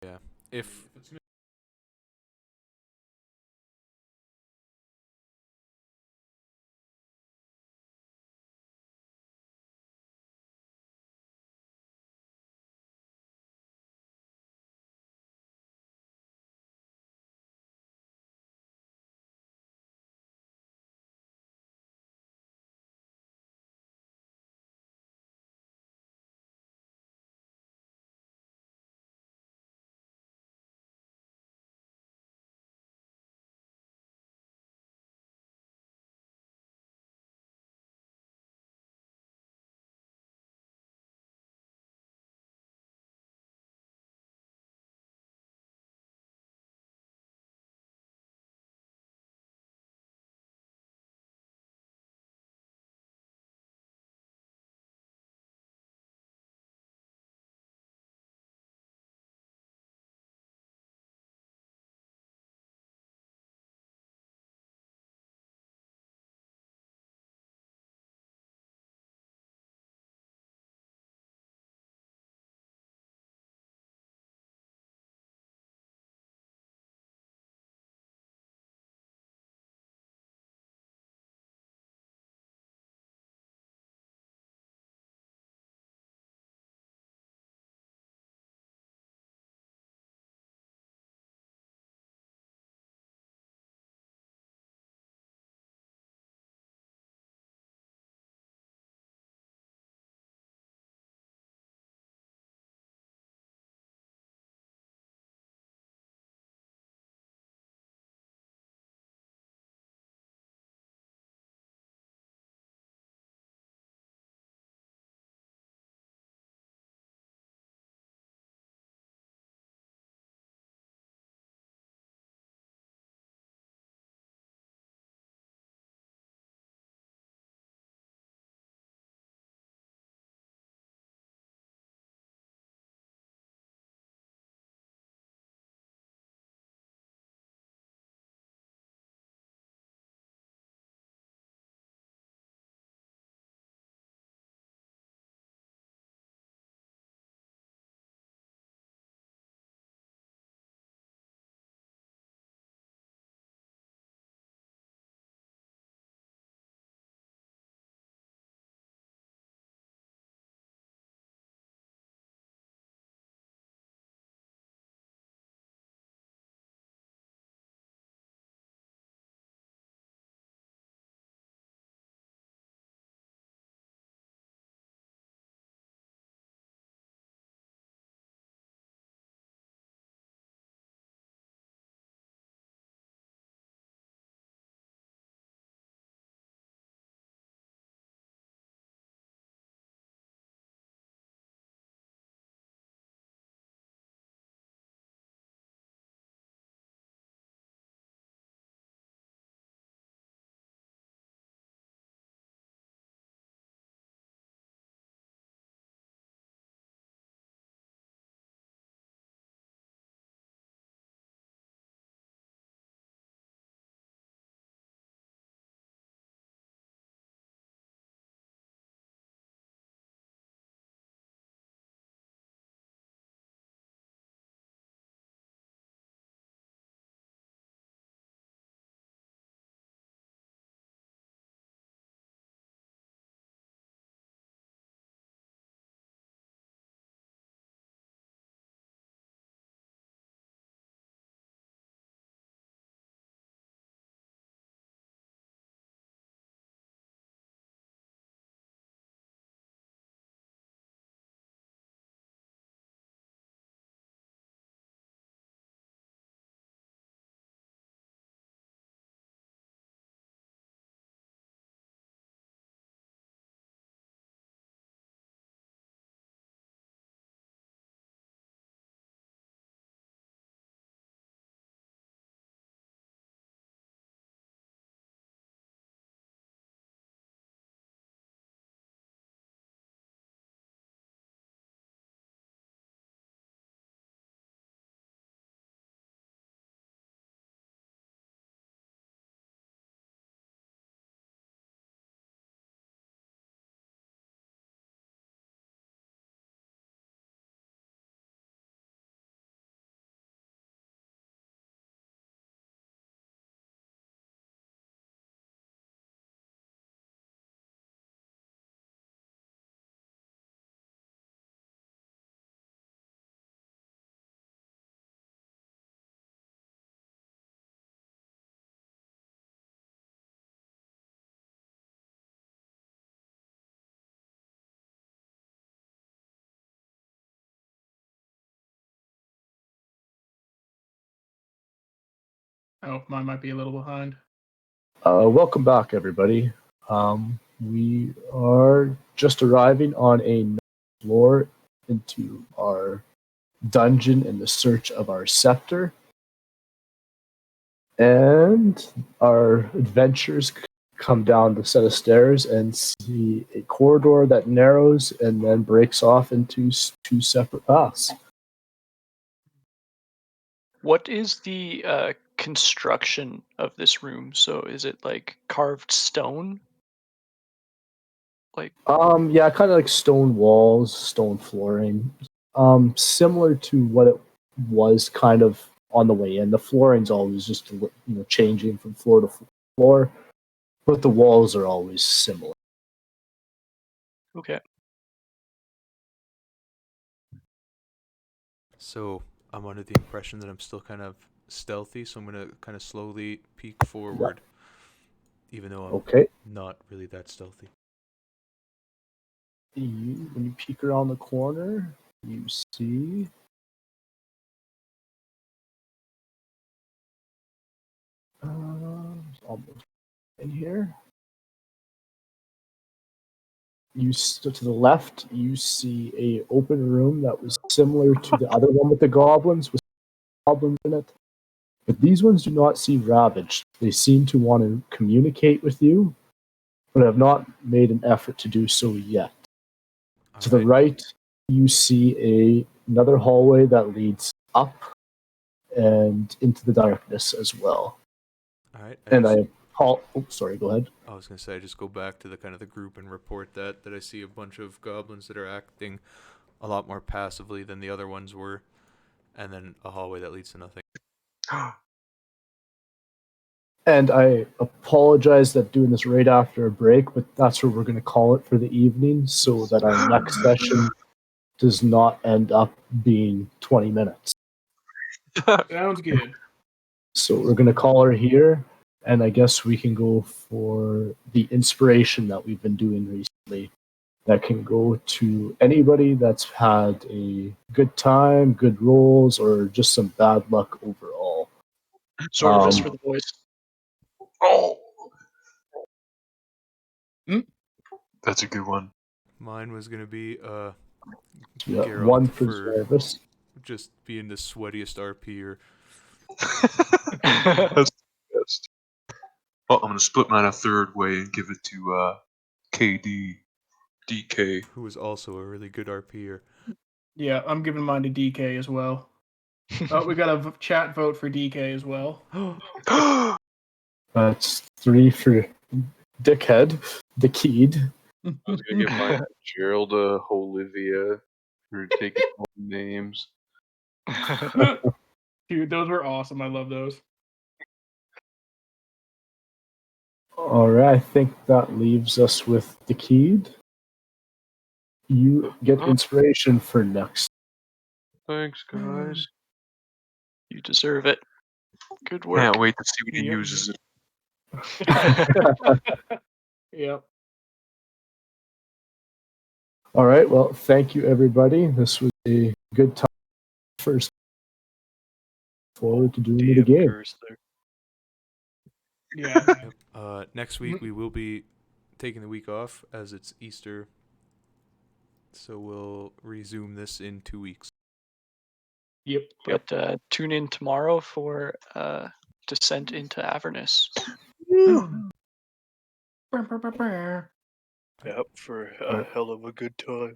Yeah. If Oh, mine might be a little behind. Welcome back, everybody. We are just arriving on a floor into our dungeon in the search of our scepter. And our adventurers come down the set of stairs and see a corridor that narrows and then breaks off into two separate paths. What is the construction of this room? So is it like carved stone? Like Yeah, kind of like stone walls, stone flooring. Similar to what it was kind of on the way in. The flooring's always just changing from floor to floor, but the walls are always similar. okay. So I'm under the impression that I'm still kind of stealthy, so I'm gonna kind of slowly peek forward, even though I'm Okay. not really that stealthy. When you peek around the corner, you see almost in here. To the left, you see a open room that was similar to the other one with the goblins, with goblins in it. But these ones do not seem ravaged. They seem to want to communicate with you, but have not made an effort to do so yet. To the right, you see another hallway that leads up and into the darkness as well. All right. Sorry, go ahead. I was gonna say I just go back to the kind of the group and report that I see a bunch of goblins that are acting a lot more passively than the other ones were, and then a hallway that leads to nothing. And I apologize that doing this right after a break, but that's what we're going to call it for the evening, so that our next session does not end up being 20 minutes. Sounds good. So we're going to call her here, and I guess we can go for the inspiration that we've been doing recently. That can go to anybody that's had a good time, good rolls, or just some bad luck overall. Sort of just for the boys. Oh, Hmm? that's a good one. Mine was gonna be Yeah, Geralt one for for service. just being the sweatiest RPer. That's the best. Well, I'm gonna split mine a third way and give it to DK. Who was also a really good RPer. Yeah, I'm giving mine to DK as well. Oh, we got a chat vote for DK as well. That's 3 for Dickhead, Dickheed. I was gonna give mine to Gerald Olivia for taking all the names. Dude, those were awesome. I love those. All right, I think that leaves us with Dickheed. You get inspiration for next. Thanks, guys. You deserve it. Good work. Can't wait to see what he Yep. uses it. Yep. All right, well, thank you, everybody. This was a good time. First, forward to doing it again. Yeah. Yep. Next week we will be taking the week off as it's Easter, so we'll resume this in 2 weeks. Yep. But tune in tomorrow for Descent into Avernus. Yep, for a hell of a good time.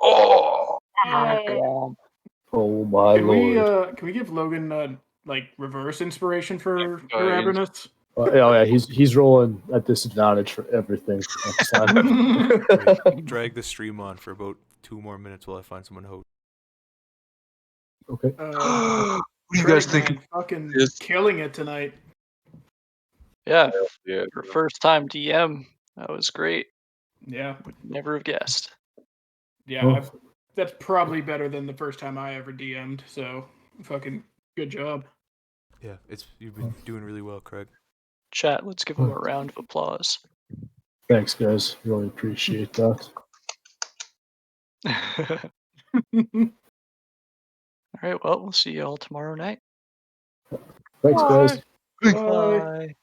Oh, Oh my lord! Can we give Logan like reverse inspiration for Uh, Avernus? Yeah, he's rolling at disadvantage for everything next time. Wait, drag the stream on for about 2 more minutes while I find someone to host. Okay. what do you Craig, guys think? man, fucking Yes. killing it tonight. Yeah, yeah. for first time DM, that was great. Yeah. Would never have guessed. Yeah. Oh. That's probably better than the first time I ever DM'd. So fucking good job. Yeah, you've been doing really well, Craig. Chat, let's give him a round of applause. Thanks, guys. Really appreciate that. All right, well, we'll see you all tomorrow night. Thanks, guys. Bye. Bye.